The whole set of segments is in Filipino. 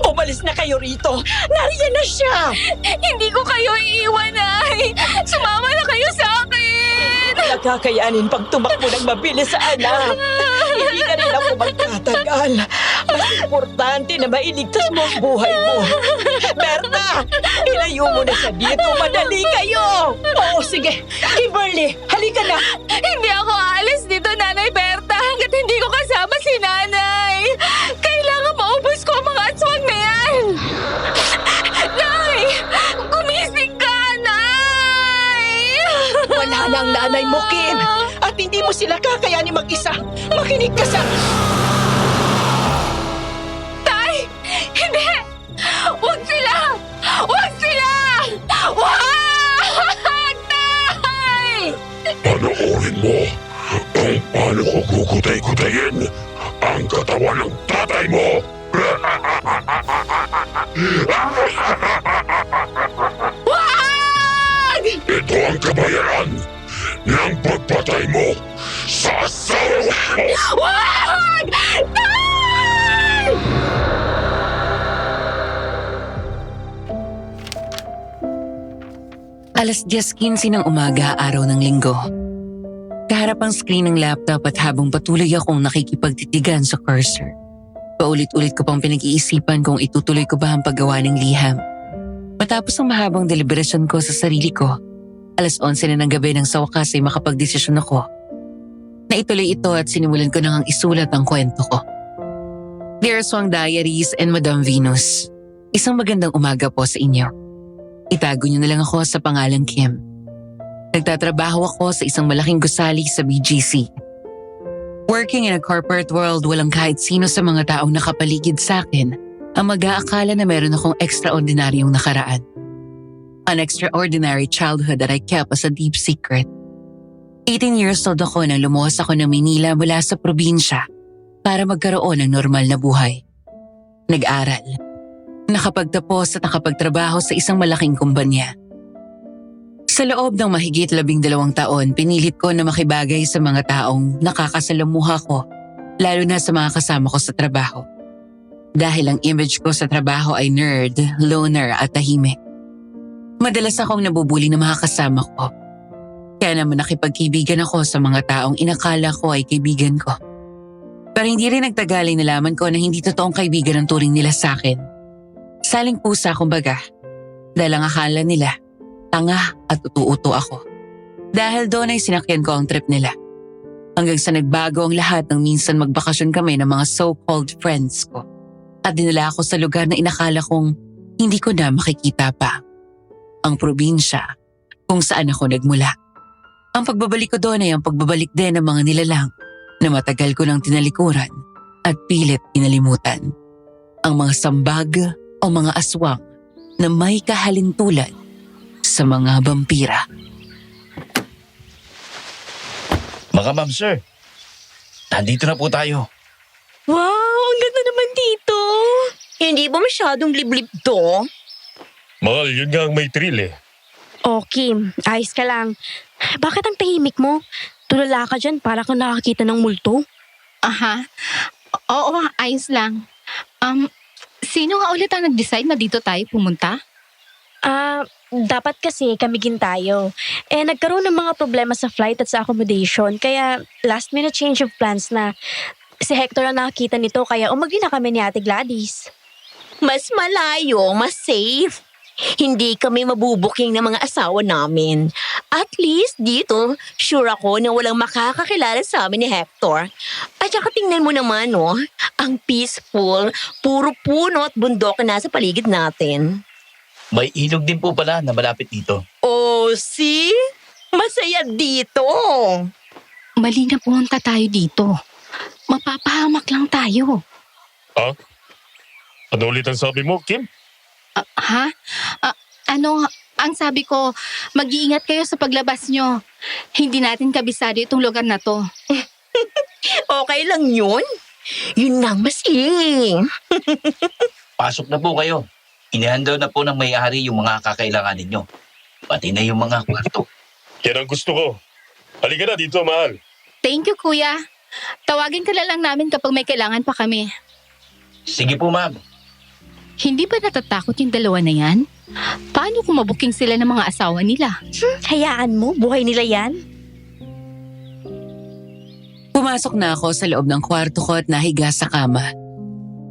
Umalis na kayo rito! Nariyan na siya! Hindi ko kayo iiwan, Nay! Sumama na kayo sa akin! Nakakayanin pag tumakbo ng mabilis sa anak. Hindi na rin ako magtatagal. Mas importante na mailigtas mo ang buhay mo. Berta! Ilayo mo na siya dito. Madali kayo! Oo, sige. Kimberly, halika na. Hindi ako aalis dito, Nanay Berta, hanggat hindi ko kasama si Nanay! Kailangan maubos ko ang mga aswang na yan! Nay! Gumising ka, Nay! Wala na ang nanay mo, Kim. At hindi mo sila kakayanin mag-isa. Makinig ka sa... Tay! Hindi! Huwag sila! Huwag sila! Huwag! Tay! Panoorin mo kung paano ko gugutay-gutayin ang katawan ng tatay mo! Huwag! Ito ang kabayaran ng pagpatay mo sa asawa mo! Huwag! Tay! Alas 10:15 ng umaga, araw ng linggo. Kaharap ang screen ng laptop at habang patuloy akong nakikipagtitigan sa cursor. Paulit-ulit ko pang pinag-iisipan kung itutuloy ko ba ang paggawa ng liham. Matapos ang mahabang deliberasyon ko sa sarili ko, alas 11 na ng gabi nang sa wakas ay makapagdesisyon ako. Naituloy ito at sinimulan ko nang isulat ang kwento ko. Dear Swang Diaries and Madam Venus, isang magandang umaga po sa inyo. Itago niyo na lang ako sa pangalang Kim. Nagtatrabaho ako sa isang malaking gusali sa BGC. Working in a corporate world, walang kahit sino sa mga taong nakapaligid sa akin ang mag-aakala na meron akong extraordinaryong nakaraan. An extraordinary childhood that I kept as a deep secret. 18 years old ako nang lumuwas ako ng Manila mula sa probinsya para magkaroon ng normal na buhay. Nag-aral. Nakapagtapos at nakapagtrabaho sa isang malaking kumpanya. Sa loob ng mahigit 12 taon, pinilit ko na makibagay sa mga taong nakakasalamuha ko, lalo na sa mga kasama ko sa trabaho. Dahil ang image ko sa trabaho ay nerd, loner at tahimik. Madalas akong nabubuli ng mga kasama ko. Kaya naman nakipagkaibigan ako sa mga taong inakala ko ay kaibigan ko. Pero hindi rin nagtagal ay nalaman ko na hindi totoong kaibigan ang turing nila sa akin. Saling pusa kumbaga, dahil ang akala nila, tanga at utu-uto ako. Dahil doon ay sinakyan ko ang trip nila. Hanggang sa nagbago ang lahat nang minsan magbakasyon kami ng mga so-called friends ko. At dinala ako sa lugar na inakala kong hindi ko na makikita pa. Ang probinsya kung saan ako nagmula. Ang pagbabalik ko doon ay ang pagbabalik din ng mga nilalang na matagal ko nang tinalikuran at pilit inalimutan. Ang mga sambag o mga aswang na may kahalintulad sa mga vampira. Mga ma'am sir, nandito na po tayo. Wow! Ang ganda naman dito! Hindi ba masyadong liblib to? Mahal, yun nga ang may thrill eh. Oh, Kim, ayos ka lang. Bakit ang tahimik mo? Tulala ka dyan para kang nakakita ng multo. Aha. Oo, ayos lang. Sino nga ulit ang nag-decide na dito tayo pumunta? Dapat kasi kamigin tayo. Nagkaroon ng mga problema sa flight at sa accommodation, kaya last minute change of plans na. Si Hector ang nakakita nito, kaya umagi na kami ni Ate Gladys. Mas malayo, mas safe. Hindi kami mabubuking ng mga asawa namin. At least dito, sure ako na walang makakakilala sa amin ni Hector. At saka tingnan mo naman, no? Ang peaceful, puro puno at bundok na nasa paligid natin. May ilog din po pala na malapit dito. Oh, see? Masaya dito. Mali na pumunta tayo dito. Mapapahamak lang tayo. Ah? Ano ulit ang sabi mo, Kim? Ha? Ang sabi ko, mag-iingat kayo sa paglabas nyo. Hindi natin kabisado itong lugar na to. Okay lang yun. Yun lang, masing. Pasok na po kayo. Inihandle na po ng may-ari yung mga kakailangan ninyo. Pati na yung mga kwarto. Yan ang gusto ko. Halika na dito, mahal. Thank you, kuya. Tawagin ka na lang namin kapag may kailangan pa kami. Sige po, ma'am. Hindi ba natatakot yung dalawa na yan? Paano kung mabuking sila ng mga asawa nila? Hayaan mo, buhay nila yan. Pumasok na ako sa loob ng kwarto ko at nahiga sa kama.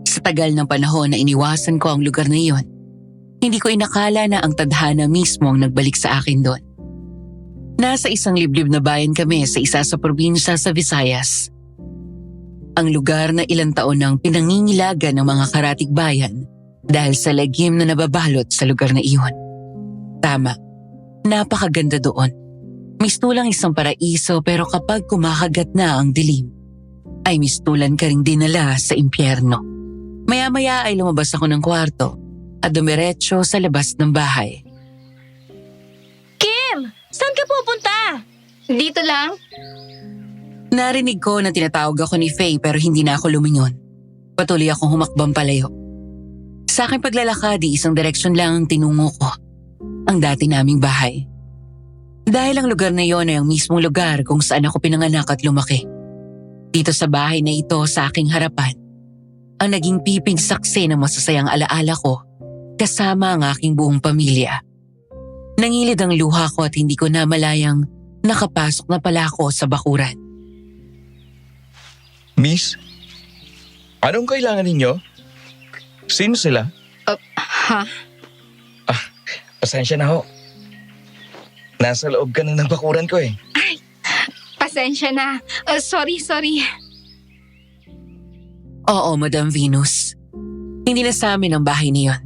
Sa tagal ng panahon na iniwasan ko ang lugar na iyon, hindi ko inakala na ang tadhana mismo ang nagbalik sa akin doon. Nasa isang liblib na bayan kami sa isa sa probinsya sa Visayas. Ang lugar na ilang taon nang pinangingilagan ng mga karatig bayan dahil sa lagim na nababalot sa lugar na iyon. Tama, napakaganda doon. Mistulang isang paraiso pero kapag kumakagat na ang dilim, ay mistulan ka ring dinala sa impyerno. Maya-maya ay lumabas ako ng kwarto at dumiretso sa labas ng bahay. Kim, saan ka pupunta? Dito lang? Narinig ko na tinatawag ako ni Faye pero hindi na ako lumingon. Patuloy akong humakbang palayo. Sa aking paglalakad, isang direksyon lang ang tinungo ko. Ang dati naming bahay. Dahil ang lugar na iyon ay ang mismong lugar kung saan ako pinanganak at lumaki. Dito sa bahay na ito sa aking harapan, ang naging pipig saksi ng masasayang alaala ko kasama ang aking buong pamilya. Nangilid ang luha ko at hindi ko namalayang nakapasok na pala ako sa bakuran. Miss, anong kailangan ninyo? Sino sila? Ha? Pasensya na ho. Nasa loob ka na ng bakuran ko eh. Pasensya na. Sorry. Oo, Madam Venus. Hindi na sa amin ang bahay niyon.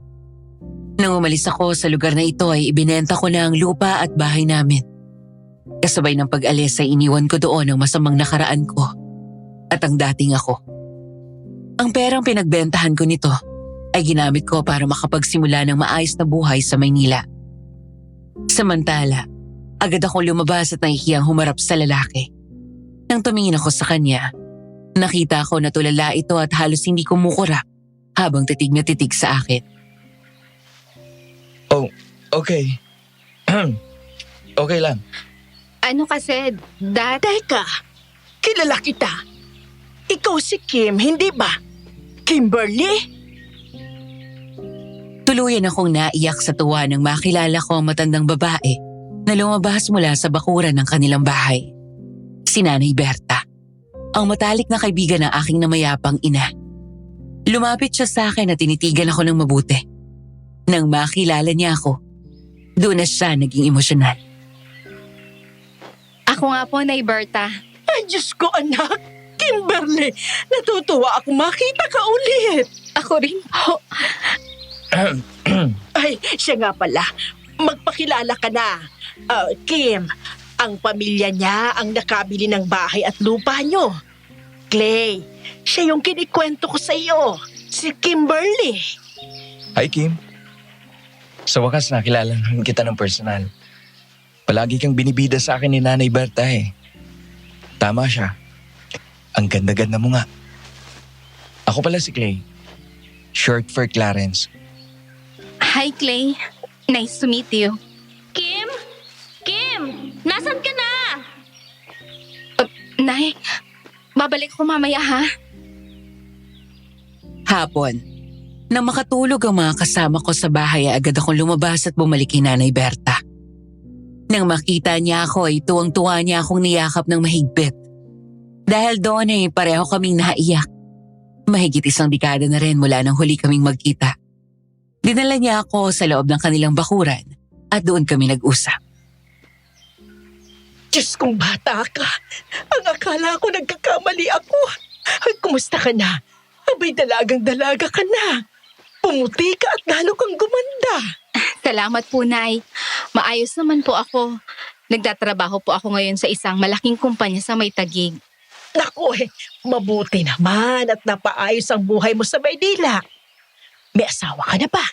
Nang umalis ako sa lugar na ito ay ibinenta ko na ang lupa at bahay namin. Kasabay ng pag-alis ay iniwan ko doon ang masamang nakaraan ko at ang dating ako. Ang perang pinagbentahan ko nito ay ginamit ko para makapagsimula ng maayos na buhay sa Maynila. Samantala, agad akong lumabas at nahihiyang humarap sa lalaki. Nang tumingin ako sa kanya, nakita ko na tulala ito at halos hindi kumukurak habang titig na titig sa akin. Oh, okay. Okay lang. Ano kasi, Dad? Teka, kilala kita. Ikaw si Kim, hindi ba? Kimberly? Tuluyan akong naiyak sa tuwa nang makilala ko ang matandang babae na lumabas mula sa bakuran ng kanilang bahay. Si Nanay Berta, ang matalik na kaibigan ng aking namayapang ina. Lumapit siya sa akin at tinitigan ako ng mabuti. Nang makilala niya ako, doon na siya naging emosyonal. Ako nga po, Nay Berta. Ay, Diyos ko anak. Kimberly, natutuwa ako makita ka ulit. Ako rin po. Ay, siya nga pala. Magpakilala ka na. Kim, ang pamilya niya ang nakabili ng bahay at lupa niyo. Clay, siya yung kinikwento ko sa iyo. Si Kimberly. Hi, Kim. Sa wakas nakilala naman kita ng personal. Palagi kang binibida sa akin ni Nanay Berta eh. Tama siya. Ang ganda-ganda mo nga. Ako pala si Clay. Short for Clarence. Hi, Clay. Nice to meet you. Kim? Kim, nasan ka na? Nay, babalik ko mamaya ha. Hapon, nang makatulog ang mga kasama ko sa bahay ay agad akong lumabas at bumalik kay Nanay Berta. Nang makita niya ako ay tuwang-tuwa niya akong niyakap ng mahigpit. Dahil doon ay pareho kaming naiyak. Mahigit isang dekada na rin mula nang huli kaming magkita. Dinala niya ako sa loob ng kanilang bakuran at doon kami nag-usap. Diyos kong bata ka. Ang akala ko nagkakamali ako. Ay, kumusta ka na? Abay, dalagang-dalaga ka na. Pumuti ka at lalo kang gumanda. Salamat po, Nay. Maayos naman po ako. Nagtatrabaho po ako ngayon sa isang malaking kumpanya sa May Taguig. Naku mabuti naman at napaayos ang buhay mo sa Maynila. May asawa ka na ba?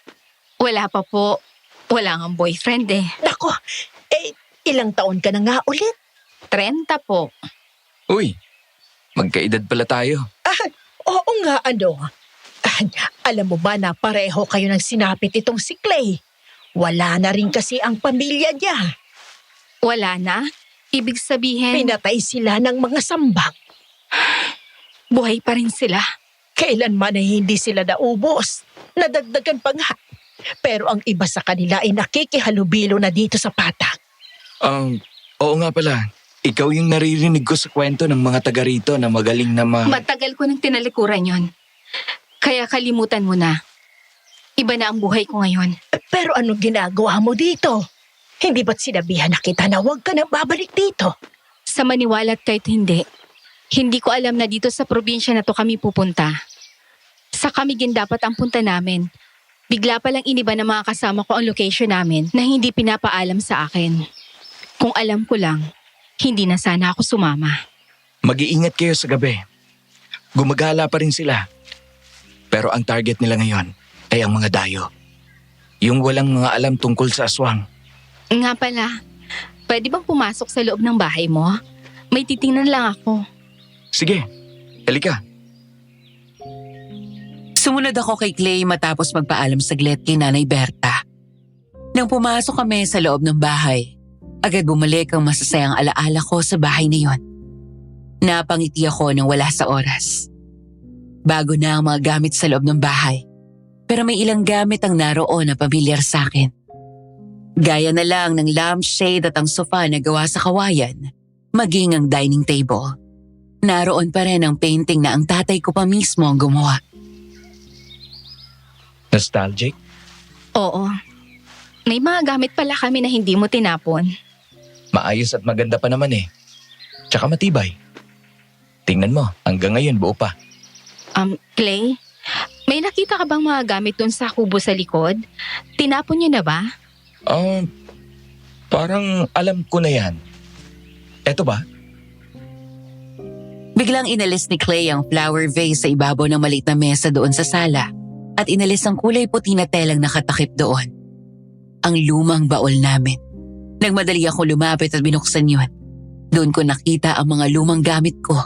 Wala pa po. Wala nga boyfriend eh. Naku, ilang taon ka na nga ulit? 30 po. Uy, magkaedad pala tayo. Oo nga alam mo ba na pareho kayo ng sinapit itong si Clay? Wala na rin kasi ang pamilya niya. Wala na? Ibig sabihin... Pinatay sila ng mga sambak. Buhay pa rin sila. Kailanman ay hindi sila naubos. Nadagdagan pa nga. Pero ang iba sa kanila ay nakikihalubilo na dito sa patak. Oo nga pala. Ikaw yung naririnig ko sa kwento ng mga taga rito na magaling na Matagal ko nang tinalikuran yon. Kaya kalimutan mo na. Iba na ang buhay ko ngayon. Pero anong ginagawa mo dito? Hindi ba't sinabihan na kita na huwag ka nang babalik dito? Sa maniwala't kahit hindi ko alam na dito sa probinsya na to kami pupunta. Sa Camiguin dapat ang punta namin. Bigla palang iniba ng mga kasama ko ang location namin na hindi pinapaalam sa akin. Kung alam ko lang, hindi na sana ako sumama. Mag-iingat kayo sa gabi. Gumagala pa rin sila. Pero ang target nila ngayon ay ang mga dayo. Yung walang mga alam tungkol sa aswang. Nga pala, pwede bang pumasok sa loob ng bahay mo? May titingnan lang ako. Sige, halika. Sumunod ako kay Clay matapos magpaalam saglit kay Nanay Berta. Nang pumasok kami sa loob ng bahay, agad bumalik ang masasayang alaala ko sa bahay na yon. Napangiti ako nang wala sa oras. Bago na ang mga gamit sa loob ng bahay, pero may ilang gamit ang naroon na pamilyar sa akin. Gaya na lang ng lampshade at ang sofa na gawa sa kawayan, maging ang dining table. Naroon pa rin ang painting na ang tatay ko pa mismo ang gumawa. Nostalgic? Oo. May mga gamit pala kami na hindi mo tinapon. Maayos at maganda pa naman eh. Tsaka matibay. Tingnan mo, hanggang ngayon buo pa. Clay, may nakita ka bang mga gamit dun sa kubo sa likod? Tinapon niyo na ba? Parang alam ko na yan. Eto ba? Biglang inalis ni Clay ang flower vase sa ibabaw ng maliit na mesa doon sa sala at inalis ang kulay puti na telang nakatakip doon. Ang lumang baol namin. Nagmadali ako lumapit at binuksan yun. Doon ko nakita ang mga lumang gamit ko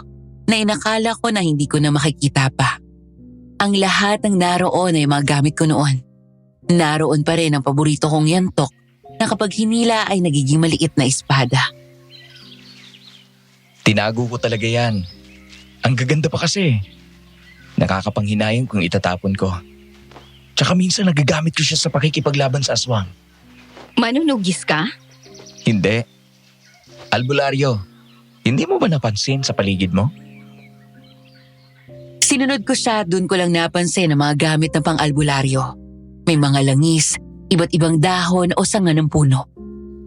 na inakala ko na hindi ko na makikita pa. Ang lahat ng naroon ay mga gamit ko noon. Naroon pa rin ang paborito kong yantok na kapag hinila ay nagiging maliit na espada. Tinago ko talaga yan. Ang gaganda pa kasi. Nakakapanghinayang kung itatapon ko. Tsaka minsan nagagamit ko siya sa pakikipaglaban sa aswang. Manunugis ka? Hindi. Albularyo, hindi mo ba napansin sa paligid mo? Sinunod ko siya, doon ko lang napansin ang mga gamit ng pang-albularyo. May mga langis, iba't ibang dahon o sanga ng puno.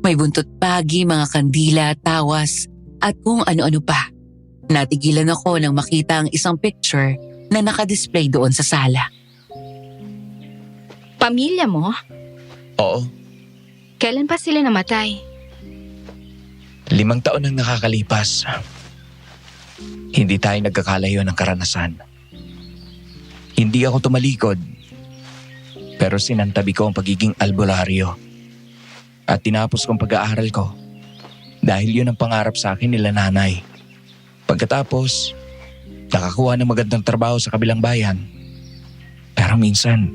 May buntot pagi, mga kandila, tawas, at kung ano-ano pa. Natigilan ako nang makita ang isang picture na nakadisplay doon sa sala. Pamilya mo? Oo, Kailan pa sila namatay? 5 taon ang nakakalipas. Hindi tayo nagkakalayo ng karanasan. Hindi ako tumalikod, pero sinantabi ko ang pagiging albularyo. At tinapos kong pag-aaral ko dahil yun ang pangarap sa akin nila nanay. Pagkatapos, nakakuha ng magandang trabaho sa kabilang bayan. Pero minsan,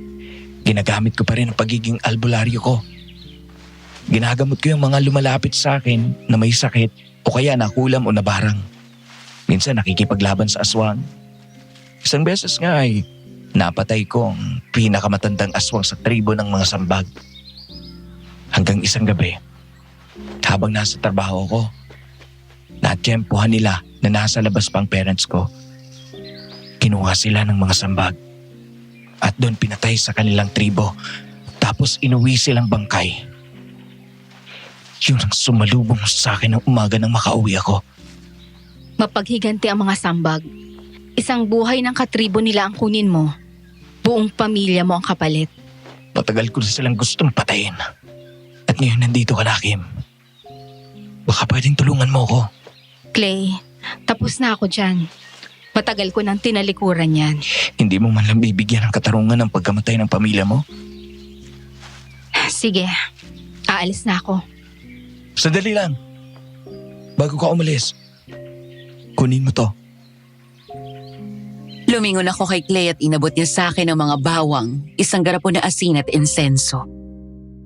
ginagamit ko pa rin ang pagiging albularyo ko. Ginagamot ko yung mga lumalapit sa akin na may sakit o kaya nakulam o nabarang. Minsan nakikipaglaban sa aswang. Isang beses nga ay napatay ko ang pinakamatandang aswang sa tribo ng mga sambag. Hanggang isang gabi, habang nasa trabaho ko, natiyempuhan nila na nasa labas pa ang parents ko. Kinuha sila ng mga sambag at doon pinatay sa kanilang tribo, tapos inuwi silang bangkay. Yun ang sumalubong sa akin ng umaga nang makauwi ako. Mapaghiganti ang mga sambag. Isang buhay ng katribo nila ang kunin mo. Buong pamilya mo ang kapalit. Matagal ko na silang gustong patayin. At ngayon nandito ka na, Kim. Baka pwedeng tulungan mo ko. Clay, tapos na ako dyan. Matagal ko nang tinalikuran yan. Hindi mo man lang bibigyan ng katarungan ng pagkamatay ng pamilya mo? Sige, aalis na ako. Sandali lang. Bago ka umalis, kunin mo to. Lumingon ako kay Clay at inabot niya sa akin ang mga bawang, isang garapon na asin at insenso.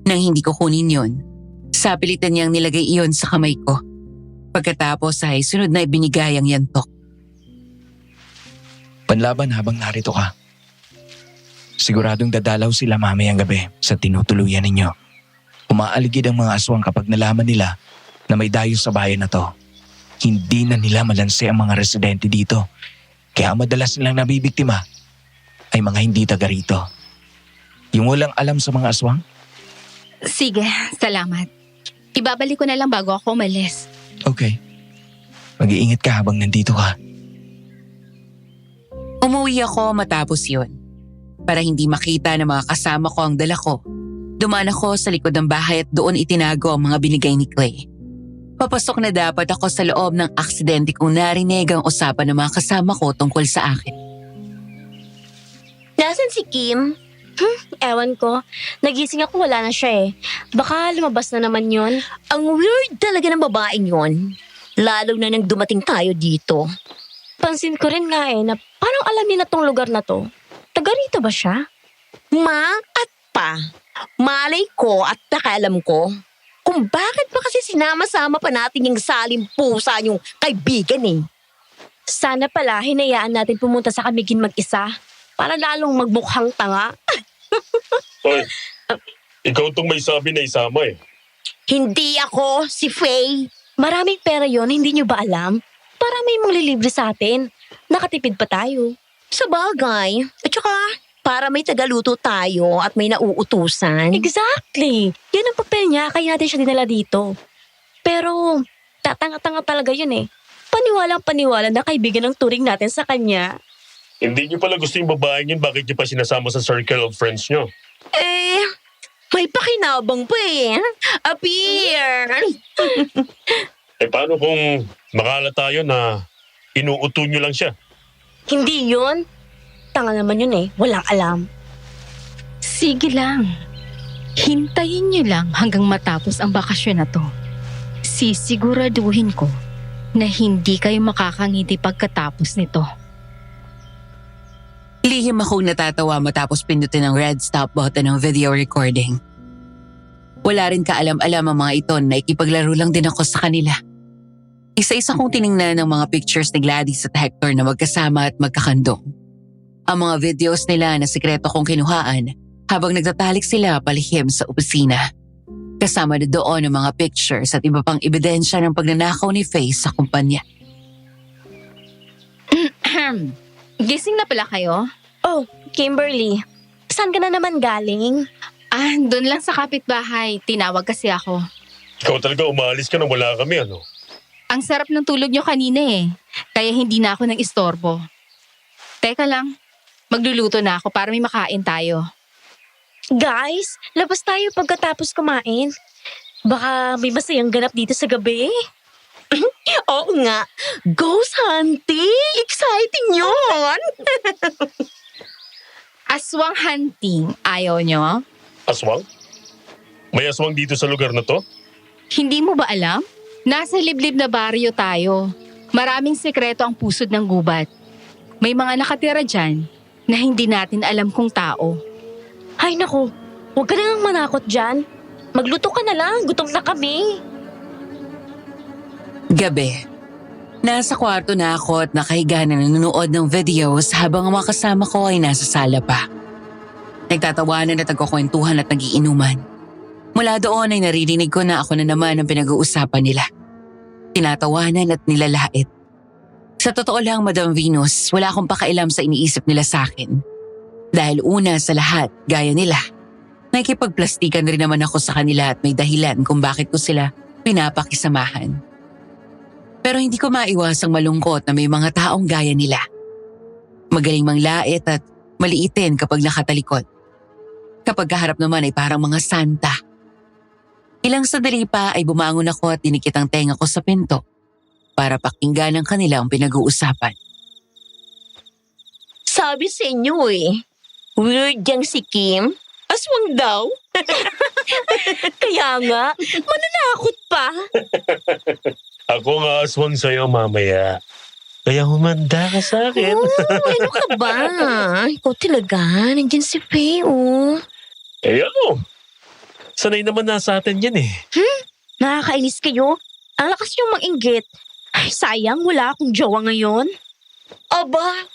Nang hindi ko kunin yon, sapilitan niyang nilagay iyon sa kamay ko. Pagkatapos ay sunod na ibinigay ang yantok. Panlaban habang narito ka. Siguradong dadalaw sila mamayang gabi sa tinutuluyan ninyo. Umaaligid ang mga aswang kapag nalaman nila na may dayo sa bayan na to. Hindi na nila malanse ang mga residente dito. Kaya madalas nilang nabibiktima ay mga hindi taga rito. Yung walang alam sa mga aswang? Sige, salamat. Ibabalik ko na lang bago ako umalis. Okay. Mag-iingat ka habang nandito ka. Umuwi ako matapos yun. Para hindi makita ng mga kasama ko ang dala ko, dumaan ako sa likod ng bahay at doon itinago ang mga binigay ni Clay. Papasok na dapat ako sa loob ng aksidente kong narinig ang usapan ng mga kasama ko tungkol sa akin. Nasaan si Kim? Ewan ko. Nagising ako, wala na siya eh. Baka lumabas na naman yun. Ang weird talaga ng babaeng yon. Lalo na nang dumating tayo dito. Pansin ko rin nga eh, na parang alam niya na tong lugar na to. Taga rito ba siya? Ma at pa, malay ko at nakaalam ko kung bakit ba kasi sinama-sama pa natin yung salim pusa yung kaibigan eh. Sana pala hinayaan natin pumunta sa Camiguin mag-isa para lalong magbukhang tanga. Hoy, ikaw tong may sabi na isama eh. Hindi ako si Faye. Maraming pera yon, hindi nyo ba alam? Para may manglilibre sa atin. Nakatipid pa tayo. Sa bagay. At saka, para may tagaluto tayo at may nauutusan. Exactly! Yan ang papel niya, kaya natin siya dinala dito. Pero, tatanga-tanga talaga yun eh. Paniwalang-paniwala na kaibigan ng turing natin sa kanya. Hindi niyo pala gusto yung babaeng yun, bakit niyo pa sinasama sa circle of friends niyo? Eh, may pakinabang pa eh. Appear! Eh paano kung makala tayo na inuuto niyo lang siya? Hindi yun. Tanga naman yun eh, walang alam. Sige lang. Hintayin niyo lang hanggang matapos ang bakasyon na to. Sisiguraduhin ko na hindi kayo makakangiti pagkatapos nito. Lihim akong natatawa matapos pindutin ang red stop button ng video recording. Wala rin kaalam-alam ang mga ito na ikipaglaro lang din ako sa kanila. Isa-isa kong tiningnan ng mga pictures ni Gladys at Hector na magkasama at magkakandong. Ang mga videos nila na sikreto kong kinuhaan habang nagtatalik sila palihim sa opisina. Kasama na doon ang mga pictures at iba pang ebidensya ng pagnanakaw ni Faye sa kumpanya. Gising na pala kayo? Oh, Kimberly. Saan ka na naman galing? Doon lang sa kapitbahay. Tinawag kasi ako. Ikaw talaga umalis ka nang wala kami, ano? Ang sarap ng tulog nyo kanina eh. Kaya hindi na ako nang istorbo. Teka lang. Magluluto na ako para may makain tayo. Guys, labas tayo pagkatapos kumain. Baka may masayang ganap dito sa gabi. Oo nga, ghost hunting! Exciting yun! Aswang hunting. Ayaw nyo? Aswang? May aswang dito sa lugar na to? Hindi mo ba alam? Nasa liblib na baryo tayo. Maraming sekreto ang pusod ng gubat. May mga nakatira dyan na hindi natin alam kung tao. Ay naku, huwag ka nang manakot dyan. Magluto ka na lang, gutom na kami. Gabi. Nasa kwarto na ako at nakahiga na nanonood ng videos habang ang mga kasama ko ay nasa sala pa. Nagtatawanan at nagkukwentuhan at nagiinuman. Mula doon ay naririnig ko na ako na naman ang pinag-uusapan nila. Tinatawanan at nilalait. Sa totoo lang, Madam Venus, wala akong pakailam sa iniisip nila sa akin. Dahil una sa lahat, gaya nila, nakikipagplastikan rin naman ako sa kanila at may dahilan kung bakit ko sila pinapakisamahan. Pero hindi ko maiwasang malungkot na may mga taong gaya nila. Magaling manglait at maliitin kapag nakatalikod. Kapag kaharap naman ay parang mga santa. Ilang sandali pa ay bumangon ako at dinikit ang tenga ko sa pinto para pakinggan ang kanilang pinag-uusapan. Sabi sa inyo eh, weird yang si Kim. Aswang daw. Kaya nga, mananakot pa. Ako nga aswang sa'yo mamaya. Kaya humanda ka sa akin. Ano ka ba? Ikaw talaga, nandiyan si Faye oh. Eh ano? Sanay naman na sa atin yan eh. Nakakainis kayo. Ang lakas niyong manginggit. Ay, sayang, wala akong jowa ngayon. Aba,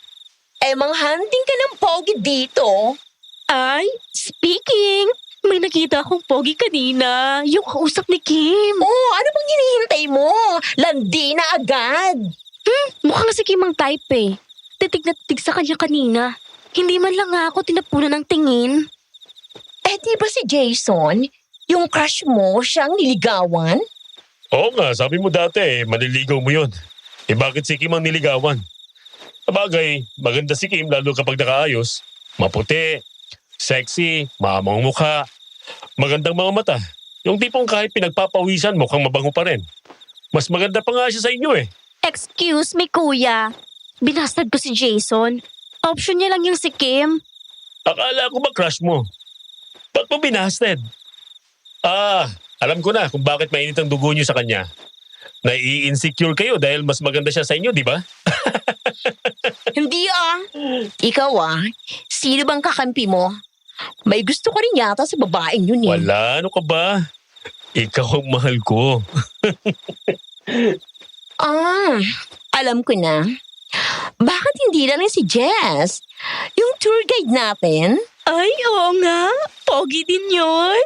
manghunting ka ng pogi dito. Ay, speaking, may nakita akong pogi kanina. Yung kausap ni Kim. Oh, ano bang hinihintay mo? Landi na agad. Mukhang si Kim ang type eh. Titig na titig sa kanya kanina. Hindi man lang nga ako tinapunan ng tingin. Eh di ba si Jason, yung crush mo, siyang niligawan? Oo nga, sabi mo dati, maniligaw mo yun. Bakit si Kim ang niligawan? Sabagay, maganda si Kim lalo kapag nakaayos. Maputi, sexy, maamang mukha, magandang mga mata. Yung tipong kahit pinagpapawisan, mukhang mabango pa rin. Mas maganda pa nga siya sa inyo eh. Excuse me, kuya. Binastad ko si Jason. Option niya lang yung si Kim. Akala ko ba crush mo? Ba't mo binasted? Alam ko na kung bakit mainit ang dugo niyo sa kanya. Nai-insecure kayo dahil mas maganda siya sa inyo, di ba? Hindi Ikaw sino bang kakampi mo? May gusto ko rin yata sa babaeng yun eh. Wala, ano ka ba? Ikaw ang mahal ko. Alam ko na. Bakit hindi na lang si Jess? Yung tour guide natin? Ay, oo nga. Pogi din yun.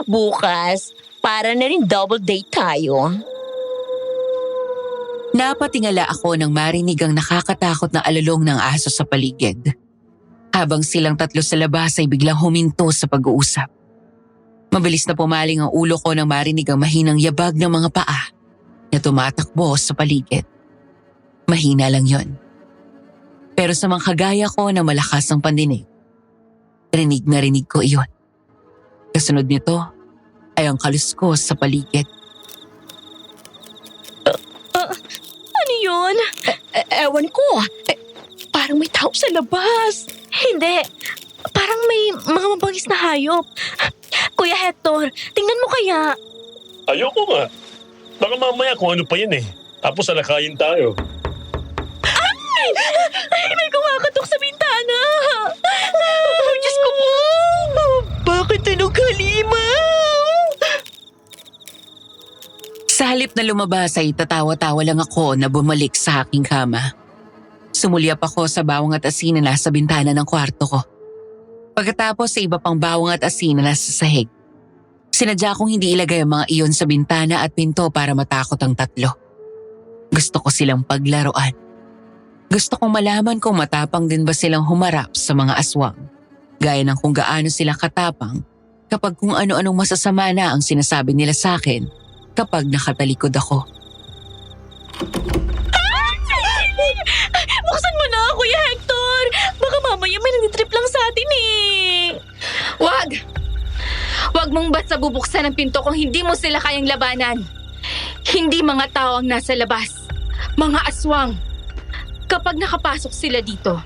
Bukas, para na rin double date tayo. Napatingala ako nang marinig ang nakakatakot na alulong ng aso sa paligid. Habang silang tatlo sa labas ay biglang huminto sa pag-uusap. Mabilis na pumaling ang ulo ko nang marinig ang mahinang yabag ng mga paa na tumatakbo sa paligid. Mahina lang yon. Pero sa mga kagaya ko na malakas ang pandinig, rinig na rinig ko iyon. Kasunod nito ay ang kaluskos sa paligid. Ano yun? Ewan ko. Parang may tao sa labas. Hindi. Parang may mga mabangis na hayop. Kuya Hector, tingnan mo kaya. Ayoko nga. Baka mamaya kung ano pa yan eh. Tapos alakayin tayo. Ay, may kumakatok sa bintana. Oh, Diyos ko po. Bakit anong halimaw? Sa halip na lumabas ay tatawa-tawa lang ako na bumalik sa aking kama. Sumulyap ako sa bawang at asin na nasa bintana ng kwarto ko. Pagkatapos sa iba pang bawang at asin na nasa sahig, sinadya kong hindi ilagay ang mga iyon sa bintana at pinto para matakot ang tatlo. Gusto ko silang paglaruan. Gusto kong malaman kung matapang din ba silang humarap sa mga aswang. Gaya ng kung gaano sila katapang kapag kung ano-anong masasama na ang sinasabi nila sa akin kapag nakatalikod ako. Buksan mo na, Kuya Hector. Baka mamaya may nanitrip lang sa atin eh. Wag! Wag mong basta bubuksan ang pinto kung hindi mo sila kayang labanan. Hindi mga tao ang nasa labas. Mga aswang. Kapag nakapasok sila dito,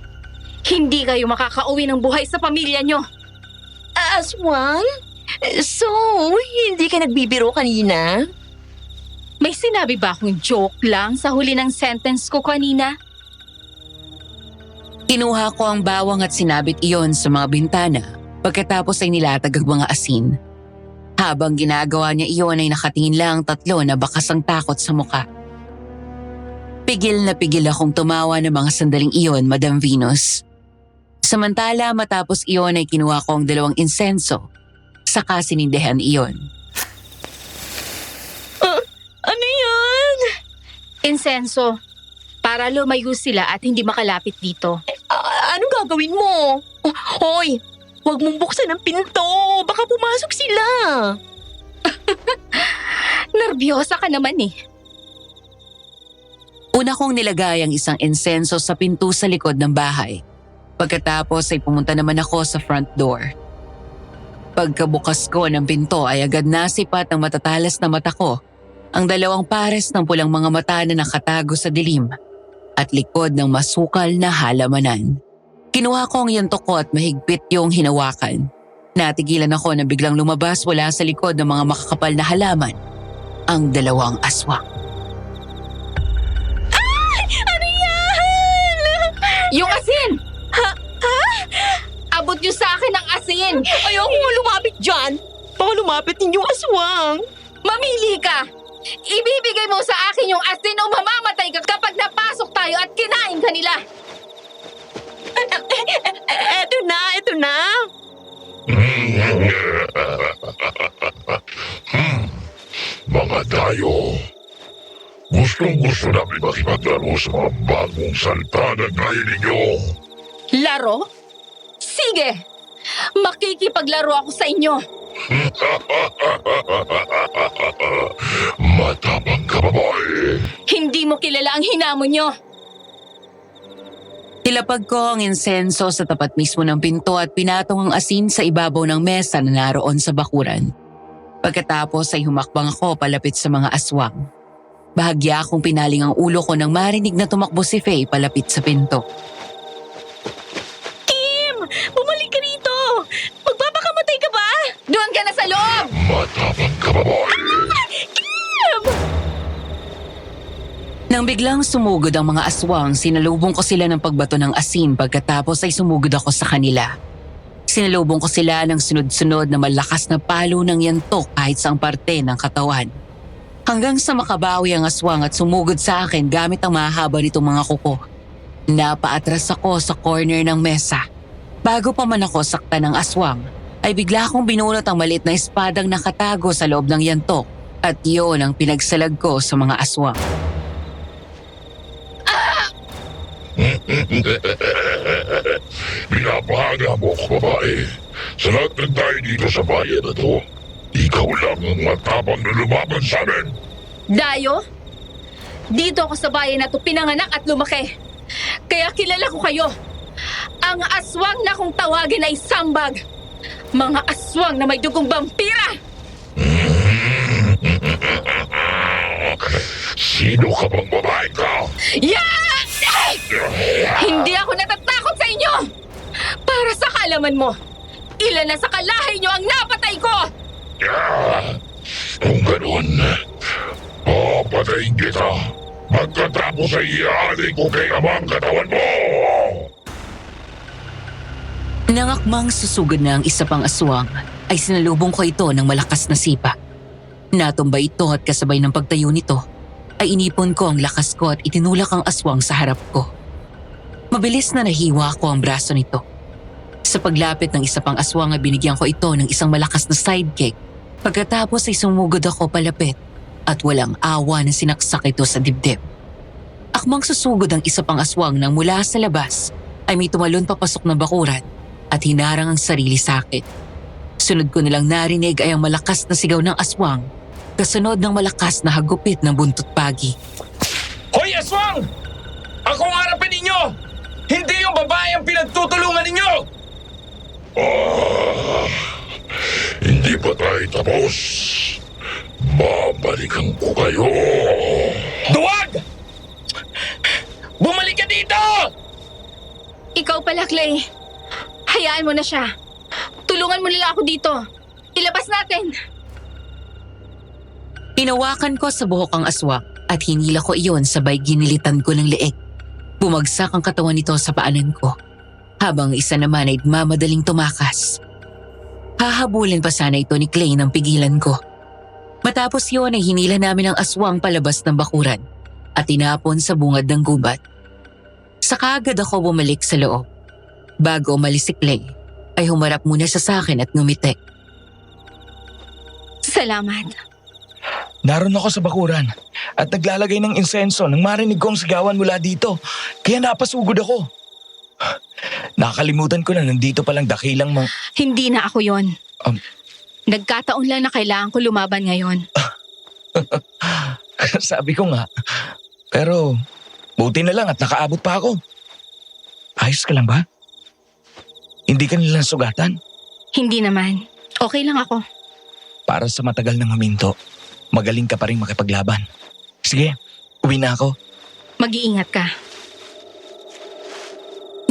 hindi kayo makakauwi ng buhay sa pamilya nyo. Aswang? So, hindi ka nagbibiro kanina? May sinabi ba akong joke lang sa huli ng sentence ko kanina? Kinuha ko ang bawang at sinabit iyon sa mga bintana pagkatapos ay nilatag ang mga asin. Habang ginagawa niya iyon ay nakatingin lang ang tatlo na bakas ang takot sa muka. Pigil na pigil akong tumawa ng mga sandaling iyon, Madam Venus. Samantala matapos iyon ay kinuha ko ang 2 insenso, saka sinindihan iyon. Ano yan? Insenso, para lumayo sila at hindi makalapit dito. Anong gagawin mo? Hoy, huwag mong buksan ang pinto. Baka pumasok sila. Nerbiyosa ka naman eh. Una kong nilagay ang isang insenso sa pinto sa likod ng bahay. Pagkatapos ay pumunta naman ako sa front door. Pagkabukas ko ng pinto ay agad nasipat ng matatalas na mata ko ang 2 pares ng pulang mga mata na nakatago sa dilim at likod ng masukal na halamanan. Kinuha ko ang yantok ko at mahigpit yung hinawakan. Natigilan ako na biglang lumabas wala sa likod ng mga makakapal na halaman ang 2 aswang. Ano yan? Yung asin! Abot niyo sa akin ang asin! Ayoko nga lumapit dyan. Baka lumapit ninyo aswang. Mamili ka! Ibibigay mo sa akin yung asin o mamamatay ka kapag napasok tayo at kinain ka nila! Eto na, eto na. Mga dayo, gustong-gusto namin makipaglaro sa mga bagong salta na gaya ninyo. Laro? Sige! Makikipaglaro ako sa inyo. Matapang ka, babae. Hindi mo kilala ang hinamon nyo. Tilapag ko ang insenso sa tapat mismo ng pinto at pinatong ang asin sa ibabaw ng mesa na naroon sa bakuran. Pagkatapos ay humakbang ako palapit sa mga aswang. Bahagya akong pinaling ang ulo ko nang marinig na tumakbo si Faye palapit sa pinto. Kim! Bumalik ka rito! Magpapakamatay ka ba? Doon ka na sa loob! Matapang ka, babae. Nang biglang sumugod ang mga aswang, sinalubong ko sila ng pagbato ng asin pagkatapos ay sumugod ako sa kanila. Sinalubong ko sila ng sunod-sunod na malakas na palo ng yantok kahit saang parte ng katawan. Hanggang sa makabawi ang aswang at sumugod sa akin gamit ang mahaba nitong mga kuko. Napaatras ako sa corner ng mesa. Bago pa man ako saktan ng aswang, ay bigla akong binunot ang maliit na espadang nakatago sa loob ng yantok at iyon ang pinagsalag ko sa mga aswang. Pinapahaga mo ako, babae. Sa lahat ng tayo dito sa bayan na to, ikaw lang ang matapang na lumaban sa amin. Dayo? Dito ako sa bayan na to pinanganak at lumaki. Kaya kilala ko kayo. Ang aswang na kung tawagin ay sambag. Mga aswang na may dugong vampira. Sino ka bang babae ka? Yeah! Hindi ako natatakot sa inyo! Para sa kalaman mo, ilan na sa kalahay nyo ang napatay ko! Kung ganun, papatayin kita pagkatapos ay iaalay ko kay amang katawan mo! Nangakmang susugod na ang isa pang aswang ay sinalubong ko ito ng malakas na sipa. Natumba ito at kasabay ng pagtayo nito ay inipon ko ang lakas ko at itinulak ang aswang sa harap ko. Mabilis na nahiwa ko ang braso nito. Sa paglapit ng isa pang aswang ay binigyan ko ito ng isang malakas na sidekick. Pagkatapos ay sumugod ako palapit at walang awa na sinaksak ito sa dibdib. Akmang susugod ang isa pang aswang nang mula sa labas ay may tumalon papasok na bakuran at hinarang ang sarili sa akin. Sunod ko nilang narinig ay ang malakas na sigaw ng aswang kasunod ng malakas na hagupit ng buntot pagi. Hoy, aswang! Ako ang harapin ninyo! Hindi yung babae ang pinagtutulungan ninyo! Hindi pa tayo tapos. Babalikan ko kayo. Duwag! Bumalik ka dito! Ikaw pala, Clay. Hayaan mo na siya. Tulungan mo nila ako dito. Ilabas natin. Hinawakan ko sa buhok ang aswang at hinila ko iyon sabay ginilitan ko ng leeg. Bumagsak ang katawan nito sa paanan ko, habang isa naman ay mamadaling tumakas. Hahabulin pa sana ito ni Clay nang pigilan ko. Matapos yun ay hinila namin ang aswang palabas ng bakuran at tinapon sa bungad ng gubat. Saka agad ako bumalik sa loob. Bago umalis si Clay, ay humarap muna siya sa akin at ngumiti. Salamat. Naroon ako sa bakuran at naglalagay ng insenso nang marinig ko ang sigawan mula dito. Kaya napasugod ako. Nakalimutan ko na nandito palang dakilang Hindi na ako yon. Um, Nagkataon lang na kailangan ko lumaban ngayon. Sabi ko nga. Pero buti na lang at nakaabot pa ako. Ayos ka lang ba? Hindi ka nilang sugatan? Hindi naman. Okay lang ako. Para sa matagal ng huminto, magaling ka pa rin makipaglaban. Sige, uwi na ako. Mag-iingat ka.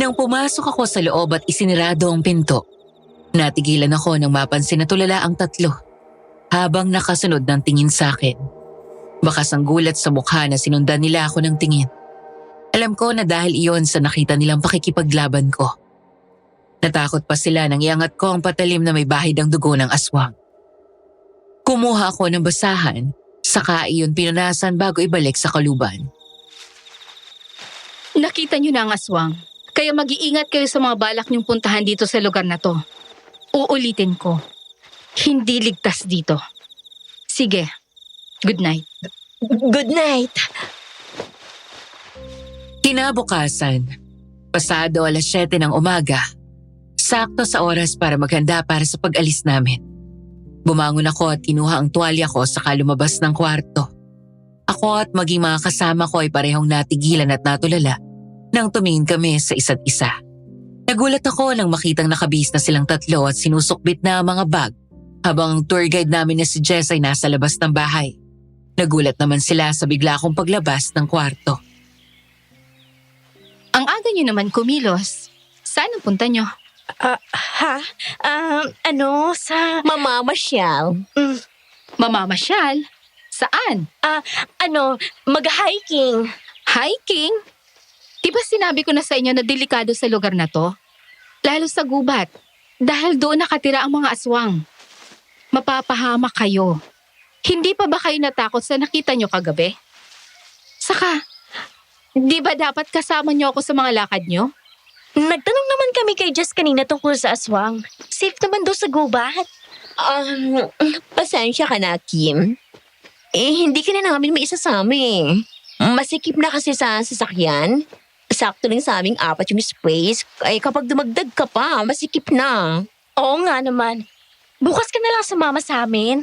Nang pumasok ako sa loob at isinirado ang pinto, natigilan ako nang mapansin na tulala ang tatlo habang nakasunod ng tingin sa akin. Bakas ang gulat sa mukha na sinundan nila ako ng tingin. Alam ko na dahil iyon sa nakita nilang pakikipaglaban ko. Natakot pa sila nang iangat ko ang patalim na may bahid ang dugo ng aswang. Kumuha ako ng basahan, saka iyon pinunasan bago ibalik sa kaluban. Nakita niyo na ang aswang. Kaya mag-iingat kayo sa mga balak niyong puntahan dito sa lugar na to. Uulitin ko, hindi ligtas dito. Sige, good night. Good night. Kinabukasan, pasado 7:00 ng umaga, sakto sa oras para maghanda para sa pag-alis namin. Bumangon ako at kinuha ang tuwalya ko saka lumabas ng kwarto. Ako at maging mga kasama ko ay parehong natigilan at natulala nang tumingin kami sa isa't isa. Nagulat ako nang makitang nakabihis na silang tatlo at sinusukbit na ang mga bag habang ang tour guide namin na si Jess ay nasa labas ng bahay. Nagulat naman sila sa bigla kong paglabas ng kwarto. Ang aga niyo naman kumilos. Saan ang punta niyo? Sa... Mamamasyal. Mamamasyal? Saan? Mag-hiking. Hiking? Diba sinabi ko na sa inyo na delikado sa lugar na to? Lalo sa gubat. Dahil doon nakatira ang mga aswang. Mapapahamak kayo. Hindi pa ba kayo natakot sa nakita nyo kagabi? Saka, di ba dapat kasama nyo ako sa mga lakad nyo? Nagtanong naman kami kay Jess kanina tungkol sa aswang. Safe naman daw sa gubat. Pasensya ka na, Kim. Hindi ka na namin may isasama eh. Masikip na kasi sa sasakyan. Sakto lang sa aming 4 yung space. Ay kapag dumagdag ka pa, masikip na. Oo nga naman. Bukas ka na lang sumama sa amin.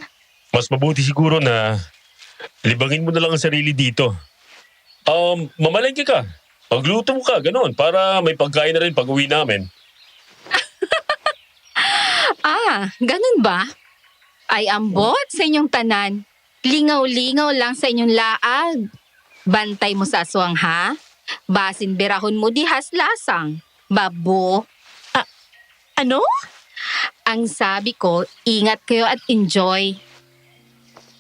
Mas mabuti siguro na libangin mo na lang ang sarili dito. Mamalengke ka. Magluto mo ka, ganun, para may pagkain na rin pag uwi namin. Ganun ba? Ay ambot sa inyong tanan. Lingaw-lingaw lang sa inyong laag. Bantay mo sa aswang ha? Basin birahon mo di haslasang. Babo. Ano? Ang sabi ko, ingat kayo at enjoy.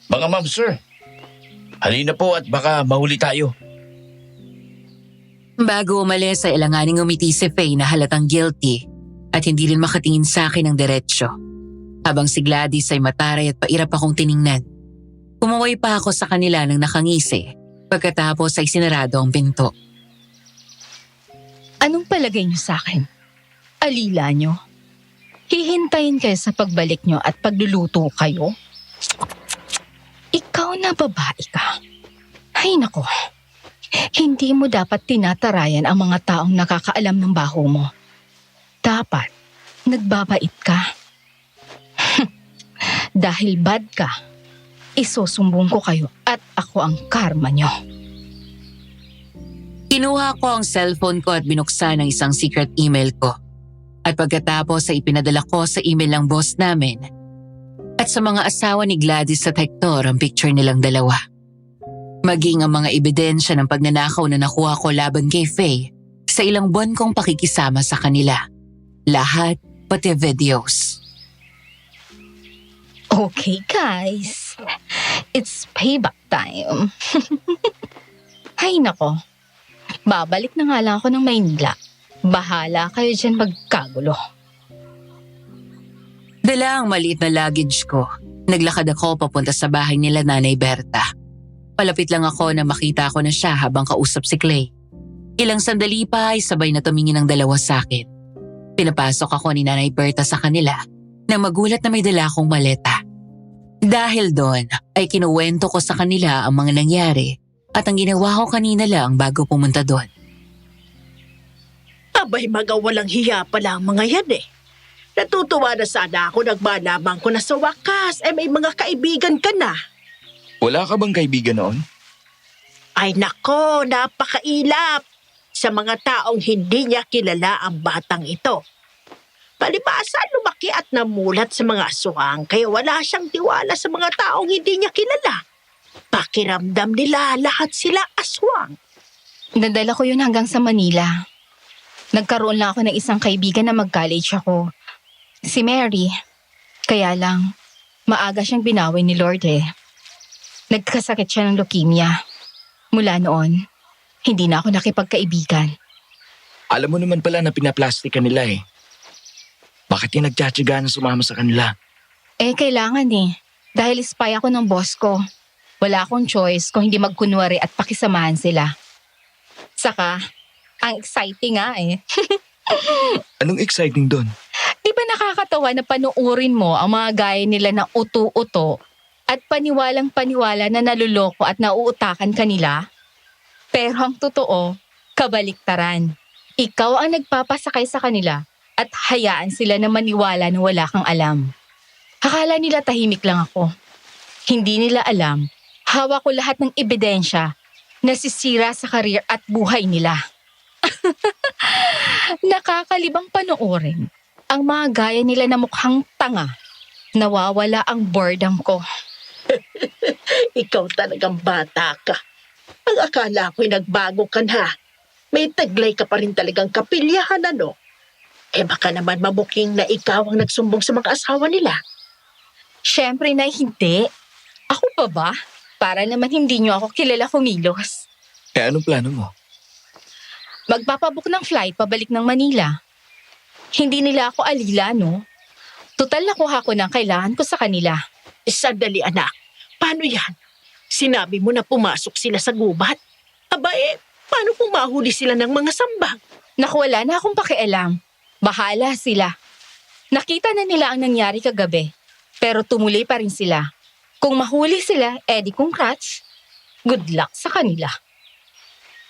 Mga ma'am, sir. Halina po at baka mahuli tayo. Bago umalis ay alanganing umiti si Faye na halatang guilty at hindi rin makatingin sa akin ng diretsyo. Habang si Gladys ay mataray at pairap akong tiningnan. Kumaway pa ako sa kanila nang nakangisi pagkatapos ay sinarado ang pinto. Anong palagay niyo sa akin? Alila niyo? Hihintayin kayo sa pagbalik niyo at pagluluto kayo? Ikaw na babae ka. Ay nako. Hindi mo dapat tinatarayan ang mga taong nakakaalam ng baho mo. Dapat, nagbabait ka. Dahil bad ka, isusumbong ko kayo at ako ang karma nyo. Kinuha ko ang cellphone ko at binuksan ang isang secret email ko. At pagkatapos ay ipinadala ko sa email ng boss namin. At sa mga asawa ni Gladys at Hector ang picture nilang dalawa. Maging ang mga ebidensya ng pagnanakaw na nakuha ko laban kay Faye sa ilang buwan kong pakikisama sa kanila. Lahat pati videos. Okay guys, it's payback time. Hay nako, babalik na nga lang ako ng Maynila. Bahala kayo dyan magkagulo. Dala ang maliit na luggage ko. Naglakad ako papunta sa bahay nila Nanay Berta. Palapit lang ako na makita ko na siya habang kausap si Clay. Ilang sandali pa ay sabay na tumingin ang dalawa sa akin. Pinapasok ako ni Nanay Berta sa kanila nang magulat na may dala akong maleta. Dahil doon ay kinuwento ko sa kanila ang mga nangyari at ang ginawa ko kanina lang bago pumunta doon. Abay, mga walang hiya pala ang mga yan eh. Natutuwa na sana ako nang malaman ko na sa wakas may mga kaibigan ka na. Wala ka bang kaibigan noon? Ay nako, napakailap sa mga taong hindi niya kilala ang batang ito. Palibasa, lumaki at namulat sa mga aswang kaya wala siyang tiwala sa mga taong hindi niya kilala. Pakiramdam nila lahat sila aswang. Nadala ko yun hanggang sa Manila. Nagkaroon lang ako ng isang kaibigan na mag-college ako. Si Mary. Kaya lang, maaga siyang binawi ni Lord eh. Nagkasakit siya ng leukemia. Mula noon, hindi na ako nakipagkaibigan. Alam mo naman pala na pinaplastic ka nila eh. Bakit yung nagtsatsaga na sumama sa kanila? Kailangan eh. Dahil spy ako ng boss ko. Wala akong choice kung hindi magkunwari at pakisamahan sila. Saka, Ang exciting nga eh. Anong exciting doon? Di ba nakakatawa na panuurin mo ang mga gaya nila na uto-uto at paniwalang paniwala na naluloko at nauutakan kanila? Pero ang totoo, kabaliktaran. Ikaw ang nagpapasakay sa kanila at hayaan sila na maniwala na wala kang alam. Akala nila tahimik lang ako. Hindi nila alam, hawak ko lahat ng ebidensya na sisira sa karir at buhay nila. Nakakalibang panoorin. Ang mga gaya nila na mukhang tanga. Nawawala ang boredom ko. Ikaw talagang bata ka. Ang akala ko'y nagbago ka na. May taglay ka pa rin talagang kapilyahan, ano? Eh baka naman mabuking na ikaw ang nagsumbong sa mga asawa nila. Siyempre na hindi. Ako pa ba? Para naman hindi niyo ako kilala kumilos. Eh anong plano mo? Magpapabook ng flight pabalik ng Manila. Hindi nila ako alila, no? Total nakuha ko ng kailangan ko sa kanila. Sandali, anak. Paano yan? Sinabi mo na pumasok sila sa gubat. Aba paano kung mahuli sila ng mga sambag? Naku, wala na akong pakialam. Bahala sila. Nakita na nila ang nangyari kagabi. Pero tumuloy pa rin sila. Kung mahuli sila, edi congrats. Good luck sa kanila.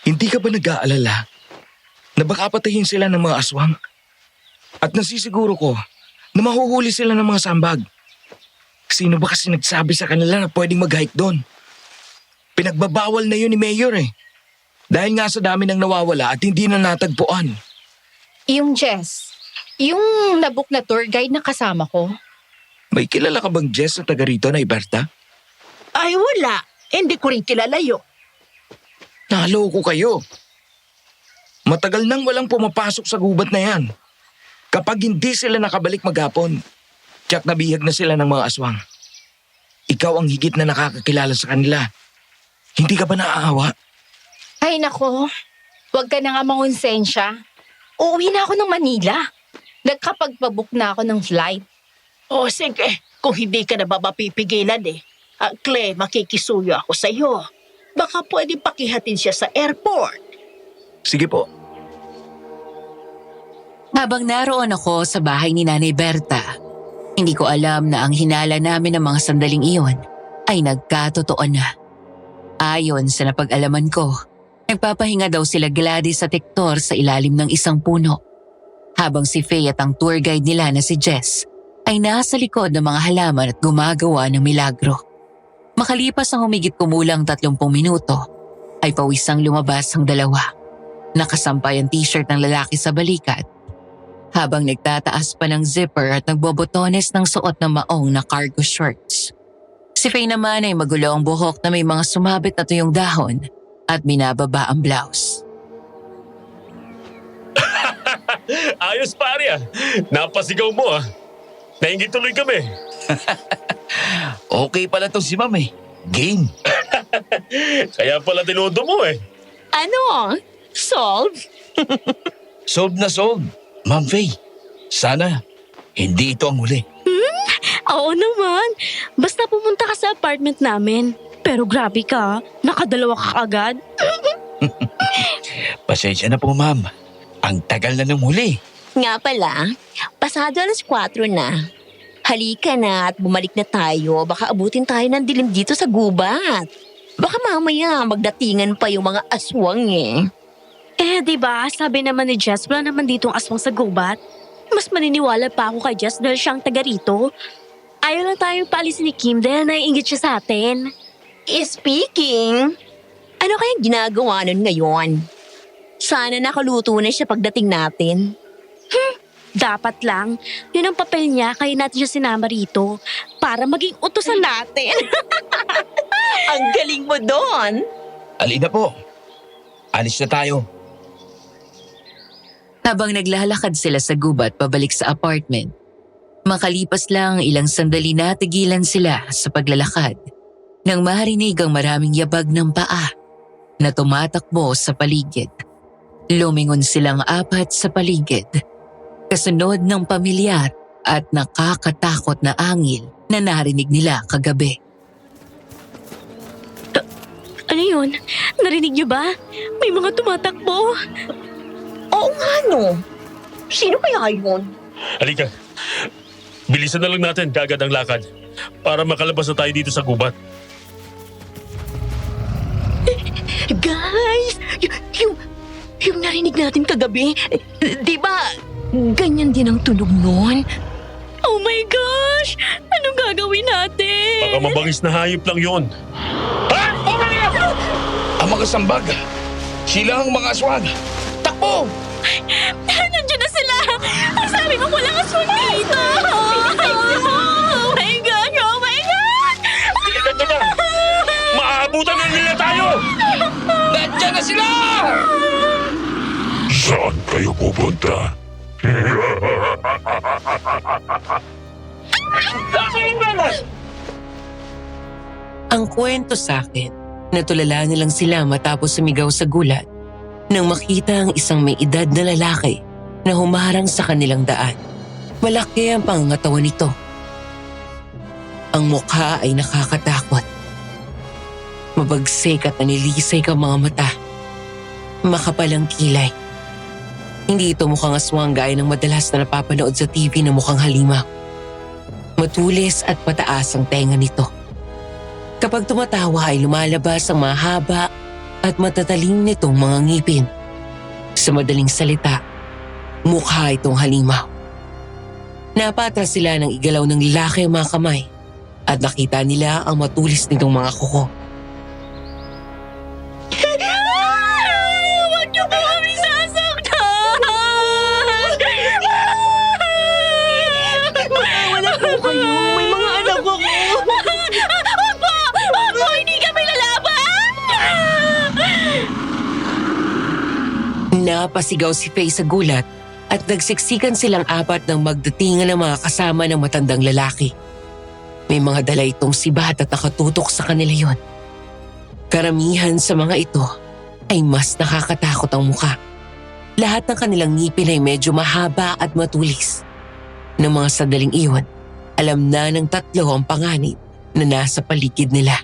Hindi ka ba nag-aalala na baka patayin sila ng mga aswang? At nasisiguro ko na mahuhuli sila ng mga sambag. Sino ba kasi nagsabi sa kanila na pwedeng mag-hike doon? Pinagbabawal na yun ni Mayor eh. Dahil nga sa dami ng nawawala at hindi na natagpuan. Yung Jess, yung nabook na tour guide na kasama ko. May kilala ka bang Jess na taga rito na Iberta? Ay wala. Hindi ko rin kilala yun. Naloko kayo. Matagal nang walang pumapasok sa gubat na yan. Kapag hindi sila nakabalik maghapon, tiyak nabihag na sila ng mga aswang. Ikaw ang higit na nakakakilala sa kanila. Hindi ka ba naaawa? Ay nako, huwag ka na nga mangonsensya. Uuwi na ako ng Manila. Nagkapagpabook na ako ng flight. O sige, kung hindi ka na ba mapipigilan Clay, makikisuyo ako sa iyo. Baka pwede pakihatin siya sa airport. Sige po. Habang naroon ako sa bahay ni Nanay Berta, hindi ko alam na ang hinala namin ng mga sandaling iyon ay nagkatotoo na. Ayon sa napag-alaman ko, nagpapahinga daw sila Gladys at Hector sa ilalim ng isang puno. Habang si Faye at ang tour guide nila na si Jess ay nasa likod ng mga halaman at gumagawa ng milagro. Makalipas ang humigit kumulang 30 minuto, ay pawisang lumabas ang dalawa. Nakasampay ang t-shirt ng lalaki sa balikat, habang nagtataas pa ng zipper at nagbobotones ng suot ng maong na cargo shorts. Si Faye naman ay magulo ang buhok na may mga sumabit na tuyong dahon at binababa ang blouse. Ayos pare ah. Napasigaw mo ah. Nainggit tuloy kami. Okay pala tong si Ma'am eh. Game. Kaya pala tinodo mo eh. Ano? Solve? Solve na solve. Ma'am Faye, sana hindi ito ang huli. Oo naman. Basta pumunta ka sa apartment namin. Pero grabe ka, nakadalawa ka agad. Pasensya na po ma'am. Ang tagal na ng huli. Nga pala, pasado alas 4 na. Halika na at bumalik na tayo. Baka abutin tayo ng dilim dito sa gubat. Baka mamaya magdatingan pa yung mga aswang eh. Diba, sabi naman ni Jess, wala naman ditong aswang sa gubat. Mas maniniwala pa ako kay Jess dahil siyang taga rito. Ayaw lang tayong paalisin ni Kim dahil naiingit siya sa atin. Speaking, ano kayang ginagawa nun ngayon? Sana nakaluto na siya pagdating natin. Dapat lang. Yun ang papel niya, kaya natin siya sinama rito para maging utusan natin. Ang galing mo doon. Alina po. Alis na tayo. Habang naglalakad sila sa gubat pabalik sa apartment, makalipas lang ilang sandali natigilan sila sa paglalakad nang marinig ang maraming yabag ng paa na tumatakbo sa paligid. Lumingon silang apat sa paligid, kasunod ng pamilyar at nakakatakot na angil na narinig nila kagabi. Ano yun? Narinig niyo ba? May mga tumatakbo. Oo nga no. Sino kaya yun? Halika. Bilisan na lang natin kaagad ang lakad para makalabas na tayo dito sa gubat. Guys, yung narinig natin kagabi, di ba ganyan din ang tunog nun? Oh my gosh! Anong gagawin natin? Baka mabangis na hayop lang yun. Ang mga sambag! Sila ang mga aswang! Takbo! Nandiyan na sila! Ang sabi mo walang aswang dito! Oh my gosh! Oh my God! Ito na! Maaabutan na nila tayo! Nandiyan na sila! Saan kayo pupunta? Ang kwento sa akin, natulala nilang sila matapos sumigaw sa gulat nang makita ang isang may edad na lalaki na humarang sa kanilang daan. Malaki ang pangangatawan nito. Ang mukha ay nakakatakot. Mabagsik at nanilisay ang mga mata. Makapal ang kilay. Hindi ito mukhang aswang gaya ng madalas na napapanood sa TV na mukhang halimaw. Matulis at pataas ang tenga nito. Kapag tumatawa ay lumalabas ang mahaba at matatalim nitong mga ngipin. Sa madaling salita, mukha itong halimaw. Napatras sila ng igalaw ng lalaki ang mga kamay at nakita nila ang matulis nitong mga kuko. Huwag niyo po kami sasaktan! Wala po kayo, may mga anak ako. Opo! Hindi kami lalaban! Napasigaw si Faye sa gulat at nagsiksikan silang apat ng magdatingan ng mga kasama ng matandang lalaki. May mga dala itong sibat at nakatutok sa kanila yon. Karamihan sa mga ito ay mas nakakatakot ang mukha. Lahat ng kanilang ngipin ay medyo mahaba at matulis. Ng mga sandaling iyon, alam na ng tatlo ang panganib na nasa paligid nila.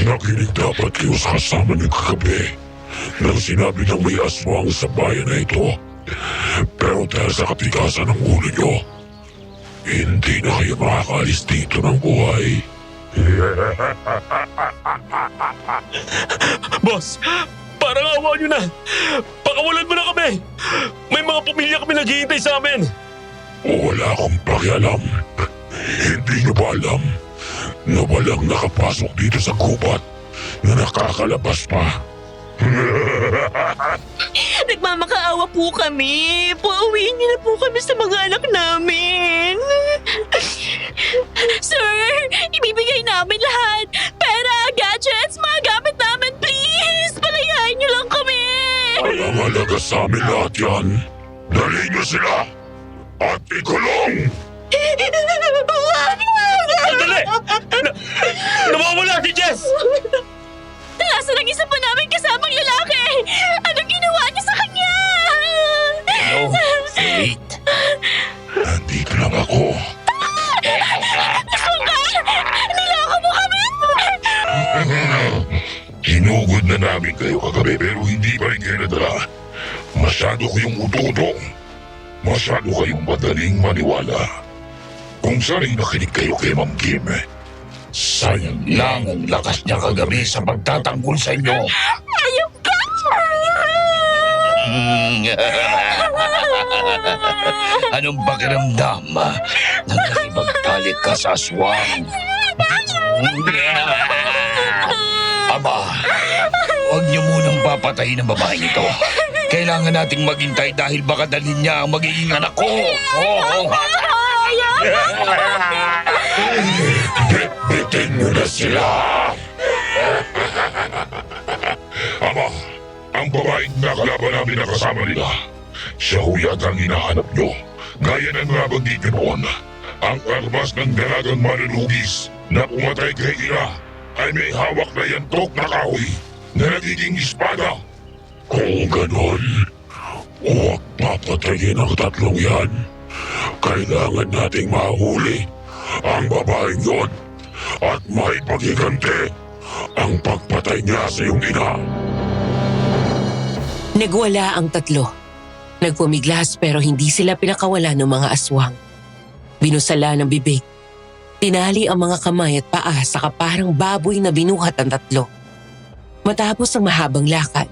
Nakinig dapat kayo sa kasama niyo kagabi nang sinabi ng may aswang sa bayan na ito. Pero dahil sa katigasan ng ulo niyo, hindi na kayo makakaalis dito ng buhay. Boss, parang awa nyo na. Pakawalan mo na kami. May mga pamilya kami naghihintay sa amin. Wala akong pakialam. Hindi niyo ba alam na walang nakapasok dito sa gubat na nakakalabas pa? Nagmamakaawa po kami. Pauwiin niyo na po kami sa mga anak namin. Sir, ibibigay namin lahat. Pera, gadgets, mga gamit namin, please! Palayain niyo lang kami! Walang halaga sa amin lahat yan. Dali niyo sila at ikulong! Sandali! Nawawala si Jess! Nasaan ang isa pa namin kasamang lalaki? Anong ginawa niyo sa kanya? No, wait. Nandito lang ako. Niloko mo kami! Hinugod na namin kayo kagabi pero hindi pa rin kayo nadala. Masyado kayong utodong. Masyado kayong madaling maniwala. Kung sana'y nakinig kayo kay Ma'am Kim, sayang lang ang lakas niya kagabi sa pagtatanggol sa inyo. Ayok ka! Anong pakiramdam nang nakipagtalik ka sa aswang? Aba, huwag niyo munang papatayin ang babae ito. Kailangan nating maghintay dahil baka dalhin niya ang magiging anak ko. Bitbitin niyo na sila! Ama, ang babaeng nakalaban namin na kasama nila. Siya ho yata ang hinahanap niyo. Gaya ng nabanggit niyo noon, ang armas ng dalagang manunugis na pumatay kay Ira ay may hawak na yantok na kahoy na nagiging espada. Kung ganon, huwag papatayin ang tatlong yan. Kailangan nating mahuli ang babaeng yon at maipagiganti ang pagpatay niya sa iyong ina. Nagwala ang tatlo. Nagpumiglas pero hindi sila pinakawala ng mga aswang. Binusala ng bibig. Tinali ang mga kamay at paa saka parang baboy na binuhat ang tatlo. Matapos ang mahabang lakad,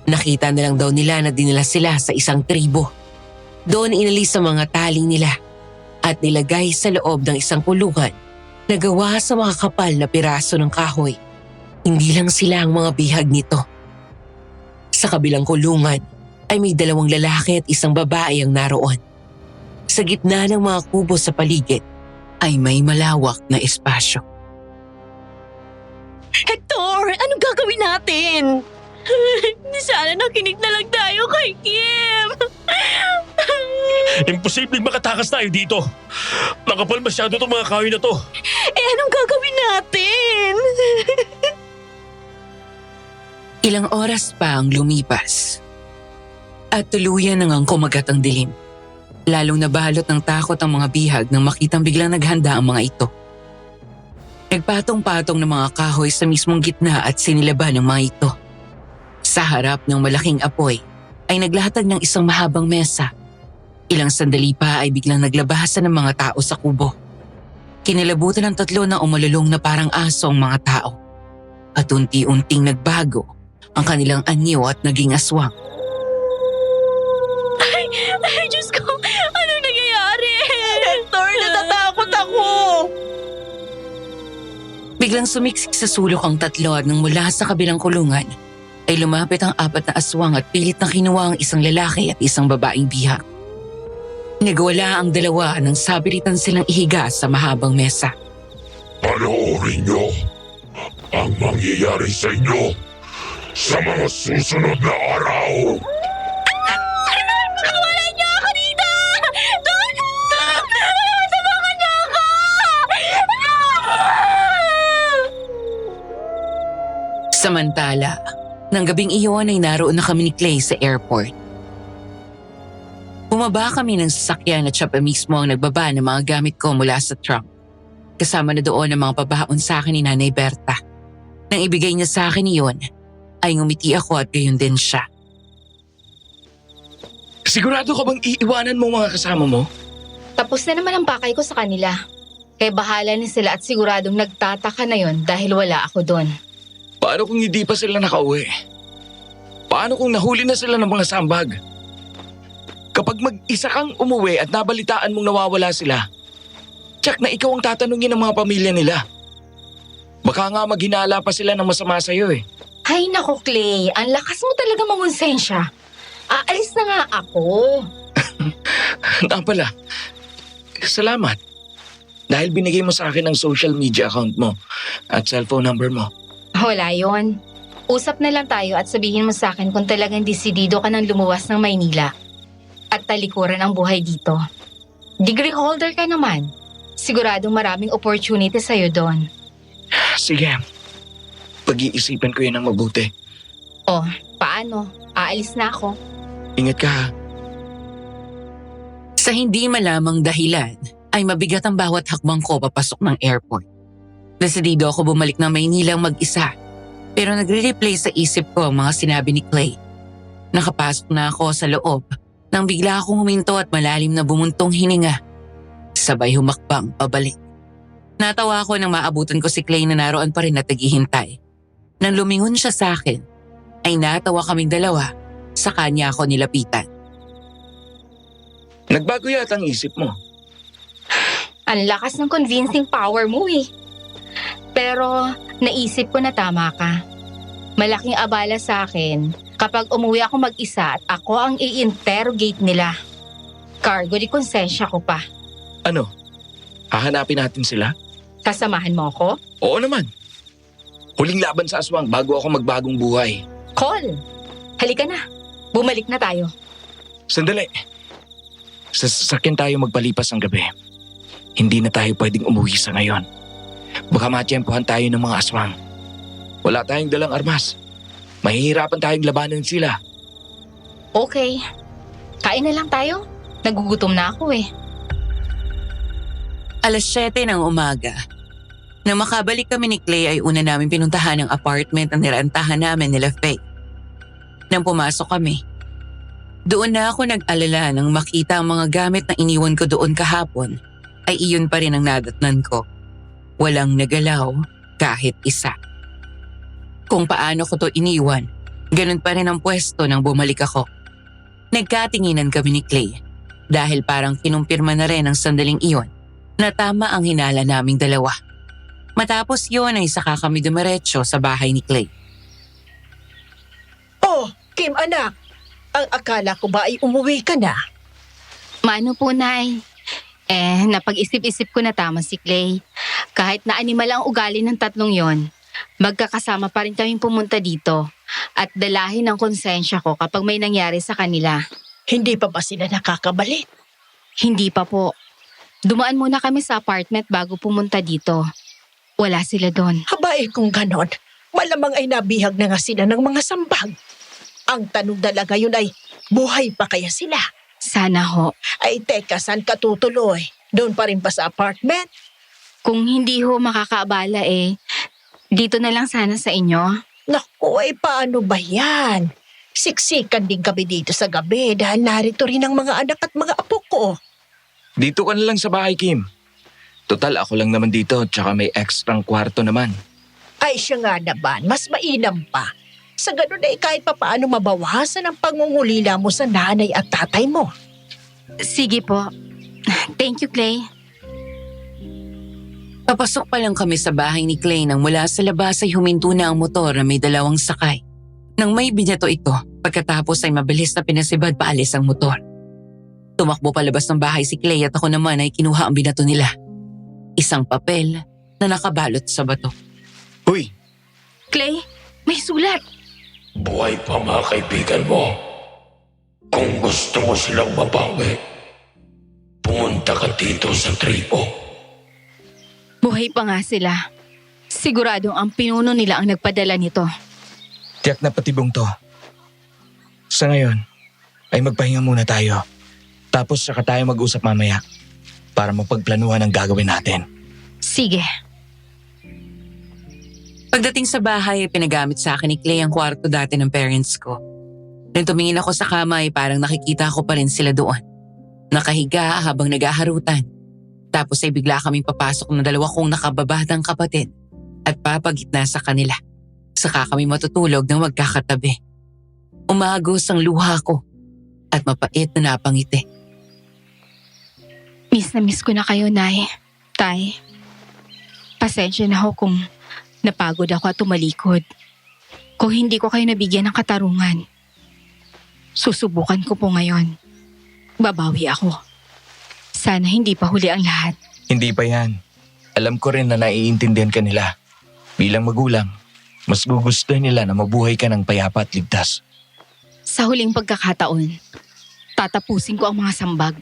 nakita na lang daw nila na dinala sila sa isang tribo. Doon inalis ang mga taling nila at nilagay sa loob ng isang kulungan na gawa sa mga kapal na piraso ng kahoy. Hindi lang sila ang mga bihag nito. Sa kabilang kulungan ay may 2 lalaki at isang babae ang naroon. Sa gitna ng mga kubo sa paligid ay may malawak na espasyo. Hector, anong gagawin natin? Sana nakinig na lang tayo kay Kim. Imposibleng makatakas tayo dito. Makapal masyado itong mga kahoy na to. Anong gagawin natin? Ilang oras pa ang lumipas. At tuluyan nang kumagat ang dilim. Lalong nabalot ng takot ang mga bihag nang makitang biglang naghanda ang mga ito. Nagpatong-patong ng mga kahoy sa mismong gitna at sinilaban ng mga ito. Sa harap ng malaking apoy ay naglatag ng isang mahabang mesa. Ilang sandali pa ay biglang naglabasan ng mga tao sa kubo. Kinilabutan ng tatlo na umalulong na parang aso ang mga tao. At unti-unting nagbago ang kanilang anyo at naging aswang. Ay, Diyos ko, anong nangyayari? Hector, natatakot ako. Biglang sumiksik sa sulok ang tatlo at nang mula sa kabilang kulungan ay lumapit ang 4 na aswang at pilit na kinuha ang isang lalaki at isang babaeng bihag. Nagwala ang 2 nang sabiritan silang ihiga sa mahabang mesa. Panoorin niyo ang mangyayari sa inyo sa mga susunod na araw. Pakawalan niyo ako dito! Tulong! Tulungan niyo ako! Samantala, nang gabing iyon ay naroon na kami ni Clay sa airport. Bumaba kami ng sasakyan at siya pa mismo ang nagbaba ng mga gamit ko mula sa trunk. Kasama na doon ang mga pabaon sa akin ni Nanay Berta. Nang ibigay niya sa akin iyon, ay ngumiti ako at gayon din siya. Sigurado ka bang iiwanan mo mga kasama mo? Tapos na naman ang pakay ko sa kanila. Kaya bahala na sila at siguradong nagtataka na yon dahil wala ako doon. Paano kung hindi pa sila nakauwi? Paano kung nahuli na sila ng mga sambag? Kapag mag-isa kang umuwi at nabalitaan mong nawawala sila, tsak na ikaw ang tatanungin ng mga pamilya nila. Baka nga maghinala pa sila ng masama sa'yo eh. Ay nako Clay, ang lakas mo talaga mangonsensya. Aalis na nga ako. Pala, salamat. Dahil binigay mo sa akin ang social media account mo at cellphone number mo. Wala yon. Usap na lang tayo at sabihin mo sa akin kung talagang desidido ka ng lumuwas ng Maynila at talikuran ang buhay dito. Degree holder ka naman. Siguradong maraming opportunity sa'yo doon. Sige, pag-iisipan ko yan ng mabuti. Oh, paano? Aalis na ako. Ingat ka ha. Sa hindi malamang dahilan, ay mabigat ang bawat hakbang ko papasok ng airport. Desidido ako bumalik ng Maynila mag-isa. Pero nagre-replay sa isip ko ang mga sinabi ni Clay. Nakapasok na ako sa loob nang bigla akong huminto at malalim na bumuntong hininga. Sabay humakbang pabalik. Natawa ako nang maabutan ko si Clay na naroon pa rin at naghihintay. Nang lumingon siya sa akin, ay natawa kaming dalawa sa kanya ako nilapitan. Nagbago yata ang isip mo. Ang lakas ng convincing power mo eh. Pero naisip ko na tama ka. Malaking abala sa akin kapag umuwi ako mag-isa at ako ang i-interrogate nila. Cargo di konsensya ko pa. Ano? Hahanapin natin sila? Kasamahan mo ako? Oo naman. Huling laban sa aswang bago ako magbagong buhay. Call! Halika na. Bumalik na tayo. Sandali. Sa sasakyan tayo magpalipas ng gabi. Hindi na tayo pwedeng umuwi sa ngayon. Baka matiyempohan tayo ng mga aswang. Wala tayong dalang armas. Mahihirapan tayong labanan sila. Okay. Kain na lang tayo. Nagugutom na ako eh. 7:00 ng umaga. Nang makabalik kami ni Clay ay una namin pinuntahan ang apartment na nirantahan namin nila Faye. Nang pumasok kami, doon na ako nag-alala nang makita ang mga gamit na iniwan ko doon kahapon ay iyon pa rin ang nadatnan ko. Walang nagalaw kahit isa. Kung paano ko to iniwan, ganun pa rin ang pwesto nang bumalik ako. Nagkatinginan kami ni Clay dahil parang kinumpirma na rin ang sandaling iyon na tama ang hinala naming dalawa. Matapos yun ay saka kami dumiretso sa bahay ni Clay. Oh, Kim anak, ang akala ko ba ay umuwi ka na? Maano po, Nay? Napag-isip-isip ko na tama si Clay. Kahit na animal ang ugali ng tatlong yon, magkakasama pa rin kaming pumunta dito at dalahin ang konsensya ko kapag may nangyari sa kanila. Hindi pa ba sila nakakabalik? Hindi pa po. Dumaan muna kami sa apartment bago pumunta dito. Wala sila doon. Habae kung ganon, malamang ay nabihag na nga sila ng mga sambag. Ang tanong talaga yun ay, buhay pa kaya sila? Sana ho. Ay teka, saan ka tutuloy? Doon pa rin ba sa apartment? Kung hindi ho makakaabala dito na lang sana sa inyo. Naku, ay paano ba yan? Siksikan din kami dito sa gabi dahil narito rin ang mga anak at mga apo ko. Dito ka na lang sa bahay, Kim. Total, ako lang naman dito, tsaka may extrang kwarto naman. Ay siya nga naman, mas mainam pa. Sa ganun ay kahit papaano mabawasan ang pangungulila mo sa nanay at tatay mo. Sige po. Thank you, Clay. Papasok pa lang kami sa bahay ni Clay nang mula sa labas ay huminto na ang motor na may dalawang sakay. Nang may binyato ito, pagkatapos ay mabilis na pinasibad paalis ang motor. Tumakbo palabas ng bahay si Clay at ako naman ay kinuha ang binato nila. Isang papel na nakabalot sa bato. Uy! Clay, may sulat. Buhay pa mga kaibigan mo. Kung gusto mo silang mabawi, pumunta ka dito sa tribo. Buhay pa nga sila. Siguradong ang pinuno nila ang nagpadala nito. Tiyak na patibong to. Sa ngayon, ay magpahinga muna tayo. Tapos saka tayo mag-usap mamaya para mapagplanuhan ang gagawin natin. Sige. Pagdating sa bahay, pinagamit sa akin ni Clay ang kwarto dati ng parents ko. Nang tumingin ako sa kama ay parang nakikita ko pa rin sila doon. Nakahiga habang naghaharutan. Tapos ay bigla kaming papasok ng dalawa kong nakababatang kapatid at papagitna sa kanila. Saka kami matutulog ng magkakatabi. Umagos ang luha ko at mapait na napangiti. Miss na miss ko na kayo, Nay. Tay. Pasensya na ho kung napagod ako at tumalikod. Kung hindi ko kayo nabigyan ng katarungan, susubukan ko po ngayon. Babawi ako. Sana hindi pa huli ang lahat. Hindi pa yan. Alam ko rin na naiintindihan ka nila. Bilang magulang, mas gugustuhin nila na mabuhay ka ng payapa at ligtas. Sa huling pagkakataon, tatapusin ko ang mga sambag.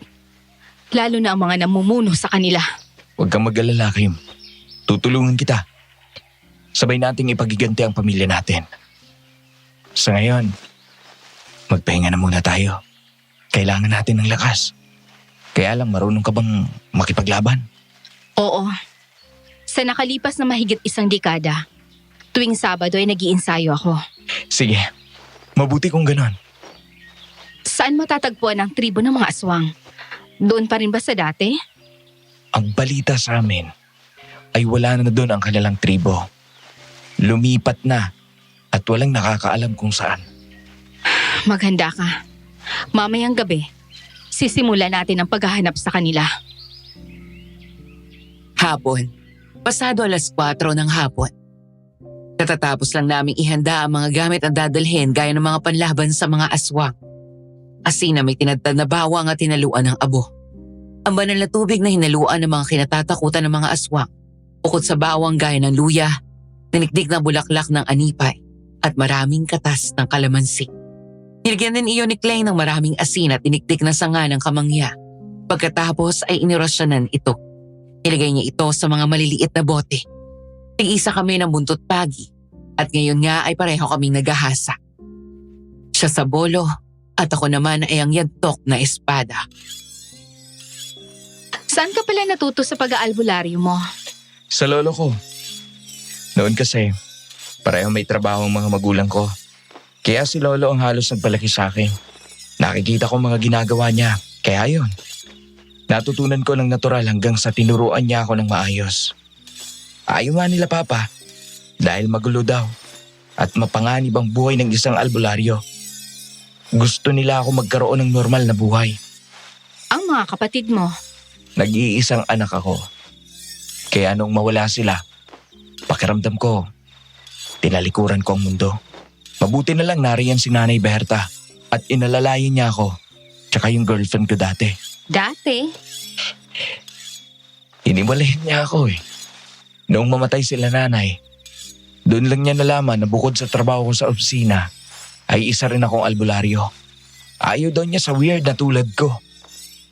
Lalo na ang mga namumuno sa kanila. Huwag kang mag-alala, Kim. Tutulungan kita. Sabay nating ipagiganti ang pamilya natin. Sa ngayon, magpahinga na muna tayo. Kailangan natin ng lakas. Kaya lang, marunong ka bang makipaglaban? Oo. Sa nakalipas na mahigit 1 dekada, tuwing Sabado ay nag-iinsayo ako. Sige, mabuti kung ganon. Saan matatagpuan ang tribo ng mga aswang? Doon pa rin ba sa dati? Ang balita sa amin ay wala na doon ang kanilang tribo. Lumipat na at walang nakakaalam kung saan. Maghanda ka. Mamayang gabi, sisimulan natin ang paghahanap sa kanila. Hapon. Pasado 4:00 ng hapon. Katatapos lang naming ihanda ang mga gamit at dadalhin gaya ng mga panlaban sa mga aswang. Asin na may tinadtad na bawang at hinaluan ng abo. Ang banal na tubig na hinaluan ng mga kinatatakutan ng mga aswang. Bukod sa bawang gaya ng luya, ninikdik na bulaklak ng anipay at maraming katas ng kalamansi. Nilagyan din iyon ni Clay ng maraming asin at inikdik na sanga ng kamangya. Pagkatapos ay inirosyonan ito. Nilagay niya ito sa mga maliliit na bote. Tig-isa kami ng buntot pagi at ngayon nga ay pareho kaming naghahasa. Siya sa bolo at ako naman ay ang yadtok na espada. Saan ka pala natuto sa pag-aalbularyo mo? Sa lolo ko. Noon kasi, pareho may trabaho ang mga magulang ko. Kaya si Lolo ang halos nagpalaki sa akin. Nakikita ko mga ginagawa niya, kaya yun. Natutunan ko ng natural hanggang sa tinuruan niya ako ng maayos. Ayaw nga nila Papa, dahil magulo daw at mapanganib ang buhay ng isang albularyo. Gusto nila ako magkaroon ng normal na buhay. Ang mga kapatid mo, Nag-iisang anak ako. Kaya nung mawala sila, pakiramdam ko, tinalikuran ko ang mundo. Mabuti na lang nariyan si Nanay Berta at inalalayan niya ako, tsaka yung girlfriend ko dati. dati, Hiniwalayan niya ako eh. Noong mamatay sila nanay, doon lang niya nalaman na bukod sa trabaho ko sa opisina, ay isa rin akong albularyo. Ayaw daw niya sa weird na tulad ko.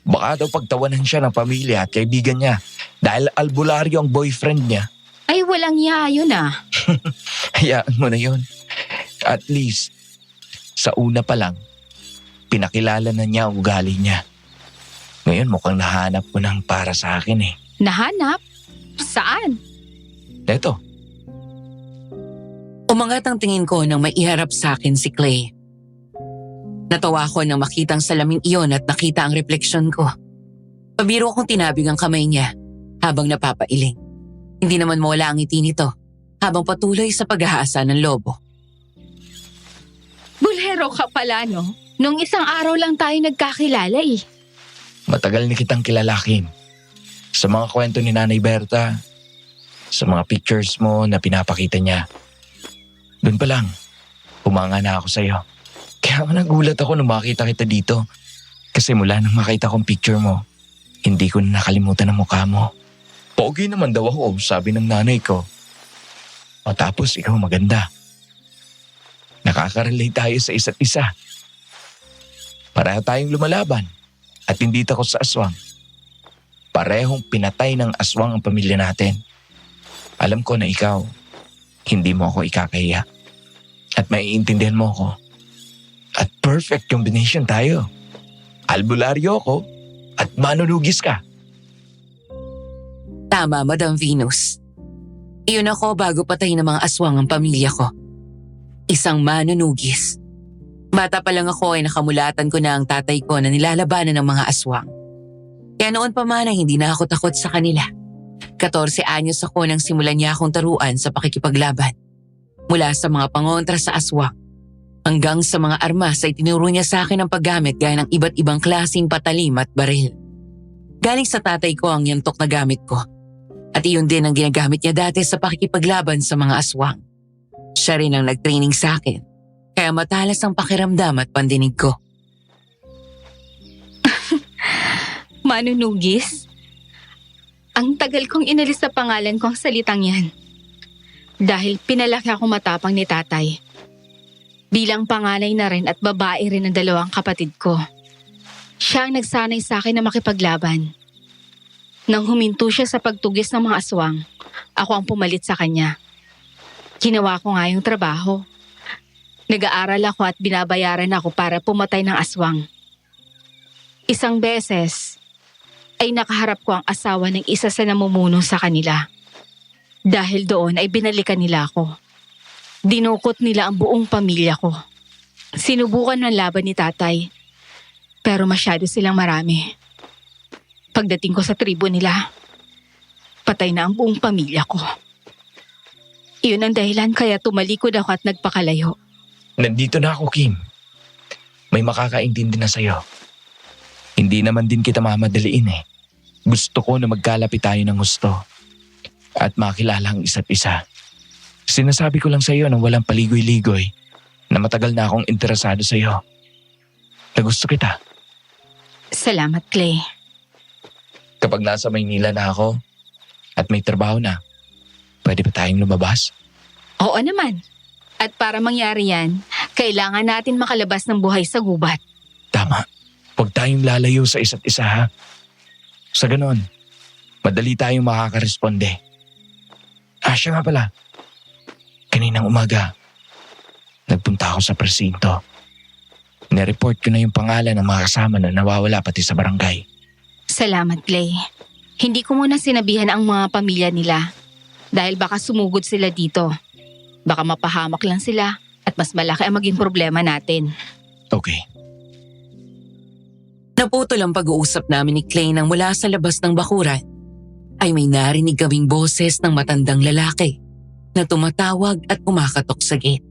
Baka daw pagtawanan siya ng pamilya at kaibigan niya dahil albularyo ang boyfriend niya. ay walang iya yun ah. Hayaan mo na yun. At least, sa una pa lang, pinakilala na niya ang ugali niya. Ngayon mukhang nahanap ko ng para sa akin eh. Nahanap? Saan? Eto, Umangat ang tingin ko nang may iharap sa akin si Clay. Natawa ako nang makitang salaming iyon at nakita ang refleksyon ko. Pabiro akong tinabig ang kamay niya habang napapailing. Hindi naman mawala ang ngiti nito habang patuloy sa pag-aasa ng lobo. Bulhero ka pala no? Nung isang araw lang tayo nagkakilala eh. matagal na kitang kilala, Kim. Sa mga kwento ni Nanay Berta, sa mga pictures mo na pinapakita niya. Doon pa lang, humanga na ako sa'yo. Kaya nagulat ako nung makita kita dito. Kasi mula nang makita kong picture mo, hindi ko na nakalimutan ang mukha mo. Pogi naman daw ako, sabi ng nanay ko. O tapos ikaw maganda. Nakaka-relate tayo sa isa't isa. Pareho tayong lumalaban at hindi takot sa aswang. Parehong pinatay ng aswang ang pamilya natin. Alam ko na ikaw, hindi mo ako ikakahiya. At maiintindihan mo ako. At perfect combination tayo. Albularyo ako at manunugis ka. Tama, Madam Venus. Iyon ako bago patay ng mga aswang ang pamilya ko. Isang manunugis. Bata pa lang ako ay nakamulatan ko na ang tatay ko na nilalabanan ng mga aswang. Kaya noon pa man ay hindi na ako takot sa kanila. 14 anyos ako nang simulan niya akong taruan sa pakikipaglaban. Mula sa mga pangontra sa aswang hanggang sa mga armas ay tinuro niya sa akin ang paggamit gaya ng iba't ibang klaseng patalim at baril. Galing sa tatay ko ang yantok na gamit ko. At iyon din ang ginagamit niya dati sa pakikipaglaban sa mga aswang. Siya rin ang nagtraining sa akin. Kaya matalas ang pakiramdam at pandinig ko. Manunugis? Ang tagal kong inalis sa pangalan ko ang salitang yan. Dahil pinalaki ako matapang ni tatay. Bilang panganay na rin at babae rin ng dalawang kapatid ko. Siya ang nagsanay sa akin na makipaglaban. Nang huminto siya sa pagtugis ng mga aswang, ako ang pumalit sa kanya. Ginawa ko nga yung trabaho. Nag-aaral ako at binabayaran ako para pumatay ng aswang. Isang beses ay nakaharap ko ang asawa ng isa sa namumuno sa kanila. Dahil doon ay binalikan nila ako. Dinukot nila ang buong pamilya ko. Sinubukan ng laban ni tatay, pero masyado silang marami. Pagdating ko sa tribo nila, patay na ang buong pamilya ko. Iyon ang dahilan kaya tumalikod ako at nagpakalayo. Nandito na ako, Kim. May makakaintindi na sa'yo. Hindi naman din kita mamadaliin eh. Gusto ko na magkalapit tayo ng gusto. At makilala ang isa't isa. Sinasabi ko lang sa'yo nang walang paligoy-ligoy na matagal na akong interesado sa'yo. Na gusto kita. Salamat, Clay. Kapag nasa Maynila na ako at may trabaho na, pwede ba tayong lumabas? Oo naman. At para mangyari yan, kailangan natin makalabas ng buhay sa gubat. Tama. Huwag tayong lalayo sa isa't isa ha. Sa ganon, madali tayong makakaresponde. Siya nga pala. Kaninang umaga, nagpunta ako sa presinto. Nireport ko na yung pangalan ng mga kasama na nawawala pati sa barangay. Salamat, Clay. Hindi ko muna sinabihan ang mga pamilya nila dahil baka sumugod sila dito. Baka mapahamak lang sila at mas malaki ang maging problema natin. Okay. Naputol ang pag-uusap namin ni Clay nang mula sa labas ng bakuran ay may narinig kaming boses ng matandang lalaki na tumatawag at kumakatok sa gate.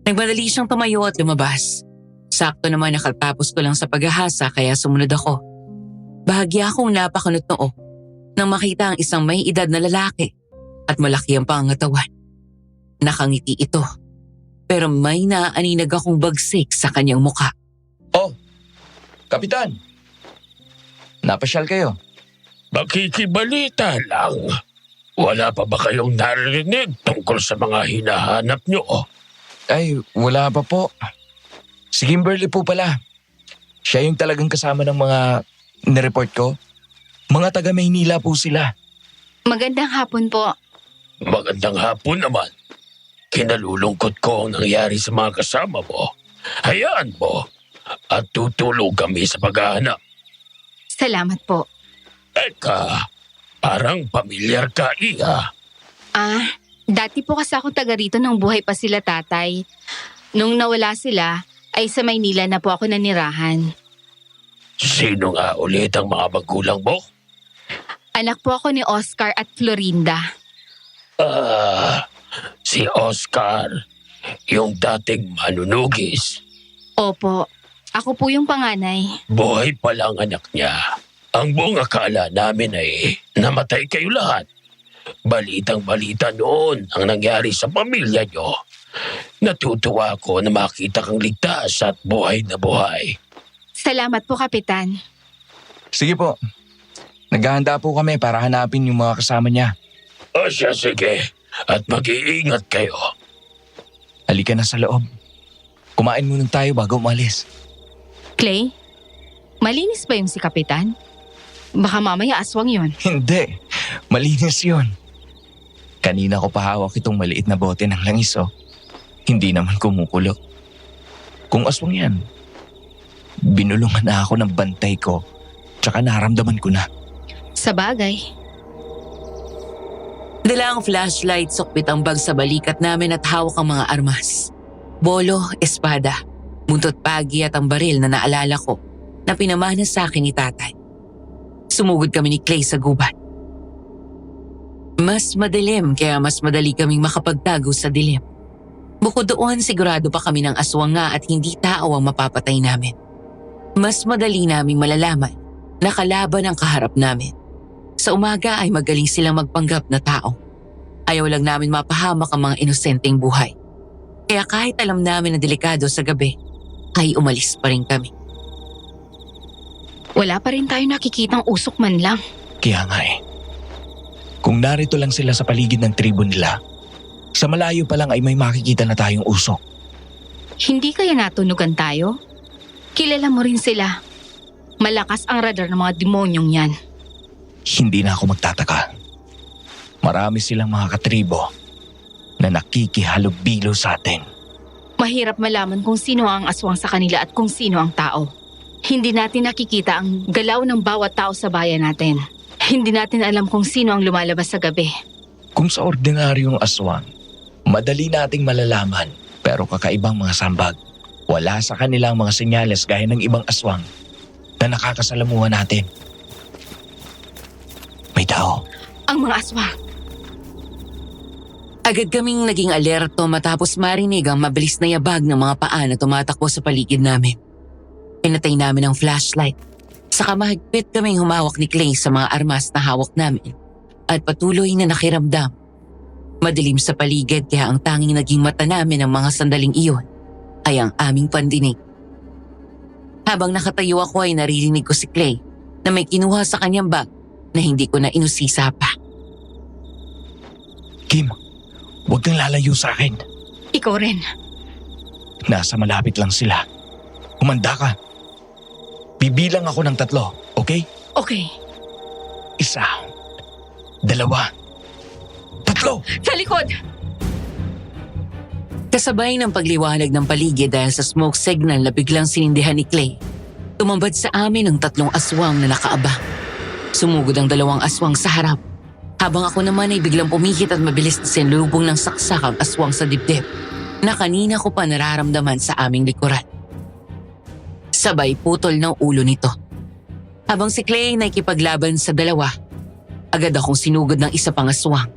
Nagmadali siyang tumayo at lumabas. Sakto naman nakatapos ko lang sa paghahasa kaya sumunod ako. Bahagya akong napakunot noo nang makita ang isang may edad na lalaki at malaki ang pangatawan. Nakangiti ito pero may naaninag akong bagsik sa kanyang muka. Oh, Kapitan. Napasyal kayo. Makikibalita lang. Wala pa ba kayong narinig tungkol sa mga hinahanap nyo? Ay, wala pa po. Si Kimberly po pala. Siya yung talagang kasama ng mga nireport ko. Mga taga Maynila po sila. Magandang hapon po. Magandang hapon naman. Kinalulungkot ko ang nangyari sa mga kasama mo. Hayaan mo at tutulong kami sa paghahanap. Salamat po. Eka, parang pamilyar ka, Iha. Dati po kasi ako taga rito nung buhay pa sila tatay. Nung nawala sila, ay sa Maynila na po ako nanirahan. Sino nga ulit ang mga magulang mo? Anak po ako ni Oscar at Florinda. Si Oscar, yung dating manunugis. Opo, ako po yung panganay. Buhay pa lang anak niya. Ang buong akala namin ay namatay kayo lahat. Balitang-balita noon ang nangyari sa pamilya nyo. Natutuwa ako na makita kang ligtas at buhay na buhay. Salamat po, Kapitan. Sige po. Naghahanda po kami para hanapin yung mga kasama niya. O siya, sige. At mag-iingat kayo. Halika na sa loob. Kumain muna tayo bago umalis. Clay, malinis ba yung si Kapitan? Baka mamaya aswang yun. Hindi. Malinis yun. Kanina ko pahawak itong maliit na bote ng langis, oh. Hindi naman kumukulo. Kung aswang yan, binulungan na ako ng bantay ko, tsaka naramdaman ko na. Sa bagay. Dala ang flashlight, sukbit ang bag sa balikat namin at hawak ang mga armas. Bolo, espada, buntot pagi at ang baril na naalala ko na pinamana sa akin ni tatay. Sumugod kami ni Clay sa gubat. Mas madilim kaya mas madali kaming makapagtago sa dilim. Bukod doon, sigurado pa kami ng aswang nga at hindi tao ang mapapatay namin. Mas madali naming malalaman na kalaban ang kaharap namin. Sa umaga ay magaling silang magpanggap na tao. Ayaw lang namin mapahamak ang mga inosenteng buhay. Kaya kahit alam namin na delikado sa gabi, ay umalis pa rin kami. Wala pa rin tayo nakikitang usok man lang. Kaya nga eh. Kung narito lang sila sa paligid ng tribo nila, sa malayo pa lang ay may makikita na tayong usok. Hindi kaya natunugan tayo? Kilala mo rin sila. Malakas ang radar ng mga demonyong yan. Hindi na ako magtataka. Marami silang mga katribo na nakikihalubilo sa atin. Mahirap malaman kung sino ang aswang sa kanila at kung sino ang tao. Hindi natin nakikita ang galaw ng bawat tao sa bayan natin. Hindi natin alam kung sino ang lumalabas sa gabi. Kung sa ordinaryong aswang, madali nating malalaman pero kakaibang mga sambag. Wala sa kanilang mga senyales gaya ng ibang aswang na nakakasalamuhan natin. May tao. Ang mga aswang. Agad kaming naging alerto matapos marinig ang mabilis na yabag ng mga paa na tumatakbo sa paligid namin. Pinatay namin ang flashlight. Saka mahigpit kaming humawak ni Clay sa mga armas na hawak namin at patuloy na nakiramdam. Madilim sa paligid kaya ang tanging naging mata namin ng mga sandaling iyon ay ang aming pandinig. Habang nakatayo ako ay naririnig ko si Clay na may kinuha sa kanyang bag na hindi ko na inusisa pa. Kim, huwag kang lalayo sa akin. Ikaw rin. Nasa malapit lang sila. Humanda ka. Bibilang ako ng 3, okay? Okay. 1, 2, 3. Sa likod! Kasabay ng pagliwanag ng paligid dahil sa smoke signal na biglang sinindihan ni Clay, tumambad sa amin ang 3 aswang na nakaabang. Sumugod ang 2 aswang sa harap, habang ako naman ay biglang pumikit at mabilis na sinlubong ng saksak ang aswang sa dibdib. na kanina ko pa nararamdaman sa aming likuran. Sabay putol ng ulo nito. Habang si Clay nakikipaglaban sa dalawa, agad akong sinugod ng isa pang aswang.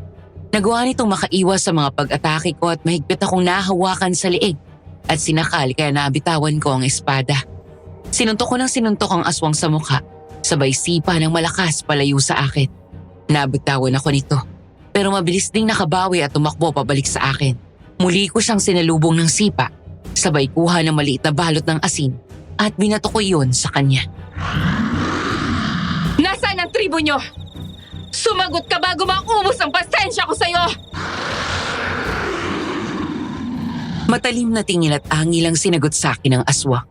Nagawa nitong makaiwas sa mga pag-atake ko at mahigpit akong nahawakan sa liig at sinakal kaya nabitawan ko ang espada. Sinuntok ko ng sinuntok ang aswang sa mukha, sabay sipa ng malakas palayo sa akin. Nabitawan ako nito, pero mabilis ding nakabawi at tumakbo pabalik sa akin. Muli ko siyang sinalubong ng sipa, sabay kuha ng maliit na balot ng asin at binato ko iyon sa kanya. Nasaan ang tribo nyo? Sumagot ka bago maubos ang pasensya ko sa'yo! Matalim na tingin at angil ang sinagot sa akin ng aswang.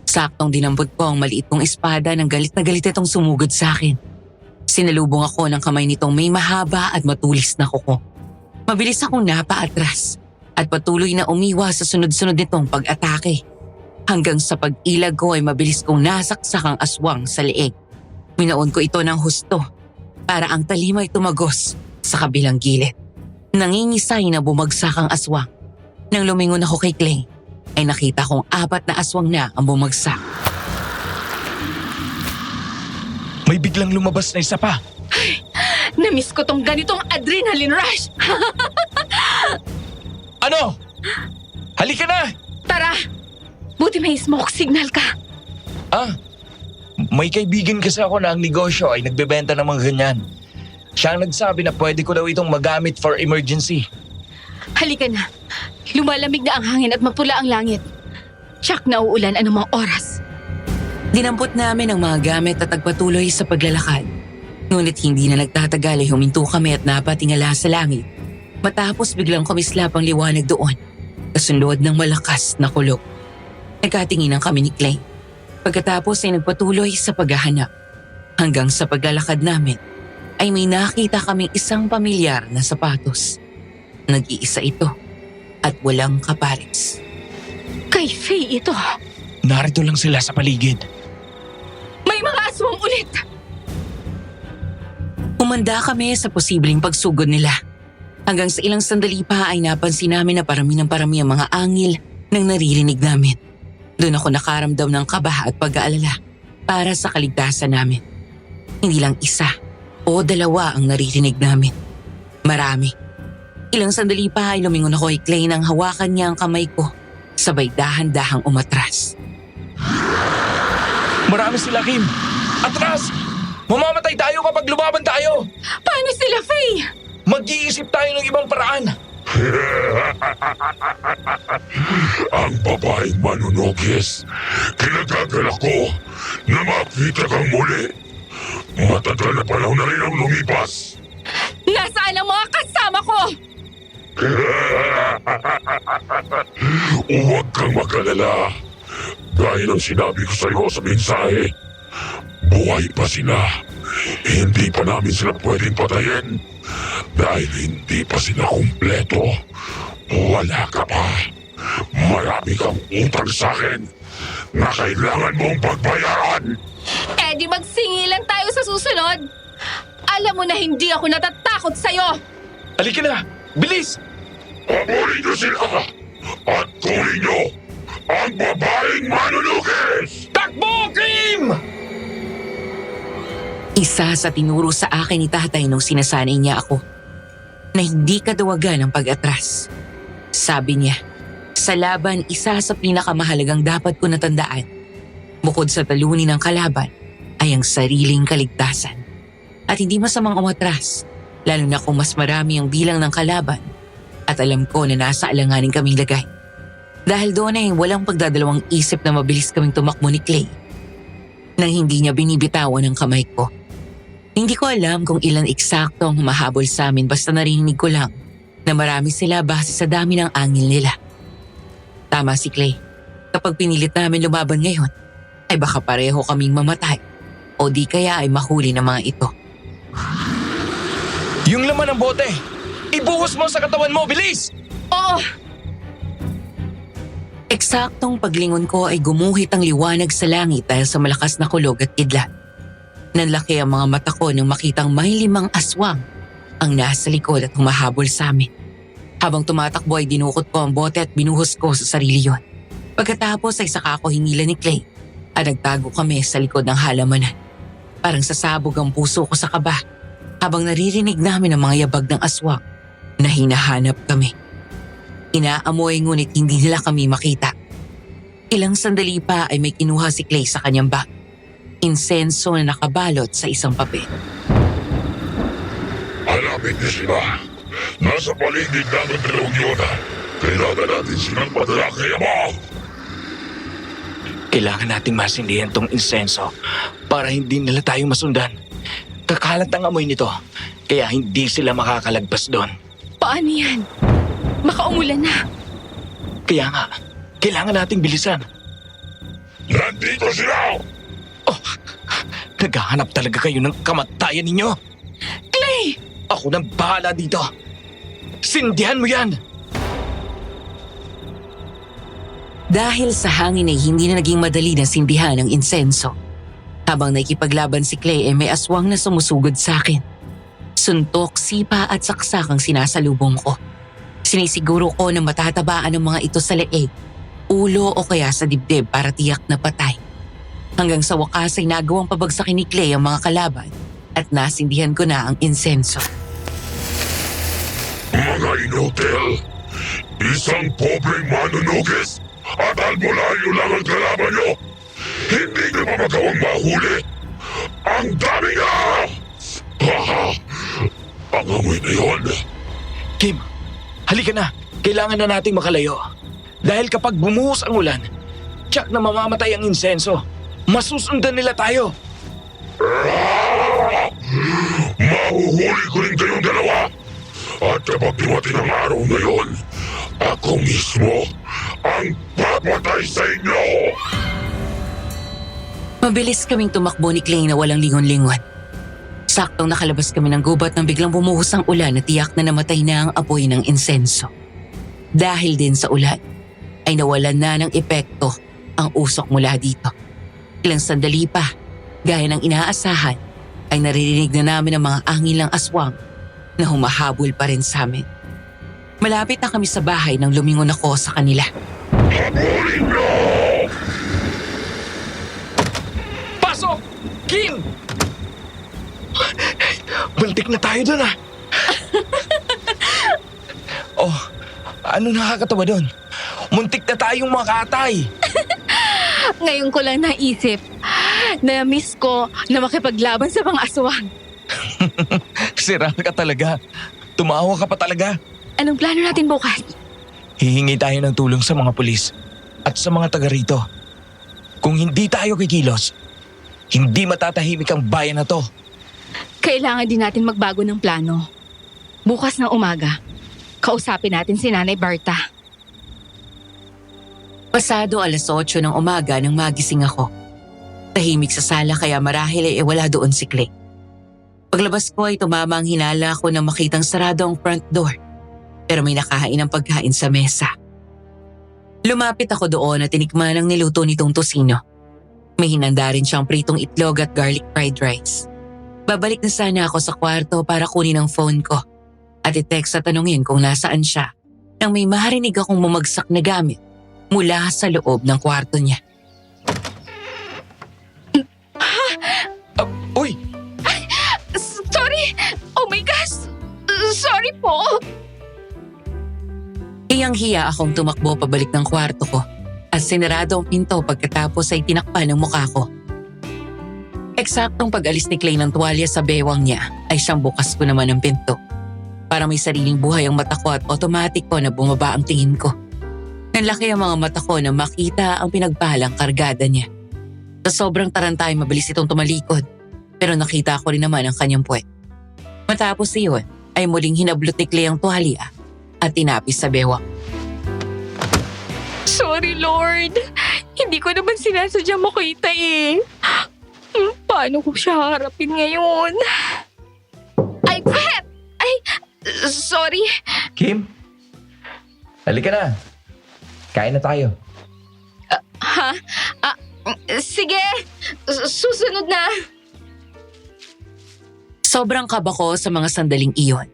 Saktong dinampot ko ang maliit kong espada nang galit na galit itong sumugod sa akin. Sinalubong ako ng kamay nitong may mahaba at matulis na kuko. Mabilis akong napaatras at patuloy na umiwas sa sunod-sunod nitong pag-atake. Hanggang sa pag-ilag ko ay mabilis kong nasaksak ang aswang sa leeg. Minaon ko ito ng husto para ang talim ay tumagos sa kabilang gilid. Nangingisay na bumagsak ang aswang. Nang lumingon ako kay Clay, ay nakita kong 4 na aswang na ang bumagsak. May biglang lumabas na isa pa. Namiss ko tong ganitong adrenaline rush! Ano? Halika na! Tara! Buti may smoke signal ka. May kaibigan kasi ako na ang negosyo ay nagbebenta ng mga ganyan. Siya ang nagsabi na pwede ko daw itong magamit for emergency. Halika na. Lumalamig na ang hangin at mapula ang langit. Tsak na uulan anumang oras. Dinampot namin ang mga gamit at nagpatuloy sa paglalakad. Ngunit hindi na nagtatagal ay huminto kami at napatingala sa langit. Matapos biglang kumislap ang liwanag doon, kasunod ng malakas na kulog. Nagkatinginan kami ni Clay. Pagkatapos ay nagpatuloy sa paghahanap. Hanggang sa paglalakad namin ay may nakita kaming isang pamilyar na sapatos. Nag-iisa ito at walang kapares. Kay Faye ito. Narito lang sila sa paligid. May mga aswang ulit. Umanda kami sa posibleng pagsugod nila. Hanggang sa ilang sandali pa ay napansin namin na parami ng parami ang mga angil nang naririnig namin. Doon ako nakaramdam ng kaba at pag-aalala para sa kaligtasan namin. Hindi lang isa o dalawa ang naririnig namin. Marami. Ilang sandali pa ay lumingon ako kay Clay nang hawakan niya ang kamay ko. Sabay dahan-dahang umatras. Marami sila, Kim. Atras! Mamamatay tayo kapag lumaban tayo! Paano sila, Faye? Mag-iisip tayo ng ibang paraan. Ang babaeng manunugis. Kinagagalak ko na makita kang muli. Matagal na panahon na rin ang lumipas. Nasaan ang mga kasama ko? Huwag kang mag-alala. Gaya ng sinabi ko sa iyo sa mensahe, buhay pa sila. Hindi pa namin sila pwedeng patayin. Dahil hindi pa sila kumpleto. Wala ka pa. Marami kang utang sa akin na kailangan mong pagbayaran. Eh di magsingilan tayo sa susunod. Alam mo na hindi ako natatakot sa'yo. Halika na! Bilis! Habulin niyo sila at kunin niyo ang babaeng manunugis! Takbo, Kim! Isa sa tinuro sa akin ni tatay nung sinasanay niya ako na hindi kadawagan ang pag-atras. Sabi niya, sa laban isa sa pinakamahalagang dapat ko natandaan, bukod sa talunin ng kalaban, ay ang sariling kaligtasan. At hindi masamang umatras, lalo na kung mas marami ang bilang ng kalaban at alam ko na nasa alanganin kaming lagay. Dahil doon ay walang pagdadalawang isip na mabilis kaming tumakbo ni Clay nang hindi niya binibitawan ang kamay ko. Hindi ko alam kung ilan eksakto ang humahabol sa amin basta narinig ko lang na marami sila base sa dami ng angil nila. Tama si Clay. Kapag pinilit namin lumaban ngayon, ay baka pareho kaming mamatay o di kaya ay mahuli ng mga ito. Yung laman ng bote! Ibuhos mo sa katawan mo! Bilis! Oo! Eksaktong paglingon ko ay gumuhit ang liwanag sa langit dahil sa malakas na kulog at kidlat. Nanlaki ang mga mata ko nang makitang may 5 aswang ang nasa likod at humahabol sa amin. Habang tumatakbo ay dinukot ko ang bote at binuhos ko sa sarili yon. Pagkatapos ay saka ako hinila ni Clay at nagtago kami sa likod ng halamanan. Parang sasabog ang puso ko sa kaba habang naririnig namin ang mga yabag ng aswang na hinahanap kami. Inaamoy ngunit hindi nila kami makita. Ilang sandali pa ay may kinuha si Clay sa kanyang bag. Insenso na nakabalot sa isang papel. Hanapin niyo sila. Nasa paligid namin dalawang yun. Kailangan natin silang padala kay Ama. Kailangan nating masindihan tong insenso para hindi nila tayo masundan. Kakalat ang amoy nito, kaya hindi sila makakalagpas doon. Paano yan? Baka umulan na. Kaya nga, kailangan nating bilisan. Nandito sila! Oh, naghahanap talaga kayo ng kamatayan ninyo. Clay! Ako nang bahala dito. Sindihan mo yan! Dahil sa hangin ay hindi na naging madali na sindihan ang insenso. Habang nakikipaglaban si Clay ay may aswang na sumusugod sa akin. Suntok, sipa at saksak ang sinasalubong ko. Sinisiguro ko na matatabaan ang mga ito sa leeg, ulo o kaya sa dibdib para tiyak na patay. Hanggang sa wakas ay nagawang pabagsakin ni Clay ang mga kalaban at nasindihan ko na ang insenso. Mga inutil! Isang pobreng manunugis! At albularyo lang ang kalaban nyo! Hindi nyo pa magawang mahuli! Ang dami nga! Ang amoy na yun! Kim, halika na. Kailangan na nating makalayo. Dahil kapag bumuhos ang ulan, tiyak na mamamatay ang insenso. Masusundan nila tayo. Mahuhuli ko rin kayong dalawa! At kapag dumating ang araw na yun, ako mismo ang papatay sa inyo! Mabilis kaming tumakbo ni Clay na walang lingon-lingon. Saktong nakalabas kami ng gubat nang biglang bumuhos ang ulan at tiyak na namatay na ang apoy ng insenso. Dahil din sa ulan, ay nawalan na ng epekto ang usok mula dito. Ilang sandali pa, gaya ng inaasahan, ay naririnig na namin ang mga angilang aswang na humahabol pa rin sa amin. Malapit na kami sa bahay nang lumingon ako sa kanila. Habulin nyo! Pasok! Kim! Buntik na tayo doon ah! Oh, ano nakakatawa doon? Muntik na tayong makatay! Ngayon ko lang naisip na miss ko na makipaglaban sa mga aswang. Sira ka talaga. Tumawa ka pa talaga. Anong plano natin bukas? Hihingi tayo ng tulong sa mga pulis at sa mga taga rito. Kung hindi tayo kikilos, hindi matatahimik ang bayan na to. Kailangan din natin magbago ng plano. Bukas ng umaga, kausapin natin si Nanay Berta. Pasado 8:00 ng umaga nang magising ako. Tahimik sa sala kaya marahil ay wala doon si Clay. Paglabas ko ay tumama ang hinala ko nang makitang sarado ang front door. Pero may nakahain ng pagkain sa mesa. Lumapit ako doon at tinikman ang niluto nitong tosino. May hinanda rin siyang pritong itlog at garlic fried rice. Babalik na sana ako sa kwarto para kunin ang phone ko at i-text at tanungin kung nasaan siya nang may marinig akong bumagsak na gamit mula sa loob ng kwarto niya. Uy! Sorry! Oh my gosh! Sorry po! Hiyang-hiya akong tumakbo pabalik ng kwarto ko at sinarado ang pinto pagkatapos ay tinakpan ang mukha ko. Eksaktong pag-alis ni Clay ng tuwalya sa bewang niya ay siyang bukas ko naman ang pinto. Para may sariling buhay ang mata ko at automatic ko na bumaba ang tingin ko. Nanlaki ang mga mata ko na makita ang pinagpahalang kargada niya. Sa sobrang taranta ay mabilis itong tumalikod pero nakita ko rin naman ang kanyang puwet. Matapos iyon ay muling hinablot ni Clay ang tuwalya at tinapis sa bewang. Sorry, Lord. Hindi ko naman sinasadya makita eh. Paano ko siya harapin ngayon? Ay, Pet! Ay, sorry. Kim? Halika na. Kain na tayo. Ha? Sige. Susunod na. Sobrang kaba ko sa mga sandaling iyon.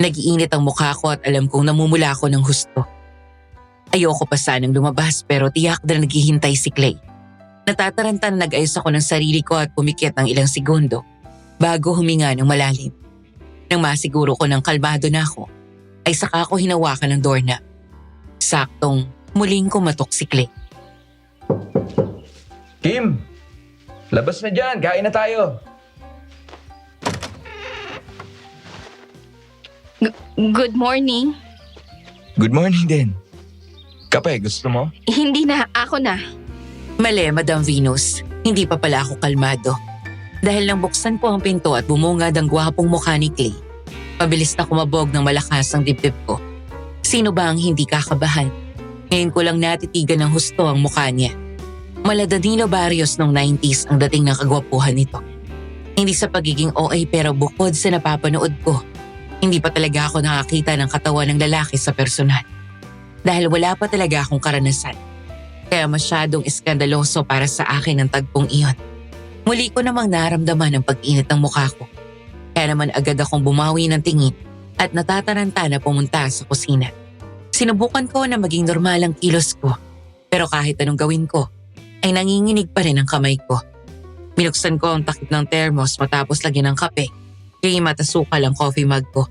Nag-iinit ang mukha ko at alam kong namumula ako ng husto. Ayoko pa sanang lumabas pero tiyak na naghihintay si Clay. Natataranta na nag-ayos ako ng sarili ko at pumikit ng ilang segundo bago huminga ng malalim. Nang masiguro ko ng kalmado na ako, ay saka ko hinawakan ng doorknob. Saktong muling kumatok si Clay. Kim! Labas na dyan, kain na tayo. Good morning. Good morning din. Kape, gusto mo? Hindi na, ako na. Mali, Madam Venus. Hindi pa pala ako kalmado. Dahil nang buksan ko ang pinto at bumungad ang gwapong mukha ni Clay, mabilis na kumabog ng malakas ang dibdib ko. Sino ba ang hindi kakabahan? Ngayon ko lang natitigan ng husto ang mukha niya. Mala Danilo Barrios noong 90s ang dating ng kagwapuhan nito. Hindi sa pagiging OA pero bukod sa napapanood ko, hindi pa talaga ako nakakita ng katawan ng lalaki sa personal. Dahil wala pa talaga akong karanasan. Kaya masyadong iskandaloso para sa akin ang tagpong iyon. Muli ko namang naramdaman ang pag-init ng mukha ko. Kaya naman agad akong bumawi ng tingin at natataranta na pumunta sa kusina. Sinubukan ko na maging normal ang kilos ko. Pero kahit anong gawin ko, ay nanginginig pa rin ang kamay ko. Binuksan ko ang takip ng thermos matapos lagyan ng kape. Kaya matasukal ang coffee mug ko.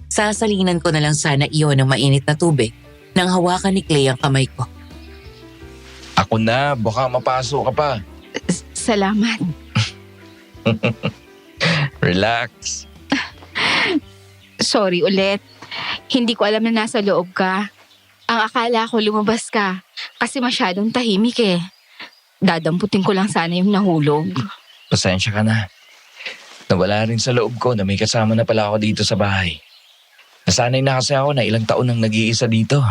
Sasalinan ko na lang sana iyon ng mainit na tubig nang hawakan ni Clay ang kamay ko. Ako na, baka mapasok ka pa. Salamat. Relax. Sorry ulit. Hindi ko alam na nasa loob ka. Ang akala ko lumabas ka kasi masyadong tahimik eh. Dadamputin ko lang sana yung nahulog. Pasensya ka na. Nawala rin sa loob ko na may kasama na pala ako dito sa bahay. Nasanay na kasi ako na ilang taon nang nag-iisa dito.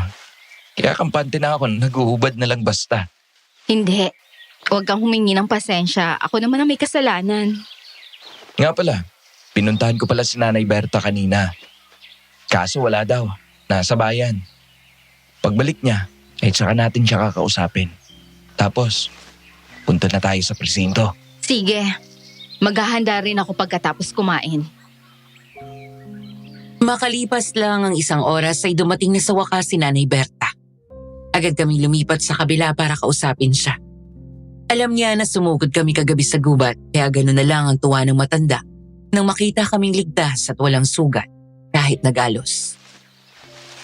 Kaya kampante na ako na naguhubad na lang basta. Hindi. Huwag kang humingi ng pasensya. Ako naman ang may kasalanan. Nga pala, pinuntahan ko pala si Nanay Berta kanina. Kaso wala daw, nasa bayan. Pagbalik niya, ay saka natin siya kakausapin. Tapos, punta na tayo sa presinto. Sige. Maghahanda rin ako pagkatapos kumain. Makalipas lang ang isang oras ay dumating na sa wakas si Nanay Berta. Agad kami lumipat sa kabila para kausapin siya. Alam niya na sumugod kami kagabi sa gubat kaya gano'n na lang ang tuwa ng matanda nang makita kaming ligtas at walang sugat kahit nagalos.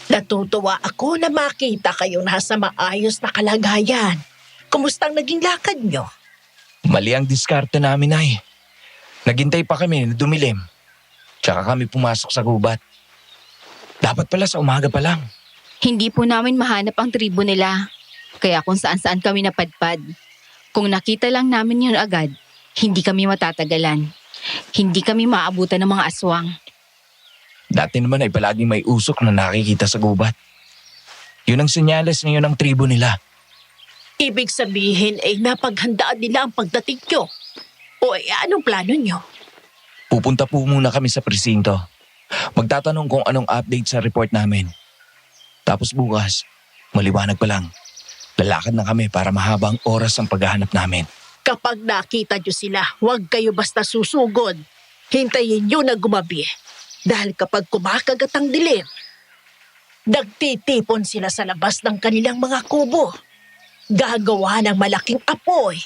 Natutuwa ako na makita kayo nasa maayos na kalagayan. Kumusta ang naging lakad nyo? Mali ang diskarte namin ay. Naghintay pa kami na dumilim. Tsaka kami pumasok sa gubat. Dapat pala sa umaga pa lang. Hindi po namin mahanap ang tribo nila. Kaya kung saan-saan kami napadpad. Kung nakita lang namin yun agad, hindi kami matatagalan. Hindi kami maabutan ng mga aswang. Dati naman ay palaging may usok na nakikita sa gubat. Yun ang senyales na yun ang tribo nila. Ibig sabihin ay napaghandaan nila ang pagdating nyo. O anong plano nyo? Pupunta po muna kami sa presinto. Magtatanong kung anong update sa report namin. Tapos bukas, maliwanag pa lang. Lalakad na kami para mahabang oras ang paghahanap namin. Kapag nakita nyo sila, huwag kayo basta susugod. Hintayin nyo na gumabi. Dahil kapag kumakagat ang dilim, nagtitipon sila sa labas ng kanilang mga kubo. Gagawa ng malaking apoy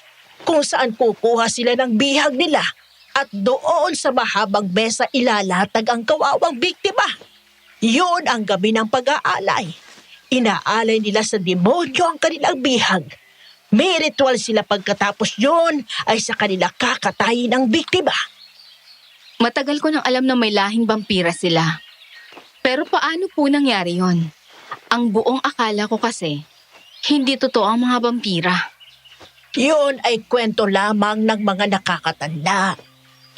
kung saan kukuha sila ng bihag nila at doon sa mahabang mesa ilalatag ang kawawang biktima. Yun ang gabi ng pag-aalay. Inaalay nila sa demonyo ang kanilang bihag. May ritual sila pagkatapos yun ay sa kanila kakatayin ang biktima. Matagal ko nang alam na may lahing vampira sila. Pero paano po nangyari yon? Ang buong akala ko kasi, hindi totoo ang mga vampira. Yun ay kwento lamang ng mga nakakatanda.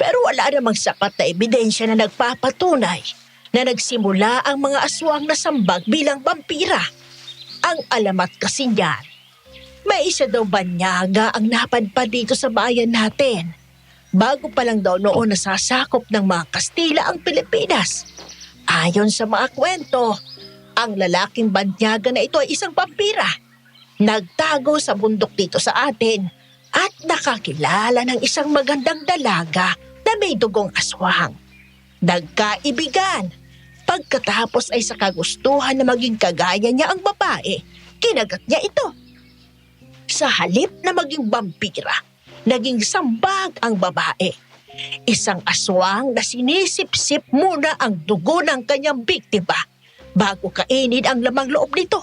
Pero wala namang sapat na ebidensya na nagpapatunay na nagsimula ang mga aswang na sambag bilang vampira. Ang alamat kasi niyan, may isa daw banyaga ang napadpad dito sa bayan natin. Bago pa lang daw noon nasasakop ng mga Kastila ang Pilipinas. Ayon sa mga kwento, ang lalaking banyaga na ito ay isang vampira. Nagtago sa bundok dito sa atin at nakakilala ng isang magandang dalaga na may dugong aswang. Nagkaibigan Pagkatapos ay sa kagustuhan na maging kagaya niya ang babae, kinagat niya ito. Sa halip na maging vampira, naging sambag ang babae. Isang aswang na sinisip-sip muna ang dugo ng kanyang biktima bago kainin ang lamang loob nito.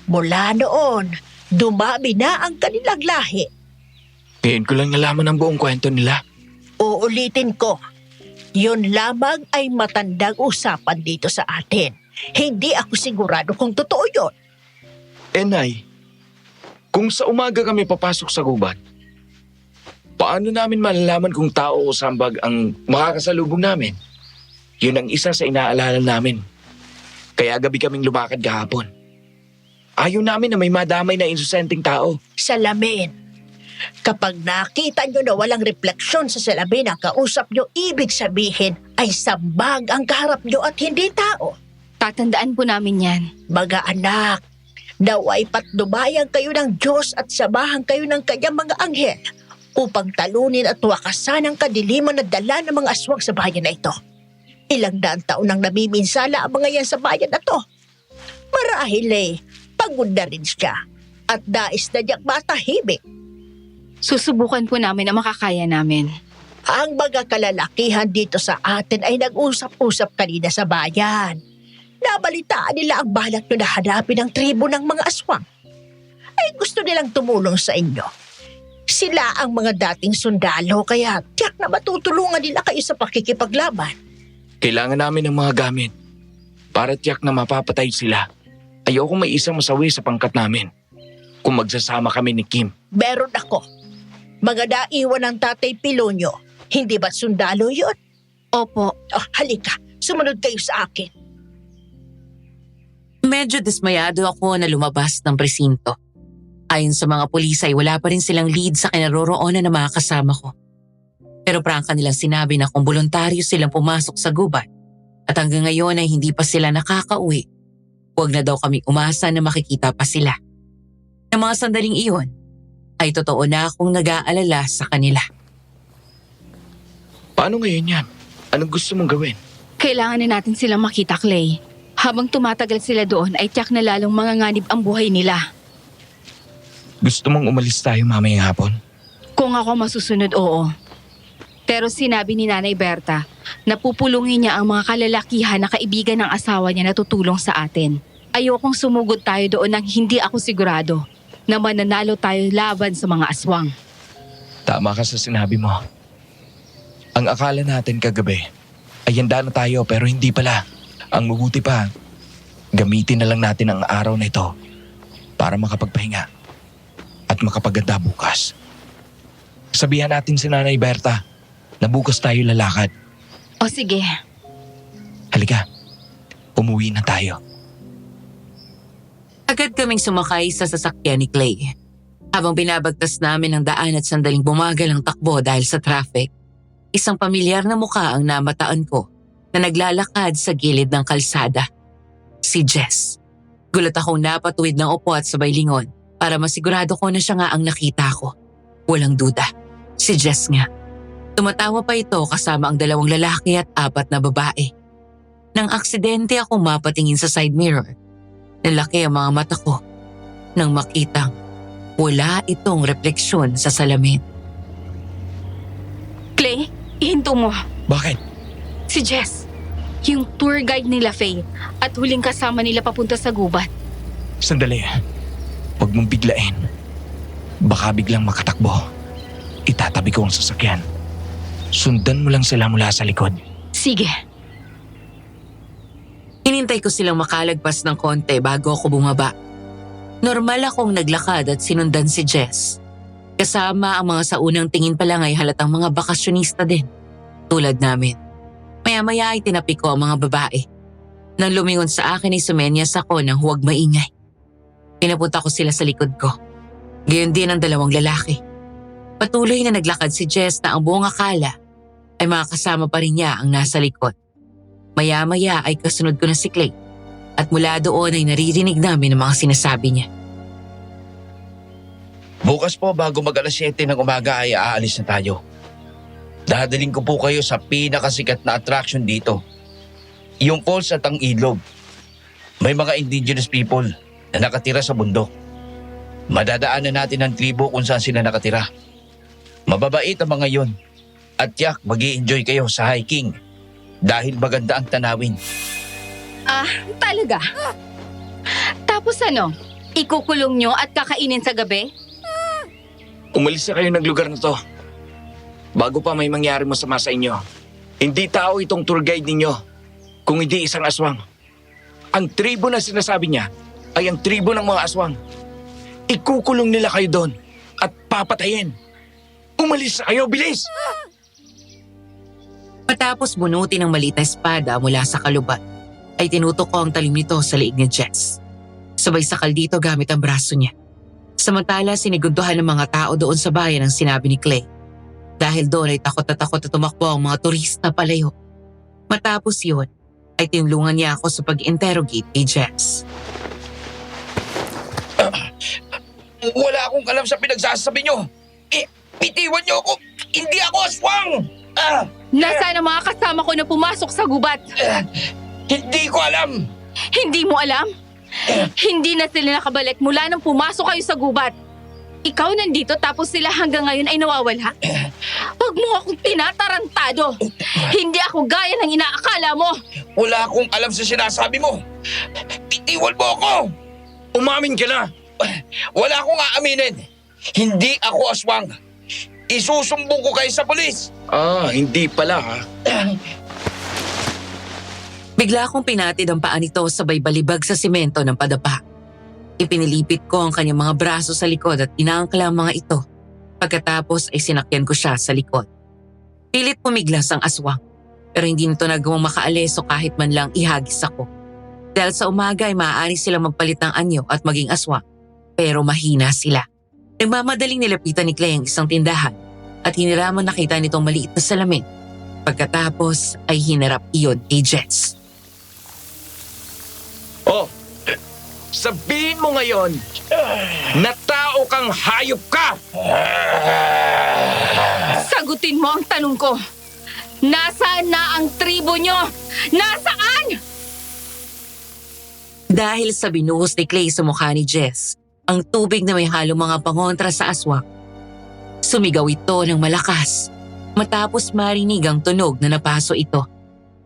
Mula noon, dumami na ang kanilang lahi. Ngayon ko lang nalaman ang buong kwento nila. Uulitin ko, yun lamang ay matandang usapan dito sa atin. Hindi ako sigurado kung totoo yun. Nay, kung sa umaga kami papasok sa gubat, paano namin malalaman kung tao o sambag ang makakasalubong namin? Yun ang isa sa inaalala namin. Kaya gabi kaming lumakad kahapon. Ayaw namin na may madamay na insusenteng tao. Salamin. Kapag nakita nyo na walang refleksyon sa salamin ang kausap nyo, ibig sabihin ay sambag ang kaharap nyo at hindi tao. Tatandaan po namin yan. Mga anak, naway patnubayan kayo ng Diyos at samahan kayo ng kanyang mga anghel upang talunin at wakasan ang kadiliman na dala ng mga aswang sa bayan na ito. Ilang daang taon nang namiminsala ang mga yan sa bayan na to. Marahil pagod na rin siya at dais na niyang matahimik. Susubukan po namin ang makakaya namin. Ang mga kalalakihan dito sa atin ay nag-usap-usap kanina sa bayan. Nabalitaan nila ang balak nyo na hanapin ang tribo ng mga aswang. Ay gusto nilang tumulong sa inyo. Sila ang mga dating sundalo kaya tiyak na matutulungan nila kayo sa pakikipaglaban. Kailangan namin ng mga gamit para tiyak na mapapatay sila. Ayoko may isang masawi sa pangkat namin kung magsasama kami ni Kim. Meron ako. Mga naiwan ng Tatay Pilonyo. Hindi ba't sundalo yun? Opo. Oh, halika, sumunod kayo sa akin. Medyo dismayado ako na lumabas ng presinto. Ayon sa mga pulis ay wala pa rin silang lead sa kinaroroonan ng mga kasama ko. Pero prangka nilang sinabi na kung voluntaryo silang pumasok sa gubat at hanggang ngayon ay hindi pa sila nakakauwi, huwag na daw kami umasa na makikita pa sila. Ng mga sandaling iyon, ay totoo na akong nag-aalala sa kanila. Paano ngayon yan? Anong gusto mong gawin? Kailangan na natin silang makita, Clay. Habang tumatagal sila doon ay tiyak na lalong manganganib ang buhay nila. Gusto mong umalis tayo mamayang hapon? Kung ako masusunod, oo. Pero sinabi ni Nanay Berta na pupulungin niya ang mga kalalakihan na kaibigan ng asawa niya na tutulong sa atin. Ayokong sumugod tayo doon nang hindi ako sigurado na mananalo tayo laban sa mga aswang. Tama ka sa sinabi mo. Ang akala natin kagabi ay handa na tayo pero hindi pala. Ang mabuti pa, gamitin na lang natin ang araw na ito para makapagpahinga at makapaganda bukas. Sabihan natin si Nanay Berta na bukas tayo lalakad. O sige. Halika, umuwi na tayo. Agad kaming sumakay sa sasakyan ni Clay. Habang binabagtas namin ang daan at sandaling bumagal ang takbo dahil sa traffic, isang pamilyar na mukha ang namataan ko na naglalakad sa gilid ng kalsada. Si Jess. Gulat akong napatuwid ng upo at sabay lingon para masigurado ko na siya nga ang nakita ko. Walang duda. Si Jess nga. Tumatawa pa ito kasama ang 2 lalaki at 4 na babae. Nang aksidente ako mapatingin sa side mirror, nalaki ang mga mata ko nang makitang wala itong refleksyon sa salamin. Clay, ihinto mo. Bakit? Si Jess. Yung tour guide nila, Faye. At huling kasama nila papunta sa gubat. Sandali. Huwag mong biglain. Baka biglang makatakbo. Itatabi ko ang sasakyan. Sundan mo lang sila mula sa likod. Sige. Hinintay ko silang makalagpas ng konti bago ako bumaba. Normal akong naglakad at sinundan si Jess. Kasama ang mga sa unang tingin pa lang ay halatang mga bakasyonista din. Tulad namin. Maya-maya ay tinapi ko ang mga babae. Nang lumingon sa akin ay sumenyas ako ng huwag maingay. Pinapunta ko sila sa likod ko. Gayon din ang 2 lalaki. Patuloy na naglakad si Jess na ang buong akala ay mga kasama pa rin niya ang nasa likod. Maya-maya ay kasunod ko na si Clay at mula doon ay naririnig namin ang mga sinasabi niya. Bukas po bago mag-alas 7 ng umaga ay aalis na tayo. Dadaling ko po kayo sa pinakasikat na attraction dito. Yung falls at ang ilog. May mga indigenous people na nakatira sa bundok. Madadaanan natin ang tribo kung saan sila nakatira. Mababait ang mga yon. At yak, mag-i-enjoy kayo sa hiking dahil maganda ang tanawin. Talaga? Tapos ano? Ikukulong nyo at kakainin sa gabi? Umalis na kayo ng lugar na to. Bago pa may mangyari masama sa inyo. Hindi tao itong tour guide ninyo, kung hindi isang aswang. Ang tribo na sinasabi niya ay ang tribo ng mga aswang. Ikukulong nila kayo doon at papatayin. Umalis na kayo, bilis! Matapos bunutin ng maliit na espada mula sa kalubat, ay tinutok ko ang talim nito sa liig ni Jess. Sabay sakal dito gamit ang braso niya. Samantala sinigunduhan ng mga tao doon sa bayan ang sinabi ni Clay. Dahil doon ay takot na tumakbo ang mga turista palayo. Matapos yun, ay tinulungan niya ako sa pag-interrogate kay Jess. Wala akong alam sa pinagsasabi nyo. Bitiwan nyo ako. Hindi ako aswang. Nasaan ang mga kasama ko na pumasok sa gubat? Hindi ko alam. Hindi mo alam? Hindi na sila nakabalik mula nang pumasok kayo sa gubat. Ikaw nandito tapos sila hanggang ngayon ay nawawala? Huwag mo akong tinatarantado. Hindi ako gaya ng inaakala mo. Wala akong alam sa sinasabi mo. Bitiwan mo ako. Umamin ka na! Wala akong aaminin. Hindi ako aswang. Isusumbong ko kayo sa pulis. Hindi pala ha. Bigla akong pinatid ang paa nito sabay balibag sa simento ng padapa. Ipinilipit ko ang kanyang mga braso sa likod at inaangkla ang mga ito. Pagkatapos ay sinakyan ko siya sa likod. Pilit pumiglas ang aswang, pero hindi nito nagawang makaalis o kahit man lang ihagis ako. Dahil sa umaga ay maaari silang magpalit ng anyo at maging aswang, pero mahina sila. Nagmamadaling nilapitan ni Clay ang isang tindahan at hiniraman nakita nitong maliit na salamin. Pagkatapos ay hinarap iyon kay Jess. Sabihin mo ngayon na tao kang hayop ka! Sagutin mo ang tanong ko. Nasaan na ang tribo nyo? Nasaan? Dahil sa binuhos ni Clay sa mukha ni Jess, ang tubig na may halong mga pangontra sa aswang. Sumigaw ito ng malakas. Matapos marinig ang tunog na napaso ito.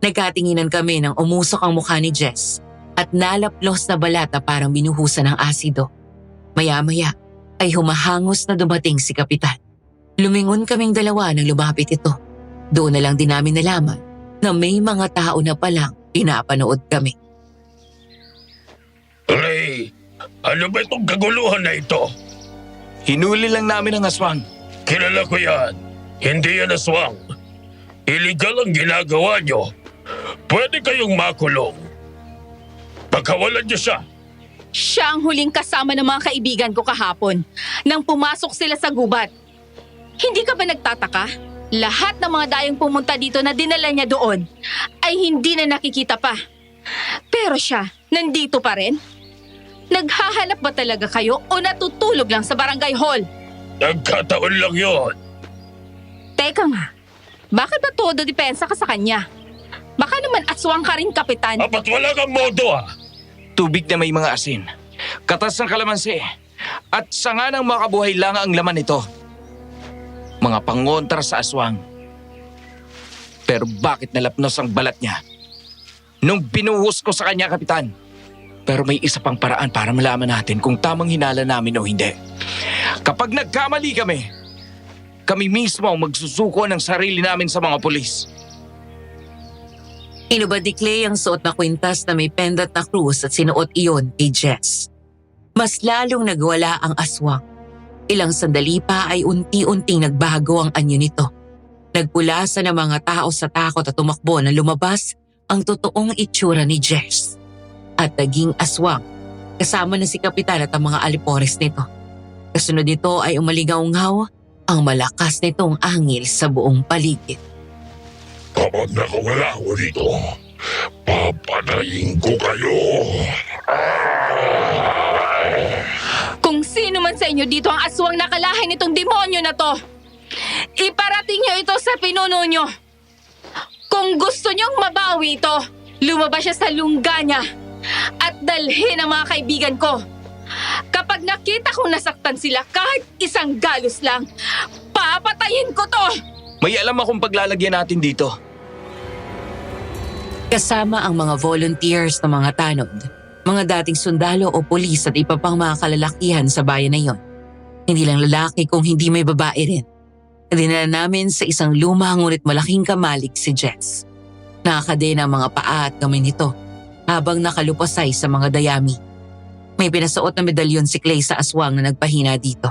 Nagkatinginan kami nang umusok ang mukha ni Jess at nalaplos na balat na parang binuhusan ng asido. Maya-maya ay humahangos na dumating si Kapitan. Lumingon kaming dalawa nang lumapit ito. Doon na lang din namin nalaman na may mga tao na palang pinapanood kami. Clay, ano ba itong kaguluhan na ito? Hinuli lang namin ang aswang. Kilala ko yan. Hindi yan aswang. Illegal ang ginagawa nyo. Pwede kayong makulong. Pagkawalan nyo siya. Siya ang huling kasama ng mga kaibigan ko kahapon nang pumasok sila sa gubat. Hindi ka ba nagtataka? Lahat ng mga dayang pumunta dito na dinala niya doon ay hindi na nakikita pa. Pero siya, nandito pa rin? Naghahanap ba talaga kayo o natutulog lang sa barangay hall? Nagkataon lang yon. Teka nga, bakit ba todo depensa ka sa kanya? Baka naman aswang ka rin, Kapitan. Apat wala kang modo Tubig na may mga asin, katas ng kalamansi, at sanga ng makabuhay lang ang laman nito. Mga pangontra sa aswang. Pero bakit nalapnos ang balat niya? Nung binuhos ko sa kanya, Kapitan. Pero may isa pang paraan para malaman natin kung tamang hinala namin o hindi. Kapag nagkamali kami mismo ang magsusuko ng sarili namin sa mga pulis. Inubad ni Clay ang suot na kwintas na may pendant na krus at sinuot iyon kay Jess. Mas lalong nagwala ang aswang. Ilang sandali pa ay unti-unting nagbago ang anyo nito. Nagpulasan ng mga tao sa takot at tumakbo na lumabas ang totoong itsura ni Jess. At naging aswang, kasama na si Kapitan at ang mga alipores nito. Kasunod nito ay umalingaw-ngaw ang malakas nitong angil sa buong paligid. Kapag nakawala ako dito, papatayin ko kayo. Kung sino man sa inyo dito ang aswang nakalahay nitong demonyo na to, iparating nyo ito sa pinuno nyo. Kung gusto nyong mabawi ito, Lumabas siya sa lungga niya at dalhin ang mga kaibigan ko. Kapag nakita kong nasaktan sila kahit isang galos lang, papatayin ko to! May alam akong paglalagyan natin dito. Kasama ang mga volunteers ng mga tanod, mga dating sundalo o pulis at iba pang mga kalalakihan sa bayan na yon. Hindi lang lalaki kung hindi may babae rin. Dinala namin sa isang luma ngunit malaking kamalig si Jess. Nakakadena ang mga paa at kamay nito habang nakalupasay sa mga dayami. May pinasuot na medalyon si Clay sa aswang na nagpahina dito.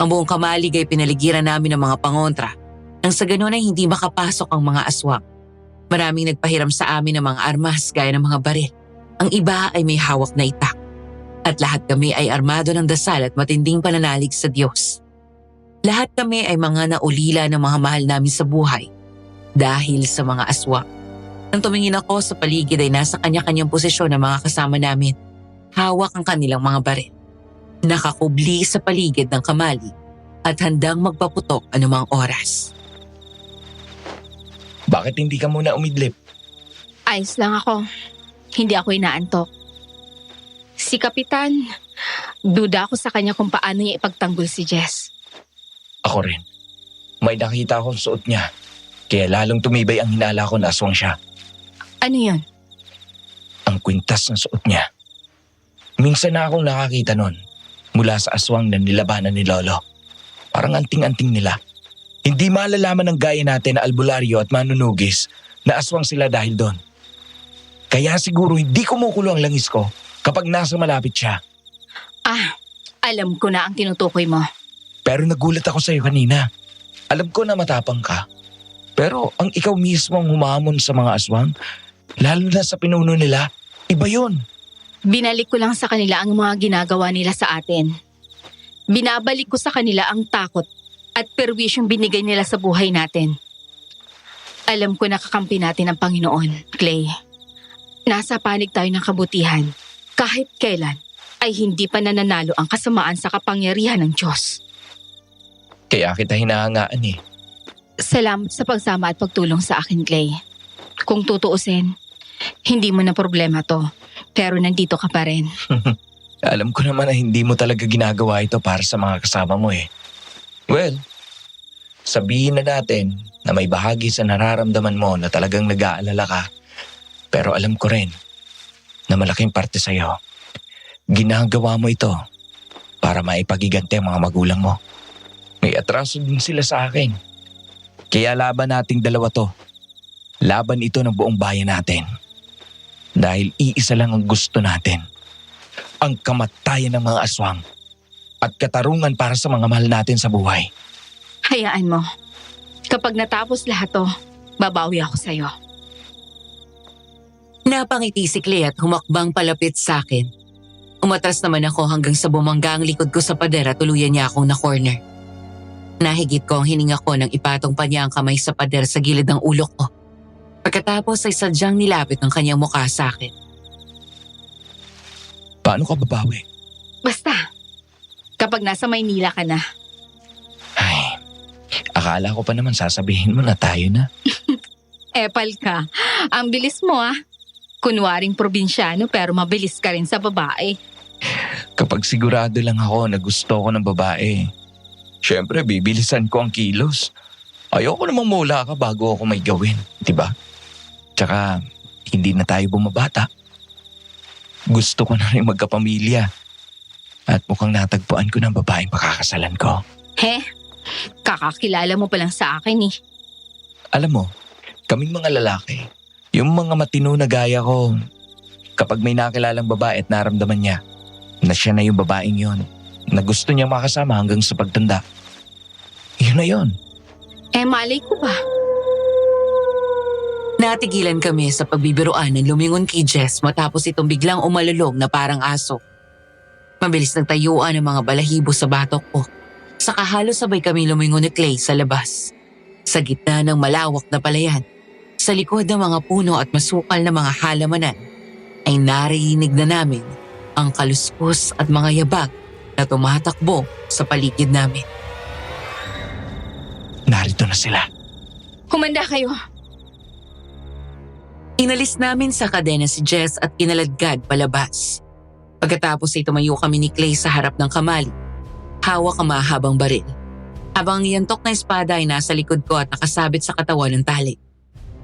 Ang buong kamalig ay pinaligiran namin ng mga pangontra nang sa ganun ay hindi makapasok ang mga aswang. Maraming nagpahiram sa amin ng mga armas gaya ng mga baril. Ang iba ay may hawak na itak. At lahat kami ay armado ng dasal at matinding pananalig sa Diyos. Lahat kami ay mga naulila ng mga mahal namin sa buhay dahil sa mga aswang. Nang tumingin ako sa paligid ay nasa kanya-kanyang posisyon ng mga kasama namin. Hawak ang kanilang mga baril. Nakakubli sa paligid ng kamali at handang magpaputok anumang oras. Bakit hindi ka muna umidlip? Ayos lang ako. Hindi ako inaantok. Si Kapitan, duda ako sa kanya kung paano niya ipagtanggol si Jess. Ako rin. May nakita akong suot niya. Kaya lalong tumibay ang hinala ko na aswang siya. Ano yun? Ang kwintas ng suot niya. Minsan na akong nakakita nun mula sa aswang na nilabanan ni Lolo. Parang anting-anting nila. Hindi malalaman ng gaya natin na albularyo at manunugis na aswang sila dahil doon. Kaya siguro hindi kumukulo ang langis ko kapag nasa malapit siya. Alam ko na ang tinutukoy mo. Pero nagulat ako sa iyo kanina. Alam ko na matapang ka. Pero ang ikaw mismo ang humamon sa mga aswang, lalo na sa pinuno nila, iba yun. Binalik ko lang sa kanila ang mga ginagawa nila sa atin. Binabalik ko sa kanila ang takot at perwisyong binigay nila sa buhay natin. Alam ko na kakampi natin ang Panginoon, Clay. Nasa panig tayo ng kabutihan. Kahit kailan ay hindi pa nananalo ang kasamaan sa kapangyarihan ng Diyos. Kaya kita hinahangaan eh. Salamat sa pagsama at pagtulong sa akin, Clay. Kung tutuusin, hindi mo na problema to. Pero nandito ka pa rin. Alam ko naman na hindi mo talaga ginagawa ito para sa mga kasama mo eh. Well, sabihin na natin na may bahagi sa nararamdaman mo na talagang nag-aalala ka. Pero alam ko rin na malaking parte sa'yo. Ginagawa mo ito para maipagiganti ang mga magulang mo. May atraso din sila sa akin. Kaya laban nating dalawa to. Laban ito ng buong bayan natin. Dahil iisa lang ang gusto natin. Ang kamatayan ng mga aswang. At katarungan para sa mga mahal natin sa buhay. Hayaan mo. Kapag natapos lahat to, babawi ako sa'yo. Napangiti si Clay at humakbang palapit sa akin. Umatras naman ako hanggang sa bumangga ang likod ko sa pader at tuluyan niya akong na-corner. Nahigit ko ang hininga ko nang ipatong pa niya ang kamay sa pader sa gilid ng ulo ko. Pagkatapos ay sadyang nilapit ang kanyang mukha sa akin. Paano ka babawi? Basta, kapag nasa Maynila ka na. Ay, akala ko pa naman sasabihin mo na tayo na. Epal ka. Ang bilis mo Kunwaring probinsyano pero mabilis ka rin sa babae. Kapag sigurado lang ako na gusto ko ng babae, syempre bibilisan ko ang kilos. Ayoko namang mula ka bago ako may gawin, diba? Tsaka hindi na tayo bumabata. Gusto ko na rin magkapamilya. At mukhang natagpuan ko ng babaeng pakakasalan ko. Kakakilala mo pa lang sa akin eh. Alam mo, kaming mga lalaki, yung mga matino na gaya ko, kapag may nakilalang babae at naramdaman niya na siya na yung babaeng yon, na gusto niya makasama hanggang sa pagtanda, yun na yun. Malay ko ba? Natigilan kami sa pagbibiruan ng lumingon kay Jess matapos itong biglang umalulog na parang aso. Mabilis nagtayuan ang mga balahibo sa batok ko. Saka halos sabay kami lumingon ni Clay sa labas. Sa gitna ng malawak na palayan, sa likod ng mga puno at masukal na mga halamanan, ay narinig na namin ang kaluskos at mga yabag na tumatakbo sa paligid namin. Narito na sila. Humanda kayo. Inalis namin sa kadena si Jess at kinaladkad palabas. Pagkatapos ay tumayo kami ni Clay sa harap ng kamali. Hawak ang mahabang baril. Habang ang iyantok na espada ay nasa likod ko at nakasabit sa katawan ng tali.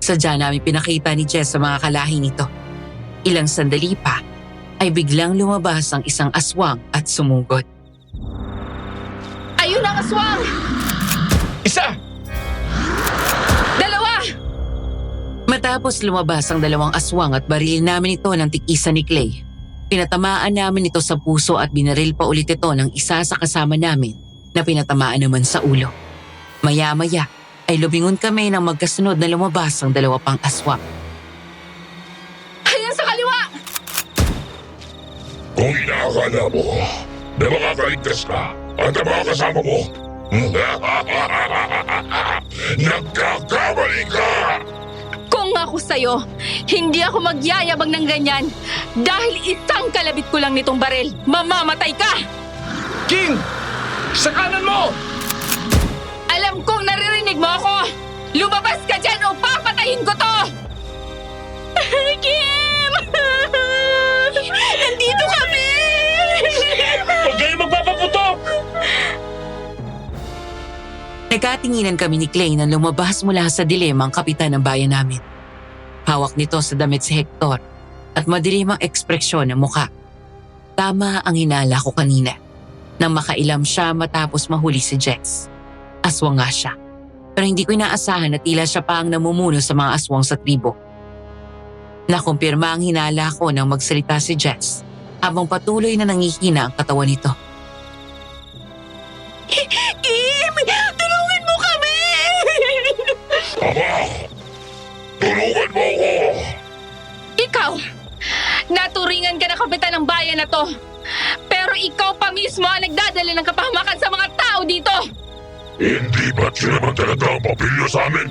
Sadya namin pinakita ni Jess sa mga kalahi nito. Ilang sandali pa ay biglang lumabas ang isang aswang at sumugod. Ayun ang aswang! Isa! Dalawa! Matapos lumabas ang dalawang aswang at barilin namin ito ng tikisa ni Clay. Pinatamaan namin ito sa puso at binaril pa ulit ito ng isa sa kasama namin na pinatamaan naman sa ulo. Maya-maya ay lumingon kami nang magkasunod na lumabas ang dalawa pang aswang. Ayan sa kaliwa! Kung inaakala mo na makakaligtas ka at ang mga kasama mo, nagkakamali ka! Kung ako sa'yo, hindi ako magyayabang ng ganyan. Dahil isang kalabit ko lang nitong baril, mamamatay ka! King! Sa kanan mo! Alam kong naririnig mo ako! Lumabas ka dyan o papatayin ko to! Kim! Nandito kami! Huwag kayo magpapaputok! Nagkatinginan kami ni Clay nang lumabas mula sa dilim ang kapitan ng bayan namin. Hawak nito sa damit si Hector at madilim ang ekspresyon ng mukha. Tama ang hinala ko kanina nang makailam siya matapos mahuli si Jess. Aswang nga siya, pero hindi ko inaasahan na tila siya pa ang namumuno sa mga aswang sa tribo. Nakumpirma ang hinala ko nang magsalita si Jess habang patuloy na nangihina ang katawan nito. Kim! Tulungan mo kami! Ama! Tulungan mo ako! Ikaw! Naturingan ka na kapitan ng bayan na to. Pero ikaw pa mismo ang nagdadala ng kapahamakan sa mga tao dito! Hindi ba't yun naman talaga ang papilyo sa amin?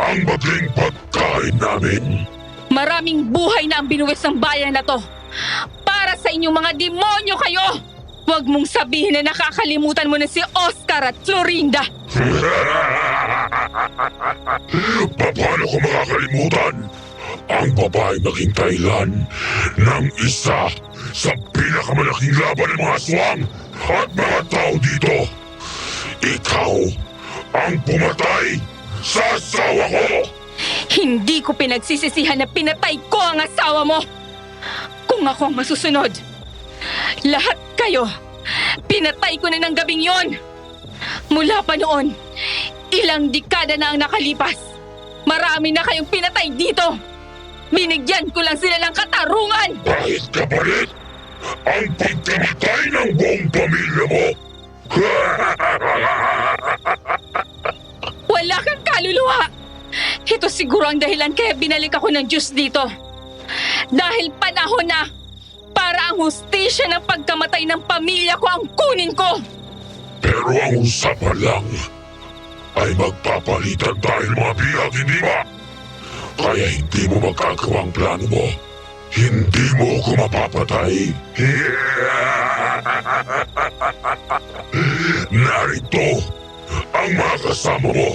Ang maging pagkain namin! Maraming buhay na ang binuwis ng bayan na to. Para sa inyong mga demonyo kayo! Huwag mong sabihin na nakakalimutan mo na si Oscar at Florinda. Paano ko makakalimutan ang babaeng naging dahilan ng isa sa pinakamalaking laban ng mga aswang at mga tao dito? Ikaw ang pumatay sa asawa ko! Hindi ko pinagsisisihan na pinatay ko ang asawa mo. Kung ako ang masusunod, lahat kayo, pinatay ko na ng gabing yon. Mula pa noon, ilang dekada na ang nakalipas. Marami na kayong pinatay dito. Binigyan ko lang sila ng katarungan. Kahit kapalit ang pagkamatay ng buong pamilya mo! Wala kang kaluluwa. Ito siguro ang dahilan kaya binalik ako ng Diyos dito. Dahil panahon na para ang hustisya ng pagkamatay ng pamilya ko ang kunin ko. Pero ang usapan lang ay magpapalitan dahil mga biyag, hindi ba? Kaya hindi mo magagawa ang plano mo. Hindi mo ako mapapatay. Narito ang mga kasama mo.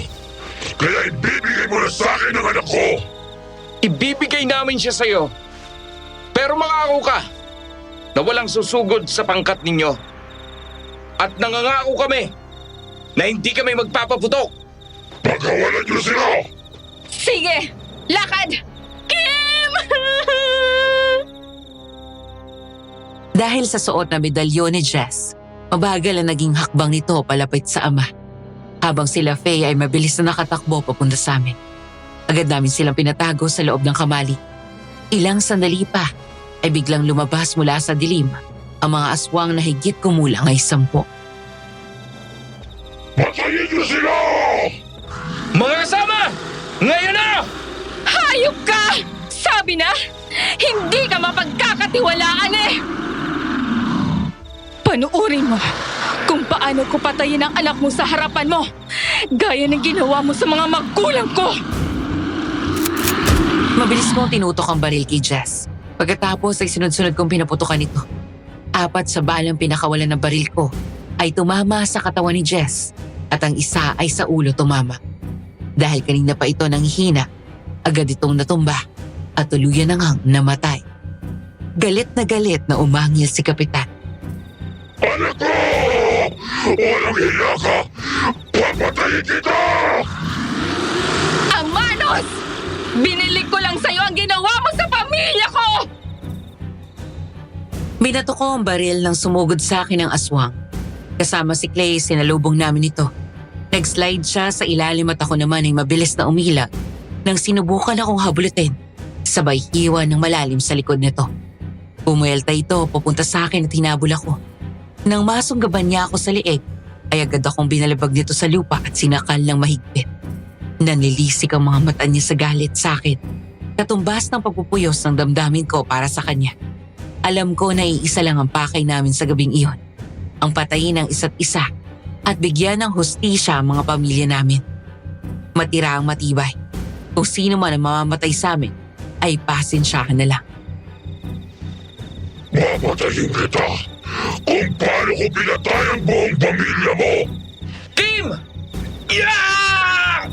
Kaya ibibigay mo na sa akin ang anak ko. Ibibigay namin siya sa'yo. Pero mangako ka na walang susugod sa pangkat ninyo. At nangangako kami na hindi kami magpapaputok. Pagkawalan niyo sila! Sige, lakad! Kim! Dahil sa suot na medalyon ni Jess, mabagal ang naging hakbang nito palapit sa ama. Habang sila Faye ay mabilis na nakatakbo papunta sa amin. Agad namin silang pinatago sa loob ng kamali. Ilang sandali pa ay biglang lumabas mula sa dilim ang mga aswang na higit kumulang ay 10. Patayin niyo sila! Mga kasama! Ngayon na! Hayop ka! Sabi na, hindi ka mapagkakatiwalaan eh! Panuurin mo kung paano ko patayin ang anak mo sa harapan mo, gaya ng ginawa mo sa mga magulang ko! Mabilis kong tinutok ang baril kay Jess. Pagkatapos ay sunod-sunod kong pinaputukan ito. 4 sa balang pinakawalan ng baril ko ay tumama sa katawan ni Jess at ang isa ay sa ulo tumama. Dahil kanina pa ito nanghihina, agad itong natumba. at tuluyan na ngang namatay. Galit na umangil si Kapitan. Anak ko! Walang hiya ka! Papatayin kita! Amanos! Binilig ko lang sa'yo ang ginawa mo sa pamilya ko! Binato ko ang baril nang sumugod sa akin ng aswang. Kasama si Clay, sinalubong namin ito. Nag-slide siya sa ilalim at ako naman ay mabilis na umilag nang sinubukan akong habulutin. Sabay hiwa ng malalim sa likod nito. Pumuelta ito papunta sa akin at hinabol ako. Nang masunggaban niya ako sa liig, ay agad akong binalabag nito sa lupa at sinakal ng mahigpit. Nanilisik ang mga mata niya sa galit sa akin. Katumbas ng pagpupuyos ng damdamin ko para sa kanya. Alam ko na iisa lang ang pakay namin sa gabing iyon. Ang patayin ng isa't isa at bigyan ng hustisya ang mga pamilya namin. Matira ang matibay. Kung sino man ang mamamatay sa amin, ay pasensyahan na lang. Mamatayin kita kung paano ko pinatay ang buong pamilya mo! Kim! Yeah!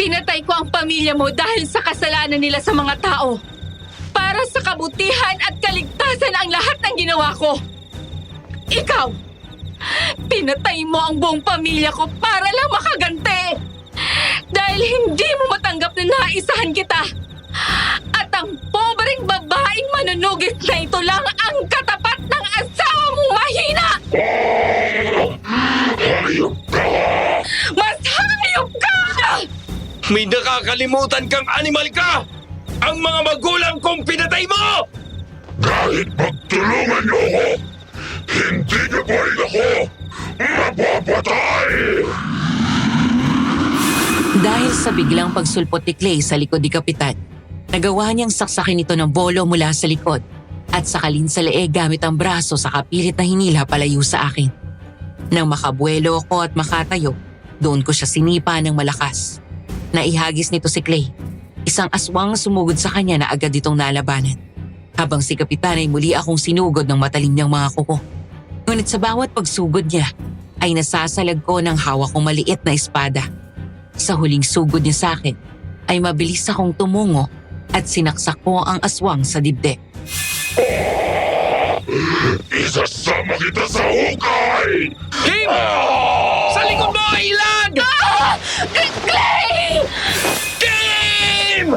Pinatay ko ang pamilya mo dahil sa kasalanan nila sa mga tao. Para sa kabutihan at kaligtasan ang lahat ng ginawa ko. Ikaw, pinatay mo ang buong pamilya ko para lang makaganti. Dahil hindi mo matanggap na naisahan kita. At ang pobreng babaeng manunugis na ito lang ang katapat ng asawa mong mahina. Hayop ka! Mas hayop ka! May nakakalimutan kang animal ka! Ang mga magulang kong pinatay mo! Kahit magtulungan niyo ako, hindi niyo pa rin ako mapapatay! Dahil sa biglang pagsulpot ni Clay sa likod ni Kapitan, nagawa niyang saksakin ito ng bolo mula sa likod at sakalin sa leeg gamit ang braso sa kapilit na hinila palayo sa akin. Nang makabuelo ako at makatayo, doon ko siya sinipa ng malakas. Naihagis nito si Clay. Isang aswang sumugod sa kanya na agad itong nalabanan. Habang si Kapitan ay muli akong sinugod ng matalim niyang mga kuko. Ngunit sa bawat pagsugod niya, ay nasasalag ko ng hawak kong maliit na espada. Sa huling sugod niya sa akin, ay mabilis akong tumungo at sinaksak ko ang aswang sa dibdib. Isasama kita sa hukay! Kim! Sa likod mo, ilag! Clay! Kim!